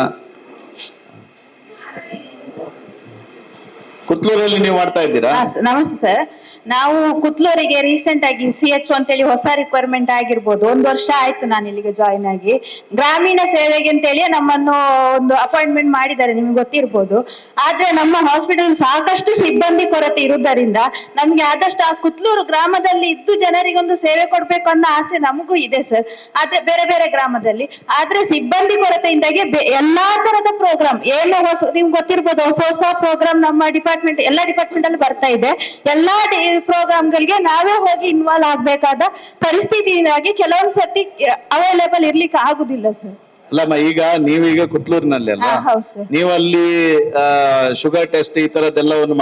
ಕುತ್ಲೂರಲ್ಲಿ ನೀವು ಮಾಡ್ತಾ ಇದ್ದೀರಾ? ನಮಸ್ತೆ ಸರ್, ನಾವು ಕುತ್ಲೂರಿಗೆ ರೀಸೆಂಟ್ ಆಗಿ CHO ಅಂತೇಳಿ ಹೊಸ ರಿಕ್ವೈರ್ಮೆಂಟ್ ಆಗಿರ್ಬೋದು, 1 ವರ್ಷ ಆಯ್ತು ನಾನು ಇಲ್ಲಿಗೆ ಜಾಯಿನ್ ಆಗಿ. ಗ್ರಾಮೀಣ ಸೇವೆಗೆ ಅಂತೇಳಿ ನಮ್ಮನ್ನು ಒಂದು ಅಪಾಯಿಂಟ್ಮೆಂಟ್ ಮಾಡಿದ್ದಾರೆ, ನಿಮ್ಗೆ ಗೊತ್ತಿರ್ಬೋದು. ಆದ್ರೆ ನಮ್ಮ ಹಾಸ್ಪಿಟಲ್ ಸಾಕಷ್ಟು ಸಿಬ್ಬಂದಿ ಕೊರತೆ ಇರುವುದರಿಂದ ನಮ್ಗೆ ಆದಷ್ಟು ಆ ಕುತ್ಲೂರು ಗ್ರಾಮದಲ್ಲಿ ಇದ್ದು ಜನರಿಗೊಂದು ಸೇವೆ ಕೊಡ್ಬೇಕು ಅನ್ನೋ ಆಸೆ ನಮಗೂ ಇದೆ ಸರ್. ಆದ್ರೆ ಬೇರೆ ಬೇರೆ ಗ್ರಾಮದಲ್ಲಿ ಆದ್ರೆ ಸಿಬ್ಬಂದಿ ಕೊರತೆಯಿಂದಾಗಿ ಎಲ್ಲಾ ತರದ ಪ್ರೋಗ್ರಾಮ್ ಏನು ನಿಮ್ಗೆ ಗೊತ್ತಿರ್ಬೋದು, ಹೊಸ ಪ್ರೋಗ್ರಾಮ್ ನಮ್ಮ ಡಿಪಾರ್ಟ್ಮೆಂಟ್ ಎಲ್ಲ ಡಿಪಾರ್ಟ್ಮೆಂಟ್ ಅಲ್ಲಿ ಬರ್ತಾ ಇದೆ. ಎಲ್ಲಾ ಪ್ರೋಗ್ರಾಮ್ಗಳಿಗೆ ನಾವೇ ಹೋಗಿ ಇನ್ವಾಲ್ವ್ ಆಗ್ಬೇಕಾದ ಪರಿಸ್ಥಿತಿಯಿಂದಾಗಿ ಕೆಲವೊಂದು ಸತಿ ಅವೈಲೇಬಲ್ ಇರ್ಲಿಕ್ಕೆ ಆಗುದಿಲ್ಲ ಸರ್. ಅಲ್ಲಮ್ಮ, ಈಗ ನೀವೀಗ ಕುತ್ಲೂರಿನಲ್ಲಿ ಅಲ್ಲ, ಹೌದು ಸರ್. ನೀವು ಅಲ್ಲಿ ಶುಗರ್ ಟೆಸ್ಟ್ ಈ ತರದೆಲ್ಲವನ್ನು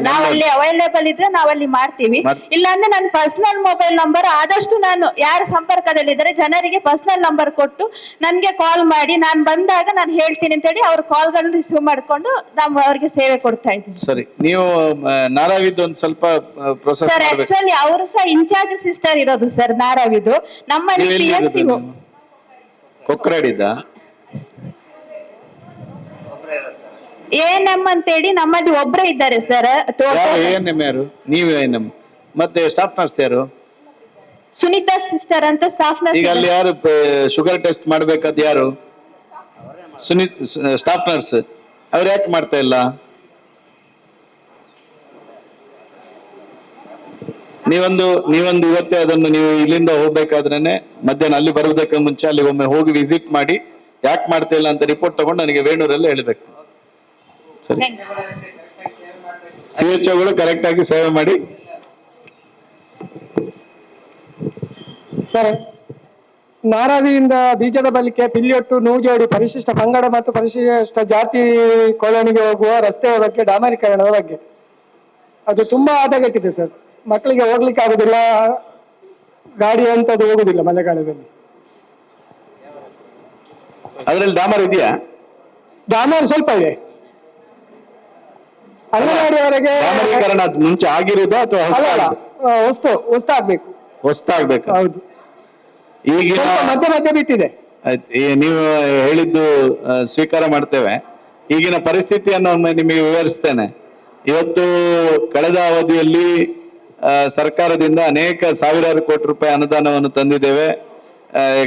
ನಾವಲ್ಲಿ ಅವೈಲೇಬಲ್ ಇದ್ರೆ ನಾವಲ್ಲಿ ಮಾಡ್ತೀವಿ. ಇಲ್ಲಾಂದ್ರೆ ನನ್ನ ಪರ್ಸನಲ್ ಮೊಬೈಲ್ ನಂಬರ್ ಆದಷ್ಟು ನಾನು ಯಾರ ಸಂಪರ್ಕದಲ್ಲಿದ್ದಾರೆ ಜನರಿಗೆ ಪರ್ಸನಲ್ ನಂಬರ್ ಕೊಟ್ಟು ನನ್ಗೆ ಕಾಲ್ ಮಾಡಿ, ನಾನು ಬಂದಾಗ ನಾನು ಹೇಳ್ತೀನಿ ಅಂತ ಹೇಳಿ ಅವ್ರ ಕಾಲ್ಗಳನ್ನ ರಿಸೀವ್ ಮಾಡ್ಕೊಂಡು ನಾವು ಅವ್ರಿಗೆ ಸೇವೆ ಕೊಡ್ತಾ ಇದ್ದೀವಿ. ಸರಿ, ನೀವು ನಾರಾವಿದ್ದು ಒಂದು ಸ್ವಲ್ಪ ಪ್ರೋಸೆಸ್ ಸರ್. ಆಕ್ಚುಲಿ ಅವರು ಸಹ ಇನ್ಚಾರ್ಜ್ ಸಿಸ್ಟರ್ ಇರೋದು ಸರ್ ನಾರಾವಿದು. ನಮ್ಮಲ್ಲಿ PSC ಕೊಕ್ರಾಡಿದ್ದ ANM ಅಂತೇಳಿ ನಮ್ಮಲ್ಲಿ ಒಬ್ರೇ ಇದ್ದಾರೆ ಸರ್. ANM ಯಾರು? ನೀವು ANM. ಮತ್ತೆ ಸ್ಟಾಫ್ ನರ್ಸ್ ಯಾರು? ಸುನೀತಾ ಸಿಸ್ಟರ್ ಅಂತ ಸ್ಟಾಫ್ ನರ್ಸ್. ಈಗ ಅಲ್ಲಿ ಯಾರು ಶುಗರ್ ಟೆಸ್ಟ್ ಮಾಡ್ಬೇಕಾದ ಯಾರು? Staff nurse. ಅವ್ರು ಯಾಕೆ ಮಾಡ್ತಾ ಇಲ್ಲ? ನೀವೊಂದು ಇವತ್ತೇ ಅದನ್ನು ನೀವು ಇಲ್ಲಿಂದ ಹೋಗ್ಬೇಕಾದ್ರೇನೆ ಮಧ್ಯಾಹ್ನ ಅಲ್ಲಿ ಬರೋದಕ್ಕೆ ಮುಂಚೆ ಅಲ್ಲಿ ಒಮ್ಮೆ ಹೋಗಿ ವಿಸಿಟ್ ಮಾಡಿ ಯಾಕೆ ಮಾಡ್ತಾ ಇಲ್ಲ ಅಂತ ರಿಪೋರ್ಟ್ ತಗೊಂಡು ನನಗೆ ವೇಣೂರಲ್ಲಿ ಹೇಳ್ಬೇಕು. ಸರಿ, CHOಗಳು ಕರೆಕ್ಟ್ ಆಗಿ ಸೇವೆ ಮಾಡಿ. ಸರ್, ನಾರಾವಿಯಿಂದ ಬೀಜದ ಬಲಿಕೆ, ಪಿಲ್ಲಿಯೊಟ್ಟು, ನೂಜೋಡಿ, ಪರಿಶಿಷ್ಟ ಪಂಗಡ ಮತ್ತು ಪರಿಶಿಷ್ಟ ಜಾತಿ ಕಾಲೋನಿಗೆ ಹೋಗುವ ರಸ್ತೆಯ ಬಗ್ಗೆ, ಡಾಮರೀಕರಣದ ಬಗ್ಗೆ ಅದು ತುಂಬಾ ಹದಗೆಟ್ಟಿದೆ ಸರ್. ಮಕ್ಕಳಿಗೆ ಹೋಗ್ಲಿಕ್ಕೆ ಆಗುದಿಲ್ಲ, ಗಾಡಿ ಅಂತದ್ದು ಹೋಗುದಿಲ್ಲ ಮಳೆಗಾಲದಲ್ಲಿ. ಅದರಲ್ಲಿ ಡಾಮರ್ ಇದೆಯಾ? ಡಾಮರ್ ಸ್ವಲ್ಪ ಇದೆ. ಅಂಗನವಾಡಿಯವರೆಗೆ ಡಾಮರೀಕರಣ ಮುಂಚೆ ಆಗಿರುವುದಾ ಅಥವಾ ಹೊಸ್ತಾಗ್ಬೇಕು? ಹೊಸ್ತಾಗ್ಬೇಕು. ಹೌದು. ಈಗ ಮಧ್ಯೆ ಬಿಟ್ಟಿದೆ. ಆಯ್ತು, ನೀವು ಹೇಳಿದ್ದು ಸ್ವೀಕಾರ ಮಾಡ್ತೇವೆ. ಈಗಿನ ಪರಿಸ್ಥಿತಿಯನ್ನು ಒಮ್ಮೆ ನಿಮಗೆ ವಿವರಿಸ್ತೇನೆ. ಇವತ್ತು ಕಳೆದ ಅವಧಿಯಲ್ಲಿ ಸರ್ಕಾರದಿಂದ ಅನೇಕ ಸಾವಿರಾರು ಕೋಟಿ ರೂಪಾಯಿ ಅನುದಾನವನ್ನು ತಂದಿದ್ದೇವೆ.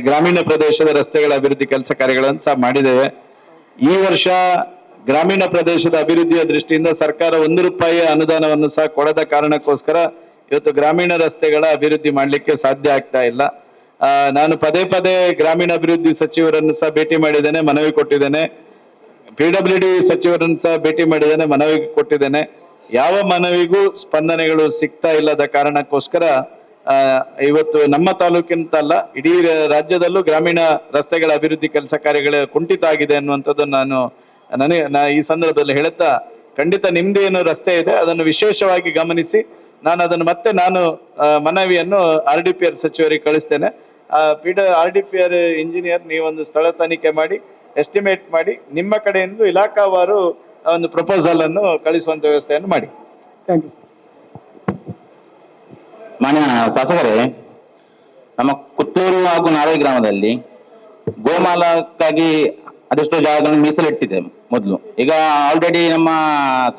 ಗ್ರಾಮೀಣ ಪ್ರದೇಶದ ರಸ್ತೆಗಳ ಅಭಿವೃದ್ಧಿ ಕೆಲಸ ಕಾರ್ಯಗಳನ್ನು ಸಹ ಮಾಡಿದ್ದೇವೆ. ಈ ವರ್ಷ ಗ್ರಾಮೀಣ ಪ್ರದೇಶದ ಅಭಿವೃದ್ಧಿಯ ದೃಷ್ಟಿಯಿಂದ ಸರ್ಕಾರ 1 ರೂಪಾಯಿಯ ಅನುದಾನವನ್ನು ಸಹ ಕೊಡದ ಕಾರಣಕ್ಕೋಸ್ಕರ ಇವತ್ತು ಗ್ರಾಮೀಣ ರಸ್ತೆಗಳ ಅಭಿವೃದ್ಧಿ ಮಾಡಲಿಕ್ಕೆ ಸಾಧ್ಯ ಆಗ್ತಾ ಇಲ್ಲ. ನಾನು ಪದೇ ಪದೇ ಗ್ರಾಮೀಣಾಭಿವೃದ್ಧಿ ಸಚಿವರನ್ನು ಸಹ ಭೇಟಿ ಮಾಡಿದ್ದೇನೆ, ಮನವಿ ಕೊಟ್ಟಿದ್ದೇನೆ. PWD ಸಚಿವರನ್ನು ಸಹ ಭೇಟಿ ಮಾಡಿದ್ದೇನೆ, ಮನವಿ ಕೊಟ್ಟಿದ್ದೇನೆ. ಯಾವ ಮನವಿಗೂ ಸ್ಪಂದನೆಗಳು ಸಿಗ್ತಾ ಇಲ್ಲದ ಕಾರಣಕ್ಕೋಸ್ಕರ ಇವತ್ತು ನಮ್ಮ ತಾಲೂಕಿನಂತಲ್ಲ ಇಡೀ ರಾಜ್ಯದಲ್ಲೂ ಗ್ರಾಮೀಣ ರಸ್ತೆಗಳ ಅಭಿವೃದ್ಧಿ ಕೆಲಸ ಕಾರ್ಯಗಳ ಕುಂಠಿತ ಆಗಿದೆ ಅನ್ನುವಂಥದ್ದು ನಾ ಈ ಸಂದರ್ಭದಲ್ಲಿ ಹೇಳುತ್ತಾ, ಖಂಡಿತ ನಿಮ್ದೇನು ರಸ್ತೆ ಇದೆ ಅದನ್ನು ವಿಶೇಷವಾಗಿ ಗಮನಿಸಿ ನಾನು ಮನವಿಯನ್ನು RDPR ಸಚಿವರಿಗೆ ಕಳಿಸ್ತೇನೆ. RDPR ಇಂಜಿನಿಯರ್ ನೀವೊಂದು ಸ್ಥಳ ತನಿಖೆ ಮಾಡಿ ಎಸ್ಟಿಮೇಟ್ ಮಾಡಿ ನಿಮ್ಮ ಕಡೆಯಿಂದ ಇಲಾಖಾವಾರು ಒಂದು ಪ್ರಪೋಸಲ್ ಅನ್ನು ಕಳಿಸುವಂತ ವ್ಯವಸ್ಥೆಯನ್ನು ಮಾಡಿ. Thank you sir. ಮಾನ್ಯ ಶಾಸಕರೇ, ನಮ್ಮ ಕುತ್ತೂರು ಹಾಗೂ ನಾರಾಯಣ ಗ್ರಾಮದಲ್ಲಿ ಗೋಮಾಲಕ್ಕಾಗಿ ಅದೆಷ್ಟೋ ಜಾಗಗಳನ್ನು ಮೀಸಲಿಟ್ಟಿದೆ ಮೊದಲು. ಈಗ ಆಲ್ರೆಡಿ ನಮ್ಮ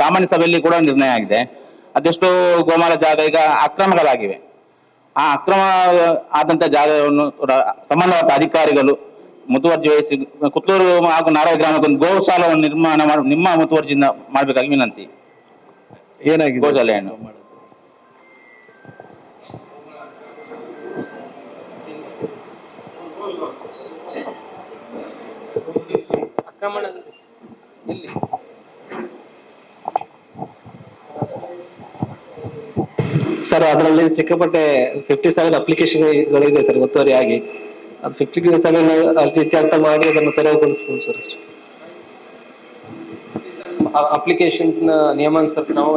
ಸಾಮಾನ್ಯ ಸಭೆಯಲ್ಲಿ ಕೂಡ ನಿರ್ಣಯ ಆಗಿದೆ. ಅದೆಷ್ಟೋ ಗೋಮಾಲ ಜಾಗ ಈಗ ಅಕ್ರಮಗಳಾಗಿವೆ. ಆ ಅಕ್ರಮ ಆದಂತ ಜಾಗವನ್ನು ಸಂಬಂಧಪಟ್ಟ ಅಧಿಕಾರಿಗಳು ಮುತುವರ್ಜಿ ವಹಿಸಿ ಕುತ್ತೂರು ಹಾಗೂ ನಾರಾಯಣ ಗ್ರಾಮಕ್ಕೊಂದು ಗೋಶಾಲವನ್ನು ನಿರ್ಮಾಣ ಮಾಡಿ ನಿಮ್ಮ ಮುತುವರ್ಜಿಯಿಂದ ಮಾಡಬೇಕಾಗಿ ವಿನಂತಿ. ಏನಾಗಿದೆ ಗೋಶಾಲೆಯನ್ನು ಸರ್ ಅದರಲ್ಲಿ ಸಿಕ್ಕಾಪಟ್ಟೆ 57 ಅಪ್ಲಿಕೇಶನ್ಗಳಿದೆ ಸರ್ ಒತ್ತುವರಿ ಆಗಿ. ಅದು 57 ಅರ್ಜಿ ಇತ್ಯರ್ಥ ಮಾಡಿ ಅದನ್ನು ತೆರವುಗೊಳಿಸಬಹುದು ಸರ್. ಅಪ್ಲಿಕೇಶನ್ಸ್ ನ ನಿಯಮಾನುಸಾರ ನಾವು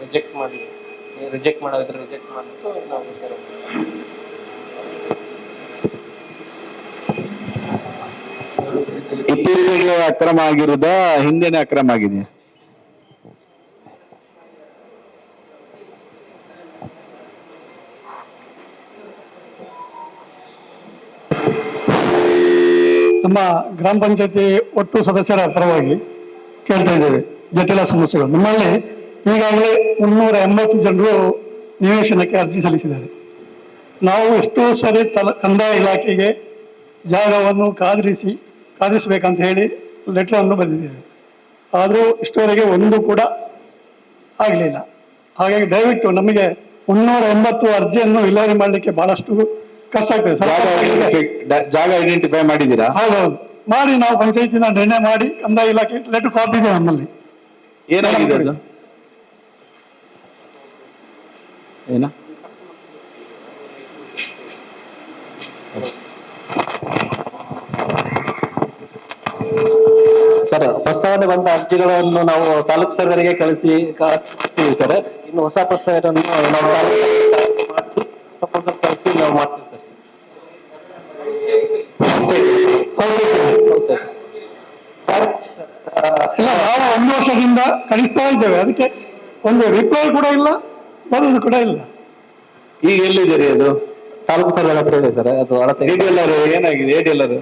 ರಿಜೆಕ್ಟ್ ಮಾಡೋದ್ರೆ ರಿಜೆಕ್ಟ್ ಮಾಡಿಬಿಟ್ಟು ನಾವು ಇತ್ತೀಚೆಗೆ ಅಕ್ರಮ ಆಗಿರುವುದ ಹಿಂದೆನೆ ಅಕ್ರಮ ಆಗಿದೆ? ನಮ್ಮ ಗ್ರಾಮ ಪಂಚಾಯತಿ ಒಟ್ಟು ಸದಸ್ಯರ ಪರವಾಗಿ ಕೇಳ್ತಾ ಇದ್ದೇವೆ ಜಟಿಲ ಸಮಸ್ಯೆಗಳು. ನಮ್ಮಲ್ಲಿ ಈಗಾಗಲೇ 380 ಜನರು ನಿವೇಶನಕ್ಕೆ ಅರ್ಜಿ ಸಲ್ಲಿಸಿದ್ದಾರೆ. ನಾವು ಎಷ್ಟೋ ಸರಿ ಕಂದಾಯ ಇಲಾಖೆಗೆ ಜಾಗವನ್ನು ಕಾದಿರಿಸಬೇಕಂತ ಹೇಳಿ ಲೆಟರನ್ನು ಬರೆದಿದ್ದೇವೆ. ಆದರೂ ಇಷ್ಟವರೆಗೆ ಒಂದು ಕೂಡ ಆಗಲಿಲ್ಲ. ಹಾಗಾಗಿ ದಯವಿಟ್ಟು ನಮಗೆ 380 ಅರ್ಜಿಯನ್ನು ವಿಲೇವಾರಿ ಮಾಡಲಿಕ್ಕೆ ಬಹಳಷ್ಟು ಕಷ್ಟ ಆಗ್ತದೆ. ಜಾಗ ಐಡೆಂಟಿಫೈ ಮಾಡಿದ್ದೀರಾ? ಹೌದೌದು, ಮಾಡಿ ನಾವು ಪಂಚಾಯತಿನ ನಿರ್ಣಯ ಮಾಡಿ ಕಂದಾಯ ಇಲಾಖೆ ಲೆಟರ್ ಕಾಪಿ ಇದೆ ನಮ್ಮಲ್ಲಿ. ಏನಾಗಿದೆ ಅದು? ಏನ ಸರ್, ಪ್ರಸ್ತಾವನೆ ಬಂದ ಅರ್ಜಿಗಳನ್ನು ನಾವು ತಾಲೂಕು ಸರ್ವರಿಗೆ ಕಳಿಸ್ತೀವಿ ಸರ್. ಇನ್ನು ಹೊಸ ಪ್ರಸ್ತಾವನೆಯನ್ನು ನಾವು ಪ್ರಪೋಸಲ್ ಕಳಿಸಿ ನಾವು ಮಾಡ್ತೀವಿ ಸರ್. ಇಲ್ಲ, ನಾವು 1 ವರ್ಷದಿಂದ ಕಳಿಸ್ತಾ ಇದ್ದೇವೆ. ಅದಕ್ಕೆ ಒಂದು ರಿಪ್ಲೈ ಕೂಡ ಇಲ್ಲ, ಬರೋದು ಕೂಡ ಇಲ್ಲ. ಈಗ ಎಲ್ಲಿದ್ದೀರಿ? ಅದು ತಾಲೂಕು ಸರ್ವೆ ಹತ್ರ ಇದೆ ಸರ್. ಅದು ಅಳತೆ ADLR ಏನಾಗಿದೆ? ADLR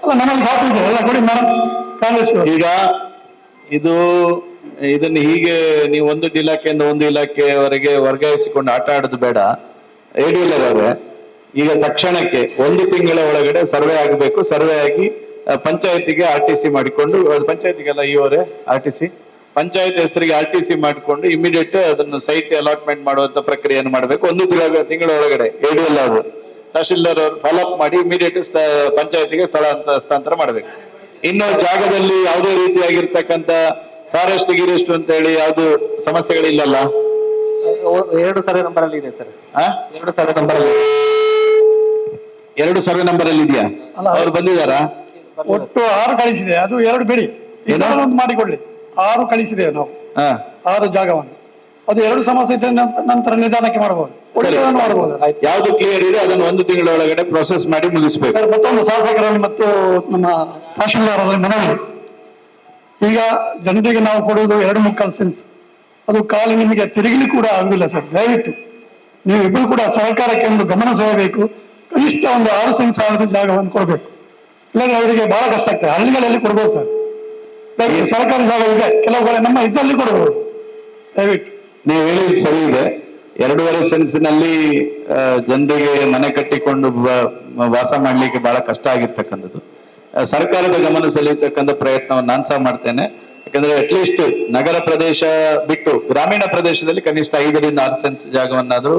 ಅಲ್ಲ, ನಮ್ಮಲ್ಲಿ ಕಾಪಿ ಇದೆ ಎಲ್ಲ ಕೊಡಿ ಮೇಡಮ್. ಕಾಂಗ್ರೆಸ್ ಈಗ ಇದನ್ನು ಹೀಗೆ ನೀವು ಒಂದು ಇಲಾಖೆಯಿಂದ ಒಂದು ಇಲಾಖೆಯವರೆಗೆ ವರ್ಗಾಯಿಸಿಕೊಂಡು ಆಟ ಆಡೋದು ಬೇಡ. ADLR ಅವರೇ, ಈಗ ತಕ್ಷಣಕ್ಕೆ 1 ತಿಂಗಳ ಒಳಗಡೆ ಸರ್ವೆ ಆಗಬೇಕು. ಸರ್ವೆ ಆಗಿ ಪಂಚಾಯತಿಗೆ RTC ಮಾಡಿಕೊಂಡು, ಪಂಚಾಯತಿಗೆಲ್ಲ ಇವರೇ RTC ಪಂಚಾಯತ್ ಹೆಸರಿಗೆ RTC ಮಾಡಿಕೊಂಡು ಇಮಿಡಿಯೇಟ್ ಅದನ್ನು ಸೈಟ್ ಅಲಾಟ್ಮೆಂಟ್ ಮಾಡುವಂತ ಪ್ರಕ್ರಿಯೆಯನ್ನು ಮಾಡಬೇಕು. 1 ತಿಂಗಳ ಒಳಗಡೆ ADLR ತಹಶೀಲ್ದಾರ್ ಅವರು ಫಾಲೋಅಪ್ ಮಾಡಿ ಇಮಿಡಿಯೇಟ್ ಪಂಚಾಯತಿಗೆ ಹಸ್ತಾಂತರ ಮಾಡಬೇಕು. ಇನ್ನು ಜಾಗದಲ್ಲಿ ಯಾವುದೇ ರೀತಿಯಾಗಿರ್ತಕ್ಕಂಥ ಫಾರೆಸ್ಟ್ ಗಿರೆಸ್ಟ್ ಅಂತ ಹೇಳಿ ಯಾವ್ದು ಸಮಸ್ಯೆಗಳಿಲ್ಲಲ್ಲ? 2 ಸರ್ವೆ ನಂಬರ್ ಅಲ್ಲಿ ಇದೆ ಸರ್. 2 ಸರ್ವೆ ನಂಬರ್ ಅಲ್ಲಿ 2 ಸರ್ವೆ ನಂಬರ್ ಅಲ್ಲಿ ಇದೆಯಾ? ಅವ್ರು ಬಂದಿದ್ದಾರಾ? ಒಟ್ಟು 6 ಕಳಿಸಿದೆ. ಅದು 2 ಬಿಡಿ, ಒಂದು ಮಾಡಿಕೊಳ್ಳಿ. 6 ಕಳಿಸಿದ್ದೇವೆ ನಾವು, 6 ಜಾಗವನ್ನು. ಅದು 2 ಸಮಸ್ಯೆ ಇದ್ರೆ ನಂತರ ನಿಧಾನಕ್ಕೆ ಮಾಡಬಹುದು, ಮಾಡಬಹುದು. ಯಾವ್ದು ಕ್ಲಿಯರ್ ಇದೆ ಅದನ್ನು 1 ತಿಂಗಳ ಒಳಗಡೆ ಪ್ರೊಸೆಸ್ ಮಾಡಿ ಮುಗಿಸ್ಬೇಕು. ಮತ್ತೊಂದು ಶಾಸಕರಲ್ಲಿ ಮತ್ತು ನಮ್ಮ ತಹಶೀಲ್ದಾರರಲ್ಲಿ ಮನವಿ, ಈಗ ಜನರಿಗೆ ನಾವು ಕೊಡುವುದು 2 ಮುಕ್ಕಾಲು ಸೆನ್ಸ್. ಅದು ಕಾಲು ನಿಮಗೆ ತಿರುಗಲಿ ಕೂಡ ಆಗುದಿಲ್ಲ ಸರ್. ದಯವಿಟ್ಟು ನೀವು ಇಬ್ಬರು ಕೂಡ ಸಹಕಾರಕ್ಕೆ ಒಂದು ಗಮನ ಸೆಳೆಯಬೇಕು. ಕನಿಷ್ಠ ಒಂದು 6 ಸೆನ್ಸ್ ಆದರೂ ಜಾಗವನ್ನು ಕೊಡಬೇಕು. ಇಲ್ಲಾಂದ್ರೆ ಅವರಿಗೆ ಬಹಳ ಕಷ್ಟ ಆಗ್ತದೆ. ಹಳ್ಳಿಗಳಲ್ಲಿ ಕೊಡ್ಬೋದು ಸರ್, ದಯವಿಟ್ಟು ಸರ್ಕಾರಿ ಜಾಗ ಇದೆ, ಕೆಲವು ಕಡೆ ನಮ್ಮ ಇದ್ದಲ್ಲಿ ಕೊಡ್ಬೋದು ದಯವಿಟ್ಟು. ನೀವು ಹೇಳಿದ್ ಸರಿ ಇದೆ. 2.5 ಸೆನ್ಸಿನಲ್ಲಿ ಜನರಿಗೆ ಮನೆ ಕಟ್ಟಿಕೊಂಡು ವಾಸ ಮಾಡ್ಲಿಕ್ಕೆ ಬಹಳ ಕಷ್ಟ ಆಗಿರ್ತಕ್ಕಂಥದ್ದು. ಸರ್ಕಾರದ ಗಮನ ಸೆಳೆಯತಕ್ಕಂಥ ಪ್ರಯತ್ನವನ್ನು ನಾನು ಸಹ ಮಾಡ್ತೇನೆ. ಯಾಕಂದ್ರೆ ಅಟ್ಲೀಸ್ಟ್ ನಗರ ಪ್ರದೇಶ ಬಿಟ್ಟು ಗ್ರಾಮೀಣ ಪ್ರದೇಶದಲ್ಲಿ ಕನಿಷ್ಠ 5ರಿಂದ 6 ಸೆನ್ಸ್ ಜಾಗವನ್ನಾದ್ರೂ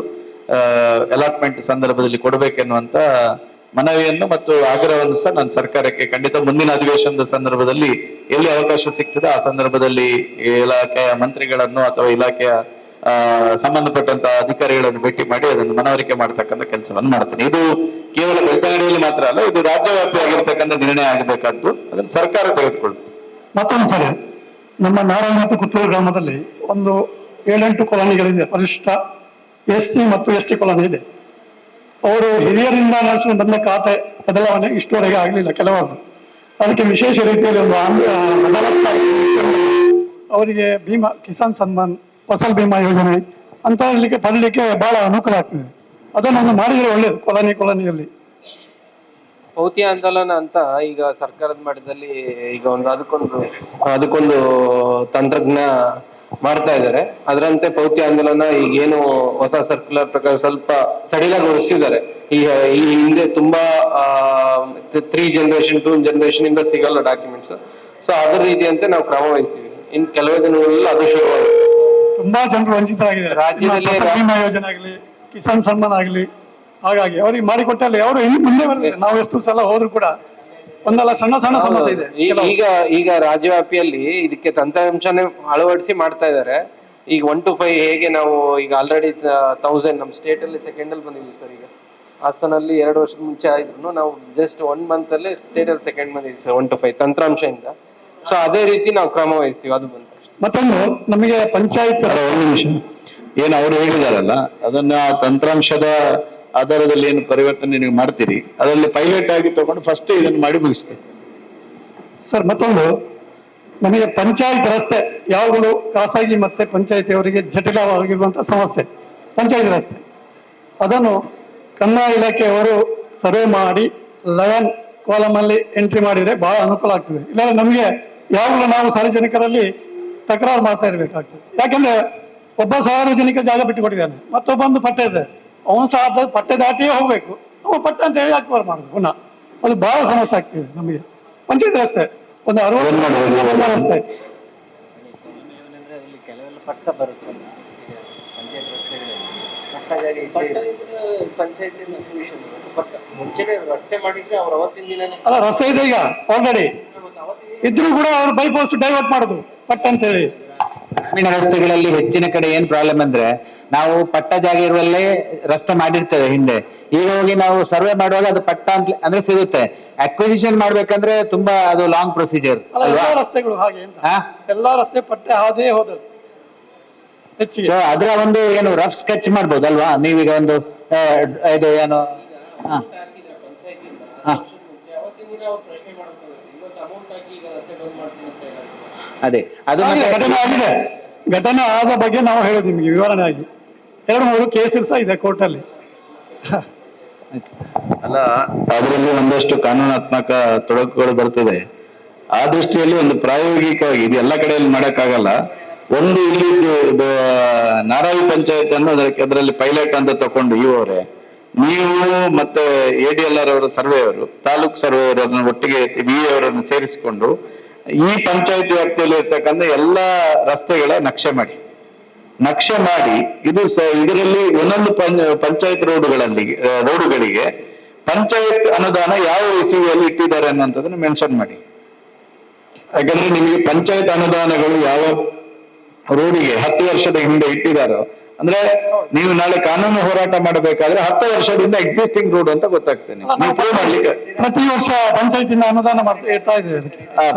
ಅಲಾಟ್ಮೆಂಟ್ ಸಂದರ್ಭದಲ್ಲಿ ಕೊಡಬೇಕೆನ್ನುವಂತ ಮನವಿಯನ್ನು ಮತ್ತು ಆಗ್ರಹವನ್ನು ಸಹ ನಾನು ಸರ್ಕಾರಕ್ಕೆ ಖಂಡಿತ ಮುಂದಿನ ಅಧಿವೇಶನದ ಸಂದರ್ಭದಲ್ಲಿ ಎಲ್ಲಿ ಅವಕಾಶ ಸಿಗ್ತದೆ ಆ ಸಂದರ್ಭದಲ್ಲಿ ಇಲಾಖೆಯ ಮಂತ್ರಿಗಳನ್ನು ಅಥವಾ ಇಲಾಖೆಯ ಸಂಬಂಧಪಟ್ಟಂತ ಅಧಿಕಾರಿಗಳನ್ನು ಭೇಟಿ ಮಾಡಿ ಅದನ್ನು ಮನವರಿಕೆ ಮಾಡತಕ್ಕಂಥ ಕೆಲಸವನ್ನು ಮಾಡ್ತೇನೆ. ಇದು ಕೇವಲ ಬೆಳ್ತಂಗಡಿಯಲ್ಲಿ ಮಾತ್ರ ಅಲ್ಲ, ಇದು ರಾಜ್ಯವ್ಯಾಪಿ ಆಗಿರ್ತಕ್ಕಂಥ ನಿರ್ಣಯ ಆಗಬೇಕಾದ್ದು, ಅದನ್ನು ಸರ್ಕಾರ ತೆಗೆದುಕೊಳ್ಳುತ್ತೆ. ಮತ್ತೊಂದು ಸರಿ ನಮ್ಮ ನಾರಾಯಣ ಮತ್ತು ಕುತ್ತೂರು ಗ್ರಾಮದಲ್ಲಿ ಒಂದು 7-8 ಕಾಲೋನಿಗಳಿದೆ. ಪರಿಶಿಷ್ಟ SC ಮತ್ತು ST ಕಾಲೋನಿ ಇದೆ. ಅವರು ಹಿರಿಯರಿಂದ ನಡೆಸಿಕೊಂಡು ಬಂದ ಖಾತೆ ಬದಲಾವಣೆ ಇಷ್ಟುವರೆಗೆ ಆಗಲಿಲ್ಲ ಕೆಲವೊಂದು. ಅದಕ್ಕೆ ವಿಶೇಷ ರೀತಿಯಲ್ಲಿ ಒಂದು ಅವರಿಗೆ ಭೀಮಾ ಕಿಸಾನ್ ಸನ್ಮಾನ್, ಫಸಲ್ ಬಿಮಾ ಯೋಜನೆ ಅಂತ ಪಡಲಿಕ್ಕೆ ಬಹಳ ಅನುಕೂಲ ಆಗ್ತದೆ. ಅದನ್ನೊಂದು ಮಾಡಿದರೆ ಒಳ್ಳೇದು ಕಾಲೋನಿಯಲ್ಲಿ. ಪೌತಿ ಆಂದೋಲನ ಅಂತ ಈಗ ಸರ್ಕಾರದ ಮಟ್ಟದಲ್ಲಿ ಈಗ ಅದಕ್ಕೊಂದು ತಂತ್ರಜ್ಞ ಮಾಡ್ತಾ ಇದ್ದಾರೆ. ಅದರಂತೆ ಪೌತಿ ಆಂದೋಲನ ಈಗೇನು ಹೊಸ ಸರ್ಕ್ಯುಲರ್ ಪ್ರಕಾರ ಸ್ವಲ್ಪ ಸಡಿಲಗೊಳಿಸಿದ್ದಾರೆ. ಈ ಹಿಂದೆ ತುಂಬಾ 3 ಜನರೇಷನ್ 2 ಜನರೇಷನ್ ಇಂದ ಸಿಗಲ್ಲ ಡಾಕ್ಯುಮೆಂಟ್ಸ್. ಸೊ ಅದ್ರ ರೀತಿಯಂತೆ ನಾವು ಕ್ರಮ ವಹಿಸ್ತೀವಿ. ಇನ್ ಕೆಲವೇ ದಿನಗಳಲ್ಲಿ ಅದು ಶುರುವಾಗಿದೆ. ತುಂಬಾ ಜನರು ವಂಚಿತರಾಗಿದ್ದಾರೆ ರಾಜ್ಯದಲ್ಲಿ. ಭೀಮಾ ಯೋಜನೆ ಆಗಲಿ, ಕಿಸಾನ್ ಸನ್ಮಾನ್ ಆಗಲಿ, ಹಾಗಾಗಿ ಅವರಿಗೆ ಮಾಡಿಕೊಟ್ಟಲ್ಲಿ ಅವರು ಇನ್ನು ಮುಂದೆ ಬರ್ತಾರೆ. ನಾವು ಎಷ್ಟು ಸಲ ಹೋದ್ರು ಕೂಡ ಒಂದಲ್ಲ ಸಣ್ಣ ಸಮಸ್ಯೆ ಇದೆ. ಈಗ ರಾಜ್ಯವ್ಯಾಪಿಯಲ್ಲಿ ಇದಕ್ಕೆ ತಂತ್ರಾಂಶನೇ ಅಳವಡಿಸಿ ಮಾಡ್ತಾ ಇದ್ದಾರೆ. ಈಗ 1 to 5 ಹೇಗೆ ನಾವು ಈಗ ಆಲ್ರೆಡಿ 1000 ನಮ್ಮ ಸ್ಟೇಟ್ ಅಲ್ಲಿ ಸೆಕೆಂಡ್ ಅಲ್ಲಿ ಬಂದಿದ್ವಿ ಸರ್. ಈಗ ಹಾಸನಲ್ಲಿ 2 ವರ್ಷದ ಮುಂಚೆ ಆಯ್ತು, ನಾವು ಜಸ್ಟ್ 1 month ಅಲ್ಲೇ ಸ್ಟೇಟ್ ಅಲ್ಲಿ ಸೆಕೆಂಡ್ ಬಂದಿದ್ವಿ ಸರ್ 1 to 5 ತಂತ್ರಾಂಶದಿಂದ. ಸೊ ಅದೇ ರೀತಿ ನಾವು ಕ್ರಮ ವಹಿಸ್ತೀವಿ. ಅದು ಬಂತ ಮತ್ತೊಂದು ನಮಗೆ ಪಂಚಾಯತ್ ಏನು ಅವರು ಹೇಳಿದಾರಲ್ಲ ಅದನ್ನ ತಂತ್ರಾಂಶದ ಆಧಾರದಲ್ಲಿ ಏನು ಪರಿವರ್ತನೆ ನೀವು ಮಾಡ್ತೀರಿ ಅದರಲ್ಲಿ ಪೈಲಟ್ ಆಗಿ ತಗೊಂಡು ಫಸ್ಟ್ ಇದನ್ನು ಮಾಡಿ ಮುಗಿಸ್ಬೇಕು ಸರ್. ಮತ್ತೊಂದು ನಮಗೆ ಪಂಚಾಯತ್ ರಸ್ತೆ ಯಾವಾಗಲೂ ಖಾಸಗಿ ಮತ್ತೆ ಪಂಚಾಯತಿಯವರಿಗೆ ಜಟಿಲವಾಗಿರುವಂತಹ ಸಮಸ್ಯೆ ಪಂಚಾಯತ್ ರಸ್ತೆ. ಅದನ್ನು ಕಂದಾಯ ಇಲಾಖೆಯವರು ಸರ್ವೆ ಮಾಡಿ 11 ಕಾಲಮ್ ಅಲ್ಲಿ ಎಂಟ್ರಿ ಮಾಡಿದ್ರೆ ಬಹಳ ಅನುಕೂಲ ಆಗ್ತದೆ. ಇಲ್ಲಾಂದ್ರೆ ನಮಗೆ ಯಾವಾಗಲೂ ನಾವು ಸಾರ್ವಜನಿಕರಲ್ಲಿ ತಕರಾರು ಮಾಡ್ತಾ ಇರ್ಬೇಕಾಗ್ತದೆ. ಯಾಕಂದ್ರೆ ಒಬ್ಬ ಸಾರ್ವಜನಿಕ ಜಾಗ ಬಿಟ್ಟುಕೊಟ್ಟಿದ್ದಾನೆ, ಮತ್ತೊಬ್ಬಂದು ಪಟ್ಟೆ ಇದೆ, ಅವನು ಸಹ ಪಟ್ಟೆ ದಾಟಿಯೇ ಹೋಗ್ಬೇಕು. ಅವ ಪಟ್ಟ ಅಂತ ಹೇಳಿ ಅಕ್ವೈರ್ ಮಾಡುದು ಪುನಃ. ಅದು ಬಹಳ ಸಮಸ್ಯೆ ಆಗ್ತಿದೆ ನಮಗೆ. ಪಂಚಾಯತ್ ರಸ್ತೆ ಒಂದು 60 ರಸ್ತೆ ಕೆಲವೆಲ್ಲ ಪಟ್ಟ ಬರುತ್ತಲ್ಲ ಪಂಚಾಯತ್ ಮುಂಚೆನೆ ರಸ್ತೆ ಮಾಡಿದ್ರೆ ಅವ್ರು ಅವತ್ತಿನ ದಿನ ಅಲ್ಲ ರಸ್ತೆ ಇದೆ ಈಗ ಆಲ್ರೆಡಿ ಇದ್ರೂ ಕೂಡ ಅವ್ರು ಬೈಪಾಸ್ ಡೈವರ್ಟ್ ಮಾಡುದು ಪಟ್ಟ ಅಂತ ಹೇಳಿ. ಗ್ರಾಮೀಣ ರಸ್ತೆಗಳಲ್ಲಿ ಹೆಚ್ಚಿನ ಕಡೆ ಏನ್ ಪ್ರಾಬ್ಲಮ್ ಅಂದ್ರೆ ನಾವು ಪಟ್ಟ ಜಾಗ ಇರುವಲ್ಲೇ ರಸ್ತೆ ಮಾಡಿರ್ತೇವೆ ಹಿಂದೆ. ಈಗ ಹೋಗಿ ನಾವು ಸರ್ವೆ ಮಾಡುವಾಗ ಅದು ಪಟ್ಟ ಅಂತ ಅಂದ್ರೆ ಸಿಗುತ್ತೆ. ಅಕ್ವಿಸಿಷನ್ ಮಾಡ್ಬೇಕಂದ್ರೆ ತುಂಬಾ ಅದು ಲಾಂಗ್ ಪ್ರೊಸೀಜರ್. ಎಲ್ಲಾ ರಸ್ತೆಗಳು ಹಾಗೆ ಎಲ್ಲಾ ರಸ್ತೆ ಪಟ್ಟೆ ಹಾದೇ ಹೋದದ್ದು ಹೆಚ್ಚಿಗೆ. ಅದರ ಒಂದು ಏನು ರಫ್ ಸ್ಕೆಚ್ ಮಾಡ್ಬೋದಲ್ವಾ ನೀವೀಗ ಒಂದು ಇದು ಏನು ಅದೇ ಅದು ಘಟನೆ ಆಗಿದೆ. ಘಟನೆ ಆದ ಬಗ್ಗೆ ನಾವು ಹೇಳೋದು ನಿಮಗೆ ವಿವರಣೆ ಆಗಿ 2-3 ಕೇಸಸ್ ಸಹ ಇದೆ ಕೋರ್ಟಲ್ಲಿ. ಅಲ್ಲ ಅದರಲ್ಲಿ ಒಂದಷ್ಟು ಕಾನೂನಾತ್ಮಕ ತೊಡಕುಗಳು ಬರ್ತದೆ. ಆ ದೃಷ್ಟಿಯಲ್ಲಿ ಒಂದು ಪ್ರಾಯೋಗಿಕವಾಗಿ ಇದು ಎಲ್ಲ ಕಡೆಯಲ್ಲಿ ಮಾಡಕ್ಕಾಗಲ್ಲ. ಒಂದು ಇಲ್ಲಿ ನಾರಾಯಿ ಪಂಚಾಯತ್ ಅನ್ನು ಅದರಲ್ಲಿ ಪೈಲಟ್ ಅಂತ ತಕೊಂಡು ಇವರೇ ನೀವು ಮತ್ತೆ ADLR ಅವರ ಸರ್ವೆಯವರು ತಾಲೂಕು ಸರ್ವೆಯವರನ್ನು ಒಟ್ಟಿಗೆ BA ಅವರನ್ನು ಸೇರಿಸಿಕೊಂಡು ಈ ಪಂಚಾಯತ್ ವ್ಯಾಪ್ತಿಯಲ್ಲಿ ಇರ್ತಕ್ಕಂಥ ಎಲ್ಲಾ ರಸ್ತೆಗಳ ನಕ್ಷೆ ಮಾಡಿ ಇದು ಇದರಲ್ಲಿ ಒಂದೊಂದು ಪಂಚಾಯತ್ ರೋಡುಗಳಿಗೆ ಪಂಚಾಯತ್ ಅನುದಾನ ಯಾವ ಇಸಿವಿಯಲ್ಲಿ ಇಟ್ಟಿದ್ದಾರೆ ಅನ್ನೋಂಥದ್ದನ್ನು ಮೆನ್ಷನ್ ಮಾಡಿ. ಯಾಕಂದ್ರೆ ನಿಮಗೆ ಪಂಚಾಯತ್ ಅನುದಾನಗಳು ಯಾವ ರೋಡಿಗೆ 10 ವರ್ಷದ ಹಿಂದೆ ಇಟ್ಟಿದಾರೋ ಅಂದ್ರೆ ನೀವು ನಾಳೆ ಕಾನೂನು ಹೋರಾಟ ಮಾಡಬೇಕಾದ್ರೆ 10 ವರ್ಷದಿಂದ ಎಕ್ಸಿಸ್ಟಿಂಗ್ ರೋಡ್ ಅಂತ ಗೊತ್ತಾಗ್ತೇನೆ. ಪ್ರತಿ ವರ್ಷ ಪಂಚಾಯತಿನ ಅನುದಾನ ಇರ್ತಾ ಇದೆ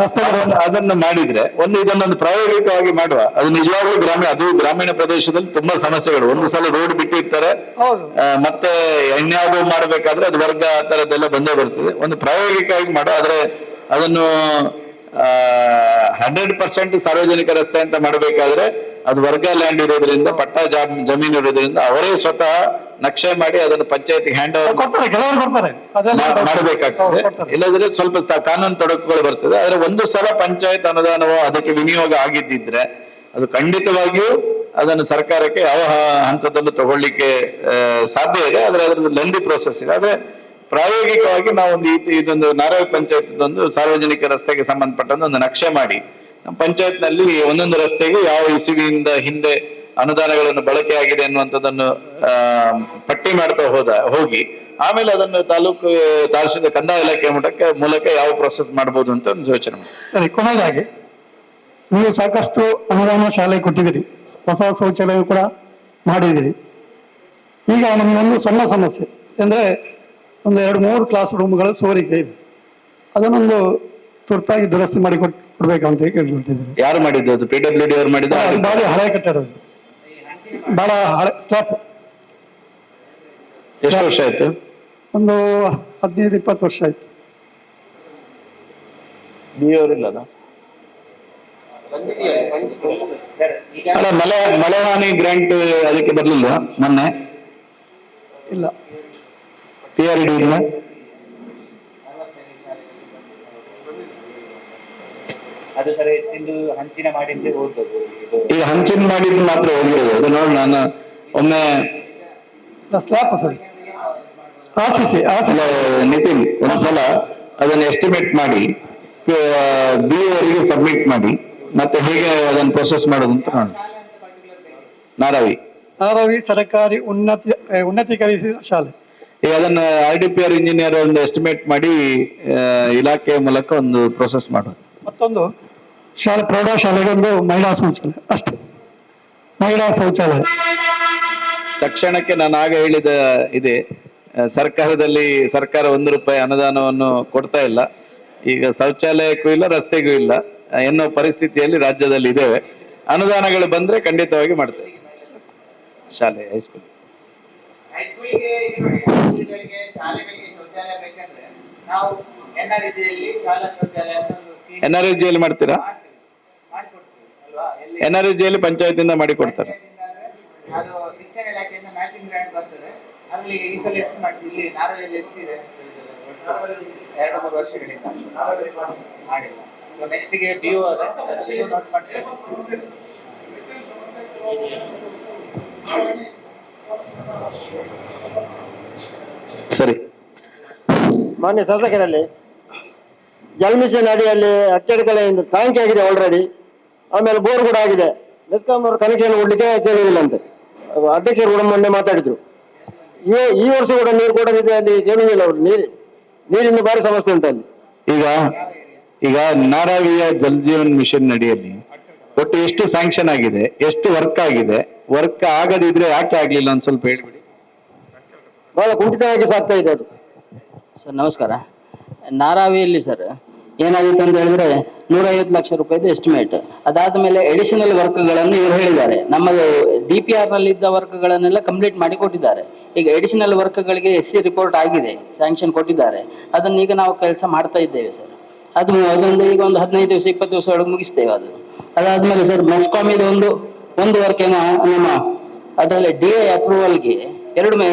ಅದನ್ನು ಮಾಡಿದ್ರೆ ಇದನ್ನೊಂದು ಪ್ರಾಯೋಗಿಕವಾಗಿ ಮಾಡುವ. ಅದು ನಿಜವಾಗ್ಲೂ ಗ್ರಾಮೀಣ ಪ್ರದೇಶದಲ್ಲಿ ತುಂಬಾ ಸಮಸ್ಯೆಗಳು. ಒಂದು ಸಲ ರೋಡ್ ಬಿಟ್ಟಿರ್ತಾರೆ, ಮತ್ತೆ ಇನ್ಯಾವುದೋ ಮಾಡಬೇಕಾದ್ರೆ ಅದು ವರ್ಗ ಆ ತರದ್ದೆಲ್ಲ ಬಂದೇ ಬರ್ತದೆ. ಒಂದು ಪ್ರಾಯೋಗಿಕವಾಗಿ ಮಾಡುವ. ಆದ್ರೆ ಅದನ್ನು 100% ಸಾರ್ವಜನಿಕ ರಸ್ತೆ ಅಂತ ಮಾಡಬೇಕಾದ್ರೆ ಅದು ವರ್ಗ ಲ್ಯಾಂಡ್ ಇರೋದ್ರಿಂದ ಪಟ್ಟ ಜಮೀನು ಇರೋದ್ರಿಂದ ಅವರೇ ಸ್ವತಃ ನಕ್ಷೆ ಮಾಡಿ ಅದನ್ನು ಪಂಚಾಯತ್ ಹ್ಯಾಂಡ್ ಓವರ್ ಕೊಡ್ತಾರೆ, ಕೆಲವರು ಕೊಡ್ತಾರೆ, ಅದೆಲ್ಲ ಮಾಡಬೇಕಾಗ್ತದೆ. ಕೊಡ್ತಾರೆ. ಇಲ್ಲದ್ರೆ ಸ್ವಲ್ಪ ಕಾನೂನು ತೊಡಕುಗಳು ಬರ್ತದೆ. ಆದ್ರೆ ಒಂದು ಸಲ ಪಂಚಾಯತ್ ಅನುದಾನವೋ ಅದಕ್ಕೆ ವಿನಿಯೋಗ ಆಗಿದ್ದಿದ್ರೆ ಅದು ಖಂಡಿತವಾಗಿಯೂ ಅದನ್ನು ಸರ್ಕಾರಕ್ಕೆ ಯಾವ ಹಂತದಲ್ಲೂ ತಗೊಳ್ಳಿಕ್ಕೆ ಸಾಧ್ಯ ಇದೆ. ಆದ್ರೆ ಅದ್ರದ್ದು ಲೆಂದಿ ಪ್ರೋಸೆಸ್ ಇದೆ. ಆದ್ರೆ ಪ್ರಾಯೋಗಿಕವಾಗಿ ನಾವು ಇದೊಂದು ನಾರಾಯಣ ಪಂಚಾಯತ್ ಒಂದು ಸಾರ್ವಜನಿಕ ರಸ್ತೆಗೆ ಸಂಬಂಧಪಟ್ಟಂತ ಒಂದು ನಕ್ಷೆ ಮಾಡಿ ನಮ್ಮ ಪಂಚಾಯತ್ ನಲ್ಲಿ ಒಂದೊಂದು ರಸ್ತೆಗೂ ಯಾವ ಇಸುವಿಯಿಂದ ಹಿಂದೆ ಅನುದಾನಗಳನ್ನು ಬಳಕೆ ಆಗಿದೆ ಅನ್ನುವಂಥದ್ದನ್ನು ಪಟ್ಟಿ ಮಾಡ್ತಾ ಹೋಗಿ ಆಮೇಲೆ ಅದನ್ನು ತಾಲೂಕು ತಹಶೀಲ್ದಾರ್ ಕಂದಾಯ ಇಲಾಖೆ ಮೂಲಕ ಯಾವ ಪ್ರೊಸೆಸ್ ಮಾಡ್ಬೋದು ಅಂತ ಒಂದು ಯೋಚನೆ ಮಾಡಿ. ಸರಿ, ಕೊನೆಯದಾಗಿ ನೀವು ಸಾಕಷ್ಟು ಅನುದಾನ ಶಾಲೆ ಕೊಟ್ಟಿದ್ದೀರಿ, ಹೊಸ ಶೌಚಾಲಯ ಕೂಡ ಮಾಡಿದ್ದೀರಿ. ಈಗ ನಮಗೊಂದು ಸಣ್ಣ ಸಮಸ್ಯೆ ಅಂದ್ರೆ ಒಂದು 2-3 ಕ್ಲಾಸ್ ರೂಮ್ಗಳ ಸೋರಿಕೆ ಇದೆ. ಅದನ್ನೊಂದು ತುರ್ತಾಗಿ ದುರಸ್ತಿ ಮಾಡಿ ಕೊಡ್ಬೇಕಂತ ಕೇಳ್ಕೊಳ್ತಿದ್ದೀರಿ. ಯಾರು ಮಾಡಿದ್ದು? ಅದು PWD ಅವರು ಮಾಡಿದ್ದು. ಬಹಳ ಹಳೆ ಕಟ್ಟಡ, ಬಹಳ ಹಳೆ ಸ್ಲಾಬ್. ಎಷ್ಟು ವರ್ಷ ಆಯ್ತು? ಒಂದು 15-20 ವರ್ಷ ಆಯ್ತು. ಅವರಿಲ್ಲ ಅಲ್ಲ, ಮಳೆ ಹಾನಿ ಗ್ರಾಂಟ್ ಅದಕ್ಕೆ ಬರ್ಲಿಲ್ಲ ಮೊನ್ನೆ? ಇಲ್ಲ, PRD ಇಲ್ಲ. ಅದು ಸರಿ ತಿಂದು ಹಂಚಿನ ಮಾಡಿದ್ದೆ ಹೋಗ್ಬೋದು. ಈಗ ಹಂಚಿನ ಮಾಡಿದ್ದು ಮಾತ್ರ ಹೋಗಿರೋದು. ಅದು ನೋಡಿ ನಾನು ಒಮ್ಮೆ ಸ್ಲಾಬ್ ಸರಿ ನಿತಿನ್ ಒಂದ್ಸಲ ಅದನ್ನು ಎಸ್ಟಿಮೇಟ್ ಮಾಡಿ BO ಅವರಿಗೆ ಸಬ್ಮಿಟ್ ಮಾಡಿ ಮತ್ತೆ ಹೇಗೆ ಅದನ್ನು ಪ್ರೊಸೆಸ್ ಮಾಡೋದು ಅಂತ ನೋಡಿ. ನಾರಾವಿ ಸರ್ಕಾರಿ ಉನ್ನತೀಕರಿಸಿದ ಶಾಲೆ. ಈಗ ಅದನ್ನ RDPR ಇಂಜಿನಿಯರ್ ಒಂದು ಎಸ್ಟಿಮೇಟ್ ಮಾಡಿ ಇಲಾಖೆಯ ಮೂಲಕ ಒಂದು ಪ್ರೊಸೆಸ್ ಮಾಡೋದು. ಮತ್ತೊಂದು ಶಾಲೆ, ಪ್ರೌಢಶಾಲೆಗೆ ಒಂದು ಮಹಿಳಾ ಶೌಚಾಲಯ ಅಷ್ಟೇ. ಮಹಿಳಾ ಶೌಚಾಲಯ ತಕ್ಷಣಕ್ಕೆ ನಾನು ಆಗ ಹೇಳಿದ ಇದೆ, ಸರ್ಕಾರ 1 ರೂಪಾಯಿ ಅನುದಾನವನ್ನು ಕೊಡ್ತಾ ಇಲ್ಲ. ಈಗ ಶೌಚಾಲಯಕ್ಕೂ ಇಲ್ಲ, ರಸ್ತೆಗೂ ಇಲ್ಲ ಎನ್ನುವ ಪರಿಸ್ಥಿತಿಯಲ್ಲಿ ರಾಜ್ಯದಲ್ಲಿ ಇದ್ದೇವೆ. ಅನುದಾನಗಳು ಬಂದ್ರೆ ಖಂಡಿತವಾಗಿ ಮಾಡ್ತೇವೆ. ಶಾಲೆ ಹೈಸ್ಕೂಲ್ಗೆ ಶಾಲೆಗಳಿಗೆ ಶೌಚಾಲಯ ಬೇಕಂದ್ರೆ ನಾವು NREG ಯಲ್ಲಿ ಮಾಡ್ತೀರಾ? NREG ಯಲ್ಲಿ ಪಂಚಾಯತಿಂದ ಮಾಡಿ ಕೊಡ್ತಾರೆ. ಅದು ಶಿಕ್ಷಣ ಇಲಾಖೆಯಿಂದ ಮ್ಯಾಚಿಂಗ್ ಗ್ರಾಂಟ್ ಬರ್ತದೆ. ಅಲ್ಲಿ ಈ ಸಲ ಎಷ್ಟು ಮಾಡ್ತೀವಿ? ಇಲ್ಲಿ ನಾರಾಯಣದಲ್ಲಿ ಎಷ್ಟಿದೆ? 2-3 ವರ್ಷಗಳಿಂದ ಮಾಡಿಲ್ಲ. ನೆಕ್ಸ್ಟ್ಗೆ BO ಅದೇ ನೋಟ್ ಮಾಡ್ತೇವೆ. ಸರಿ, ಮಾನ್ಯ ಶಾಸಕರಲ್ಲಿ ಜಲಮಿಷನ್ ಅಡಿಯಲ್ಲಿ ಅಚ್ಚಡಿಕಲೆಯಿಂದ ಟ್ಯಾಂಕ್ ಆಗಿದೆ ಆಲ್ರೆಡಿ, ಆಮೇಲೆ ಬೋರ್ ಕೂಡ ಆಗಿದೆ. ಮೆಸ್ಕಾಂ ಅವರು ಕನೆಕ್ಷನ್ ಕೊಡ್ಲಿಕ್ಕೆ ಕೇಳುವುದಿಲ್ಲಂತೆ. ಅಧ್ಯಕ್ಷರು ಕೂಡ ಮೊನ್ನೆ ಮಾತಾಡಿದ್ರು. ಈ ವರ್ಷ ಕೂಡ ನೀರು ಕೊಡದಿದೆ, ಅಲ್ಲಿ ಕೇಳುವುದಿಲ್ಲ ಅವರು. ನೀರಿನ ಭಾರಿ ಸಮಸ್ಯೆ ಉಂಟು ಅಲ್ಲಿ. ಈಗ ನಾರಾವಿಯ ಜಲ್ ಜೀವನ್ ಮಿಷನ್ ಅಡಿಯಲ್ಲಿ ಒಟ್ಟು ಎಷ್ಟು ಸ್ಯಾಂಕ್ಷನ್ ಆಗಿದೆ, ಎಷ್ಟು ವರ್ಕ್ ಆಗಿದೆ, ವರ್ಕ್ ಆಗದಿದ್ರೆ ಯಾಕೆ ಆಗ್ಲಿಲ್ಲ ಅಂತ ಸ್ವಲ್ಪ ಹೇಳ್ಬಿಡಿ. ಬಹಳ ಕುಂಠಿತವಾಗಿ ಸಾಗ್ತಾ ಇದೆ ಅದು. ಸರ್ ನಮಸ್ಕಾರ. ನಾರಾವಿಯಲ್ಲಿ ಸರ್ ಏನಾಗಿತ್ತು ಅಂತ ಹೇಳಿದ್ರೆ 150 ಲಕ್ಷ ರೂಪಾಯಿದು ಎಸ್ಟಿಮೇಟ್. ಅದಾದ ಮೇಲೆ ಎಡಿಷನಲ್ ವರ್ಕ್ಗಳನ್ನು ಇವರು ಹೇಳಿದ್ದಾರೆ. ನಮ್ಮ DPR ನಲ್ಲಿ ಇದ್ದ ವರ್ಕ್ಗಳನ್ನೆಲ್ಲ ಕಂಪ್ಲೀಟ್ ಮಾಡಿ ಕೊಟ್ಟಿದ್ದಾರೆ. ಈಗ ಎಡಿಷನಲ್ ವರ್ಕ್ಗಳಿಗೆ SC ರಿಪೋರ್ಟ್ ಆಗಿದೆ, ಸ್ಯಾಂಕ್ಷನ್ ಕೊಟ್ಟಿದ್ದಾರೆ. ಅದನ್ನು ಈಗ ನಾವು ಕೆಲಸ ಮಾಡ್ತಾ ಇದ್ದೇವೆ ಸರ್. ಅದೊಂದು ಈಗ ಒಂದು 15 ದಿವಸ 20 ದಿವಸ ಒಳಗೆ ಮುಗಿಸ್ತೇವೆ ಅದು. ಅದಾದ್ಮೇಲೆ ಸರ್ ಮೆಸ್ಕಾಮ್ ಇದು ಒಂದು ವರ್ಕ್ ಏನೋ ನಮ್ಮ ಅದರಲ್ಲಿ DA ಅಪ್ರೂವಲ್ಗೆ 2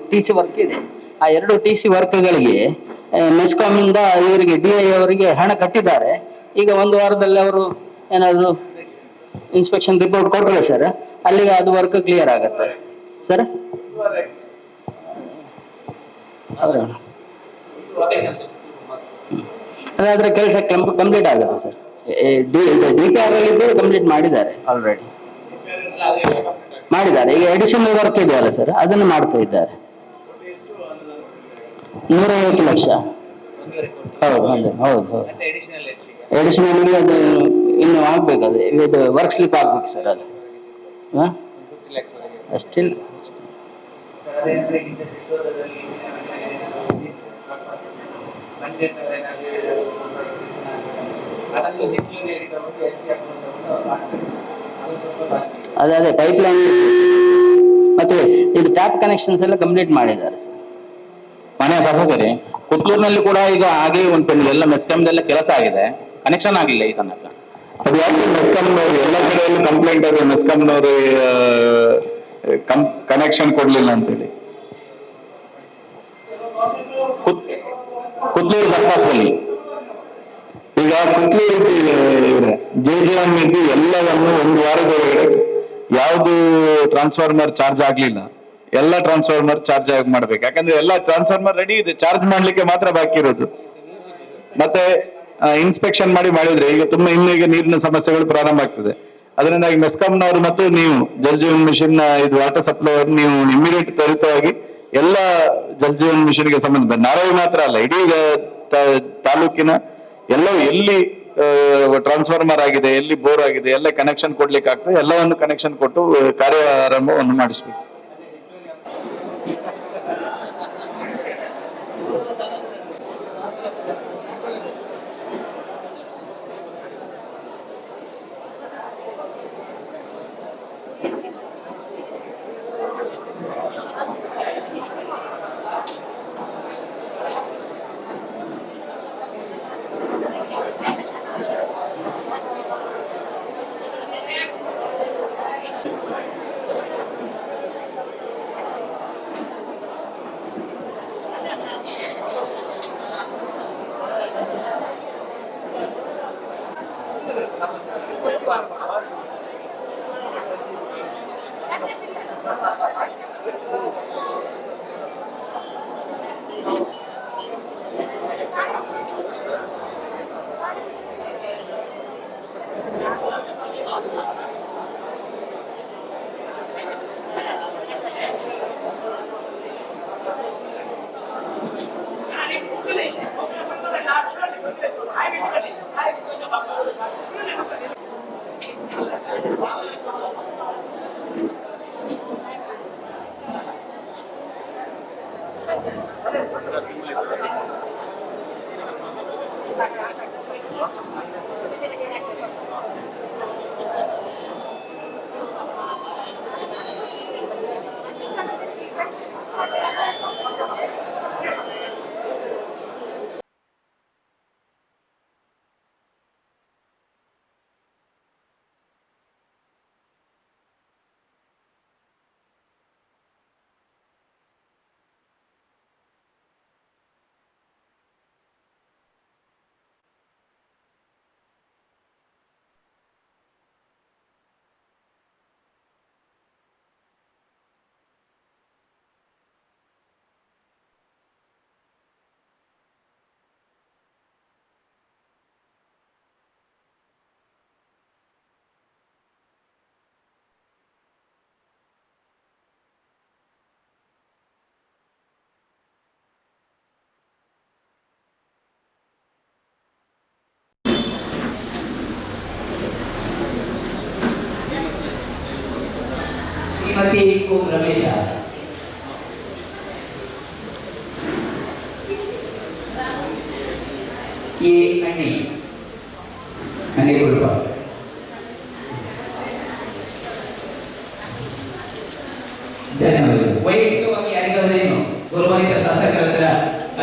TC ವರ್ಕ್ ಇದೆ. ಆ 2 TC ವರ್ಕ್ಗಳಿಗೆ ಮೆಸ್ಕಾಮ್ ಇಂದ ಇವರಿಗೆ DI ಅವರಿಗೆ ಹಣ ಕಟ್ಟಿದ್ದಾರೆ. ಈಗ 1 ವಾರದಲ್ಲಿ ಅವರು ಏನಾದ್ರು ಇನ್ಸ್ಪೆಕ್ಷನ್ ರಿಪೋರ್ಟ್ ಕೊಟ್ರೆ ಸರ್ ಅಲ್ಲಿಗೆ ಅದು ವರ್ಕ್ ಕ್ಲಿಯರ್ ಆಗತ್ತೆ ಸರ್. ಅದಾದ್ರೆ ಕೆಲಸ ಕಂಪ್ಲೀಟ್ ಆಗುತ್ತೆ ಸರ್. DPR ಅಲ್ಲಿ ಕಂಪ್ಲೀಟ್ ಮಾಡಿದ್ದಾರೆ ಆಲ್ರೆಡಿ ಮಾಡಿದ್ದಾರೆ. ಈಗ ಎಡಿಷನಲ್ ವರ್ಕ್ ಇದೆಯಲ್ಲ ಸರ್, ಅದನ್ನು ಮಾಡ್ತಾ ಇದ್ದಾರೆ. 150 ಲಕ್ಷ. ಹೌದು. ಎಡಿಷನಲ್ ಅದು ಇನ್ನು ಆಗ್ಬೇಕು, ಅದು ಇದು ವರ್ಕ್ ಸ್ಲಿಪ್ ಆಗ್ಬೇಕು ಸರ್. ಅದು ಅಷ್ಟಿಲ್ಲ. ಅದೇ ಪೈಪ್ ಲೈನ್ ಮತ್ತೆ ಇದು ಟ್ಯಾಪ್ ಕನೆಕ್ಷನ್ಸ್ ಎಲ್ಲ ಕಂಪ್ಲೀಟ್ ಮಾಡಿದ್ದಾರೆ ಸರ್. ಮನೆ ಶಾಸಕರೇ, ಕುಟ್ಲೂರಿನಲ್ಲಿ ಕೂಡ ಈಗ ಹಾಗೆ ಉಂಟು, ಎಲ್ಲ ಮೆಸ್ಕಾಂದೆಲ್ಲ ಕೆಲಸ ಆಗಿದೆ, ಕನೆಕ್ಷನ್ ಆಗಲಿಲ್ಲ ಈ ತನಕ. ಅದು ಯಾಕೆ ಮೆಸ್ಕಾಂನವರು ಎಲ್ಲ ಕಡೆಯಲ್ಲೂ ಕಂಪ್ಲೇಂಟ್ ಆಗಿದೆ, ಮೆಸ್ಕಾಂನವರು ಕನೆಕ್ಷನ್ ಕೊಡ್ಲಿಲ್ಲ ಅಂತೇಳಿ. ಕುದ್ಲೂರು ಬೈಪಾಸ್ನಲ್ಲಿ ಈಗ ಕುದ್ಲೂರು JJM ಇದ್ದು ಎಲ್ಲವನ್ನು ಒಂದು ವಾರದೊಳಗಡೆ ಯಾವುದು ಟ್ರಾನ್ಸ್ಫಾರ್ಮರ್ ಚಾರ್ಜ್ ಆಗ್ಲಿಲ್ಲ, ಎಲ್ಲ ಟ್ರಾನ್ಸ್ಫಾರ್ಮರ್ ಚಾರ್ಜ್ ಆಗಿ ಮಾಡ್ಬೇಕು. ಯಾಕಂದ್ರೆ ಎಲ್ಲ ಟ್ರಾನ್ಸ್ಫಾರ್ಮರ್ ರೆಡಿ ಇದೆ, ಚಾರ್ಜ್ ಮಾಡ್ಲಿಕ್ಕೆ ಮಾತ್ರ ಬಾಕಿ ಇರೋದು. ಮತ್ತೆ ಇನ್ಸ್ಪೆಕ್ಷನ್ ಮಾಡಿದ್ರೆ ಈಗ ಈಗ ನೀರಿನ ಸಮಸ್ಯೆಗಳು ಪ್ರಾರಂಭ ಆಗ್ತದೆ. ಅದರಿಂದಾಗಿ ಮೆಸ್ಕಾಂನವರು ಮತ್ತು ನೀವು ಜಲ್ ಜೀವನ್ ಮಿಷನ್ ಇದು ವಾಟರ್ ಸಪ್ಲೈ ಅವರು ನೀವು ಇಮಿಡಿಯೇಟ್ ತ್ವರಿತವಾಗಿ ಎಲ್ಲ ಜಲ್ ಜೀವನ್ ಮಿಷನ್ಗೆ ಸಂಬಂಧ ನಾರಾವಿ ಮಾತ್ರ ಅಲ್ಲ, ಇಡೀ ತಾಲೂಕಿನ ಎಲ್ಲವೂ ಎಲ್ಲಿ ಟ್ರಾನ್ಸ್ಫಾರ್ಮರ್ ಆಗಿದೆ, ಎಲ್ಲಿ ಬೋರ್ ಆಗಿದೆ, ಎಲ್ಲ ಕನೆಕ್ಷನ್ ಕೊಡ್ಲಿಕ್ಕೆ ಆಗ್ತದೆ, ಎಲ್ಲವನ್ನು ಕನೆಕ್ಷನ್ ಕೊಟ್ಟು ಕಾರ್ಯಾರಂಭವನ್ನು ಮಾಡಿಸ್ಬೇಕು. ಶ್ರೀಮತಿ ಕು ರಮೇಶ, ಎ ಅಣ್ಣಿ ಕುರುಪ, ಧನ್ಯವಾದಗಳು. ವೈಯಕ್ತಿಕವಾಗಿ ಯಾರಿಗಾದ್ರೇನು ಗೌರವಾನ್ವಿತ ಶಾಸಕರ ಹತ್ರ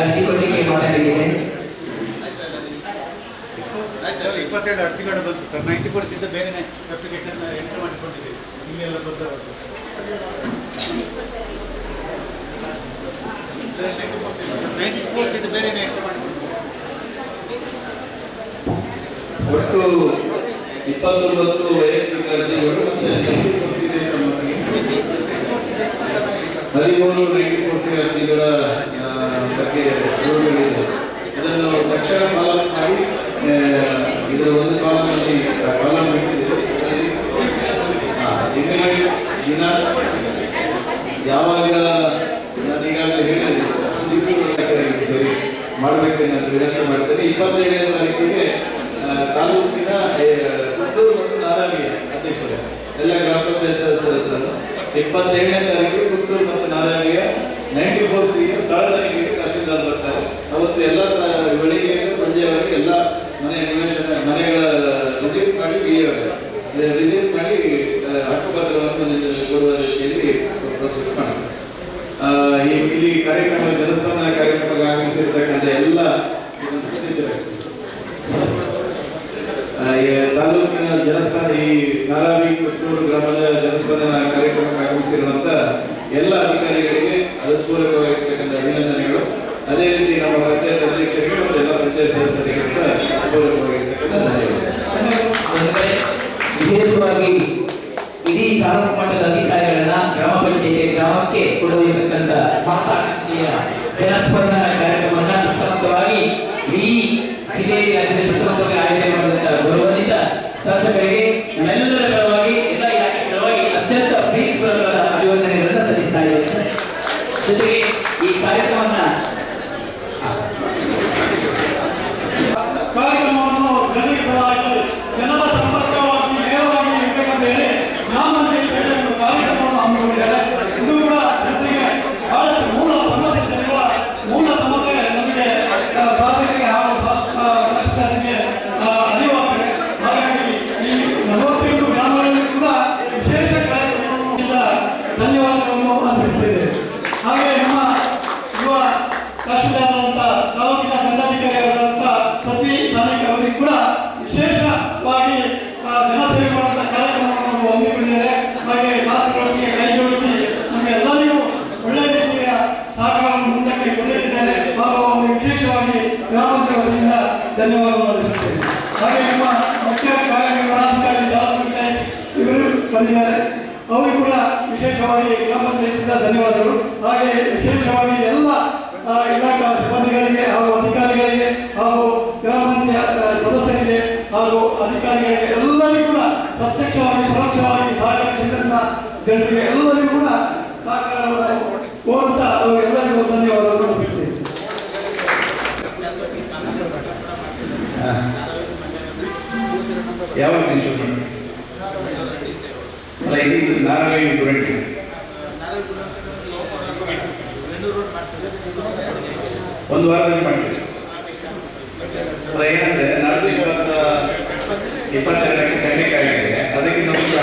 ಅರ್ಜಿ ಕೊಡಲಿಕ್ಕೆ ಮಾತಾಡಿದ್ದೇನೆ. 22 ಅರ್ಜಿಗಳು ಬಂತು ಸರ್, 90% ಬೇರೆ ಅಪ್ಲಿಕೇಶನ್ ಎಂಟ್ರಿ ಮಾಡಿಕೊಂಡಿದ್ದೀವಿ. ಇಲ್ಲೆಲ್ಲ ಬಂದ 90% ಬೇರೆ ಎಂಟ್ರಿ ಮಾಡಿಕೊಂಡಿದ್ದೀವಿ. ಒಟ್ಟು 29 ವೈಯಕ್ತಿಕ ಅರ್ಜಿಗಳು ಮತ್ತು 13 94 ಅರ್ಜಿಗಳ ಬಗ್ಗೆ ದೂರುಗಳಿದೆ. ಇದನ್ನು ತಕ್ಷಣ ಫಾಲೋ ಮಾಡಿ ಇದರ ಒಂದು ಕಾಲಮಲ್ಲಿ ಕಾಲಮ್ ಇಟ್ಟಿದ್ದೇವೆ. ದಿನ ಯಾವಾಗ ನಾನು ಈಗಾಗಲೇ ಹೇಳಿದೆ ಅಷ್ಟು ದಿವಸಗಳ ಸೇರಿ ಮಾಡಬೇಕೆಂದು ವಿನಂತಿ ಮಾಡ್ತೇನೆ. 25ನೇ ತಾರೀಕಿಗೆ ತಾಲೂಕಿನ ಪುತ್ತೂರು ಮತ್ತು ನಾರಾಯಣಿಯ ಅಧ್ಯಕ್ಷರು ಎಲ್ಲ ಗ್ರಾಮ ಪಂಚಾಯತ್ ಸದಸ್ಯರನ್ನು 27ನೇ ತಾರೀಕು ಪುತ್ತೂರು ಮತ್ತು ನಾರಾಯಣಿಯ 94Cಗೆ ಸ್ಥಳ ತನಿಖೆಗೆ ತಹಶೀಲ್ದಾರ್ ಬರ್ತಾರೆ. ಅವತ್ತು ಎಲ್ಲ ಬೆಳಿಗ್ಗೆ ಸಂಜೆವರೆಗೆ ಎಲ್ಲ ಮನೆಗಳ ವಿಸಿಟ್ ಮಾಡಿ ವಿಸಿಟ್ ಮಾಡಿ ಹಕ್ಕುಪತ್ರವನ್ನು ಕೊಡುವ ರೀತಿಯಲ್ಲಿ ಪ್ರೋಸೆಸ್ ಮಾಡ್ತಾರೆ. ಇಲ್ಲಿ ಕಾರ್ಯಕ್ರಮ ಜನಸ್ಪಂದನ ಕಾರ್ಯಕ್ರಮಕ್ಕೆ ಆಗಮಿಸಿರ್ತಕ್ಕಂಥ ಎಲ್ಲ ತಾಲೂಕಿನ ಜನಸ್ಪಂದನ ಈ ನಾರಾವಿ ಪುತ್ತೂರು ಗ್ರಾಮದ ಜನಸ್ಪಂದನ ಕಾರ್ಯಕ್ರಮಕ್ಕೆ ಆಗಮಿಸಿರುವಂಥ ಎಲ್ಲ ಅಧಿಕಾರಿಗಳಿಗೆ ಹೃತ್ಪೂರ್ವಕವಾಗಿರ್ತಕ್ಕಂಥ ಅಭಿನಂದನೆಗಳು. ಅದೇ ರೀತಿ ನಮ್ಮ ಪಂಚಾಯತ್ ಅಧ್ಯಕ್ಷ ಇಡೀ ಜಿಲ್ಲೆಯ ರಾಜ್ಯದ ಪ್ರಥಮವಾಗಿ ಆಯೋಜನೆ ಮಾಡಿದಂತಹ ಗೌರವಾನ್ವಿತ ಶಾಸಕರಿಗೆ ನಮ್ಮೆಲ್ಲರ ಪರವಾಗಿ ಎಲ್ಲ ಇಲಾಖೆ ಪರವಾಗಿ ಅತ್ಯಂತ ಪ್ರೀತಿಪೂರ್ವಕವಾದ ಅಭಿವಂದನೆಗಳನ್ನು ಸಲ್ಲಿಸ್ತಾ ಇದ್ದೇನೆ. ಜೊತೆಗೆ ಈ ಕಾರ್ಯಕ್ರಮವನ್ನು ಜನರಿಗೆ ಸಲುವಾಗಿ ಜನರ ಸಂಪರ್ಕವಾಗಿ ನೇರವಾಗಿ ಇರಬೇಕಂತ ಹೇಳಿ ಗ್ರಾಮಾಂತರ ಒಂದು ಕಾರ್ಯಕ್ರಮವನ್ನು ಹಮ್ಮಿಕೊಂಡಿದ್ದಾರೆ. ಇದು ಕೂಡ ಜನರಿಗೆ ಬಹಳಷ್ಟು ಮೂಲ ಸಮಸ್ಯೆ ನಮಗೆ ಶಾಸಕರಿಗೆ ಹಾಗೂ ಶಾಸಕರಿಗೆ ಅರಿವಾಗಿದೆ. ಹಾಗಾಗಿ ಈ 42 ಗ್ರಾಮಗಳಲ್ಲಿ ಕೂಡ ವಿಶೇಷ ಕಾರ್ಯಕ್ರಮದಿಂದ ಧನ್ಯವಾದಗಳನ್ನು ಅರ್ಪಿಸುತ್ತೇವೆ. ಹಾಗೆ ನಮ್ಮ ಯುವ ತಹಶೀಲ್ದಾರರಂತ ತಾಲೂಕಿನ ದಂಡಾಧಿಕಾರಿಯಾದಂಥ ಪ್ರತಿ ಸ್ಥಾನಿಕ ಅವರಿಗೆ ಕೂಡ ವಿಶೇಷವಾಗಿ ಜನಸೇವೆ ಮಾಡುವಂಥ ಕಾರ್ಯಕ್ರಮವನ್ನು ಹಮ್ಮಿಕೊಂಡಿದ್ದಾರೆ. ಹಾಗೆ ಶಾಸಕರೊಂದಿಗೆ ಕೈ ಜೋಡಿಸಿ ನಮಗೆಲ್ಲರಿಗೂ ಒಳ್ಳೆಯ ರೀತಿಯ ಸಹಕಾರವನ್ನು ಮುಂದಕ್ಕೆ ಕೊಂಡೊಯ್ದಿದ್ದಾರೆ. ಹಾಗೂ ಅವರು ವಿಶೇಷವಾಗಿ ಗ್ರಾಮಾಂತರ ವತಿಯಿಂದ ಧನ್ಯವಾದವನ್ನು ಅರ್ಪಿಸುತ್ತೇವೆ. ಹಾಗೆ ನಮ್ಮ ಮುಖ್ಯ ಕಾರ್ಯನಿರ್ವಹಣಾಧಿಕಾರಿ ತಾಲೂಕು ಪಂಚಾಯತ್ ಇವರು ಬಂದಿದ್ದಾರೆ. ಅವರಿಗೆ ಕೂಡ ವಿಶೇಷವಾಗಿ ಗ್ರಾಮ ಪಂಚಾಯತಿಂದ ಧನ್ಯವಾದಗಳು. ಹಾಗೆ ವಿಶೇಷವಾಗಿ ಎಲ್ಲ ಇಲಾಖಾ ಸಿಬ್ಬಂದಿಗಳಿಗೆ ಹಾಗೂ ಅಧಿಕಾರಿಗಳಿಗೆ ಹಾಗೂ ಗ್ರಾಮ ಪಂಚಾಯತ್ ಸದಸ್ಯರಿಗೆ ಹಾಗೂ ಅಧಿಕಾರಿಗಳಿಗೆ ಎಲ್ಲರಿಗೂ ಕೂಡ ಪ್ರತ್ಯಕ್ಷವಾಗಿ ಪರೋಕ್ಷವಾಗಿ ಸಹಕರಿಸಿದಂಥ ಜನರಿಗೆ ಎಲ್ಲರಿಗೂ ಕೂಡ ಸಹಕಾರವನ್ನು ಕೋರುತ್ತಾ ಅವರೆಲ್ಲರಿಗೂ ಧನ್ಯವಾದಗಳು ಅರ್ಪಿಸುತ್ತೇವೆ. ಯಾವಾಗ ಅಲ್ಲ ಇದು ನಾರಾಯಣ ದುರಂಟಿ ಒಂದು ವಾರದಲ್ಲಿ ಮಾಡ್ತೀವಿ. ಅಲ್ಲ ಏನಂದ್ರೆ ನಾಳೆ 22ಕ್ಕೆ ಚಂಡಿಕೆ ಆಗಿದೆ, ಅದಕ್ಕಿಂತ ಮುಂಚೆ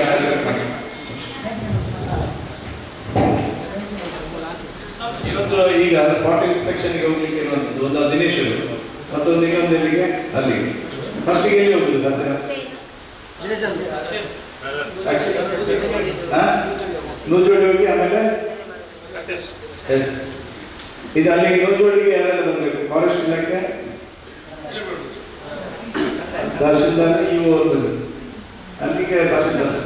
ಇವತ್ತು ಈಗ ಸ್ಪಾಟ್ ಇನ್ಸ್ಪೆಕ್ಷನ್ಗೆ ಹೋಗ್ಲಿಕ್ಕೆ ಇರುವಂಥದ್ದು ಒಂದು ದಿನೇಶ್ ಮತ್ತೊಂದು ಇನ್ನೊಂದು ಎಲ್ಲಿಗೆ ಅಲ್ಲಿಗೆ ಫಸ್ಟಿಗೆ ಎಲ್ಲಿ ಹೋಗುದು ಹತ್ತಿರ ನೂಜೋಡಿ ಹೋಗಿ ಆಮೇಲೆ ಎಸ್ ಇದು ಅಲ್ಲಿಗೆ ನೂಜೋಡಿಗೆ ಯಾರೆಲ್ಲ ಬರಬೇಕು? ಫಾರೆಸ್ಟ್ ಇಲಾಖೆ ತಹಶೀಲ್ದಾರ್ ಇವು ಅಲ್ಲಿಗೆ ತಹಶೀಲ್ದಾರ್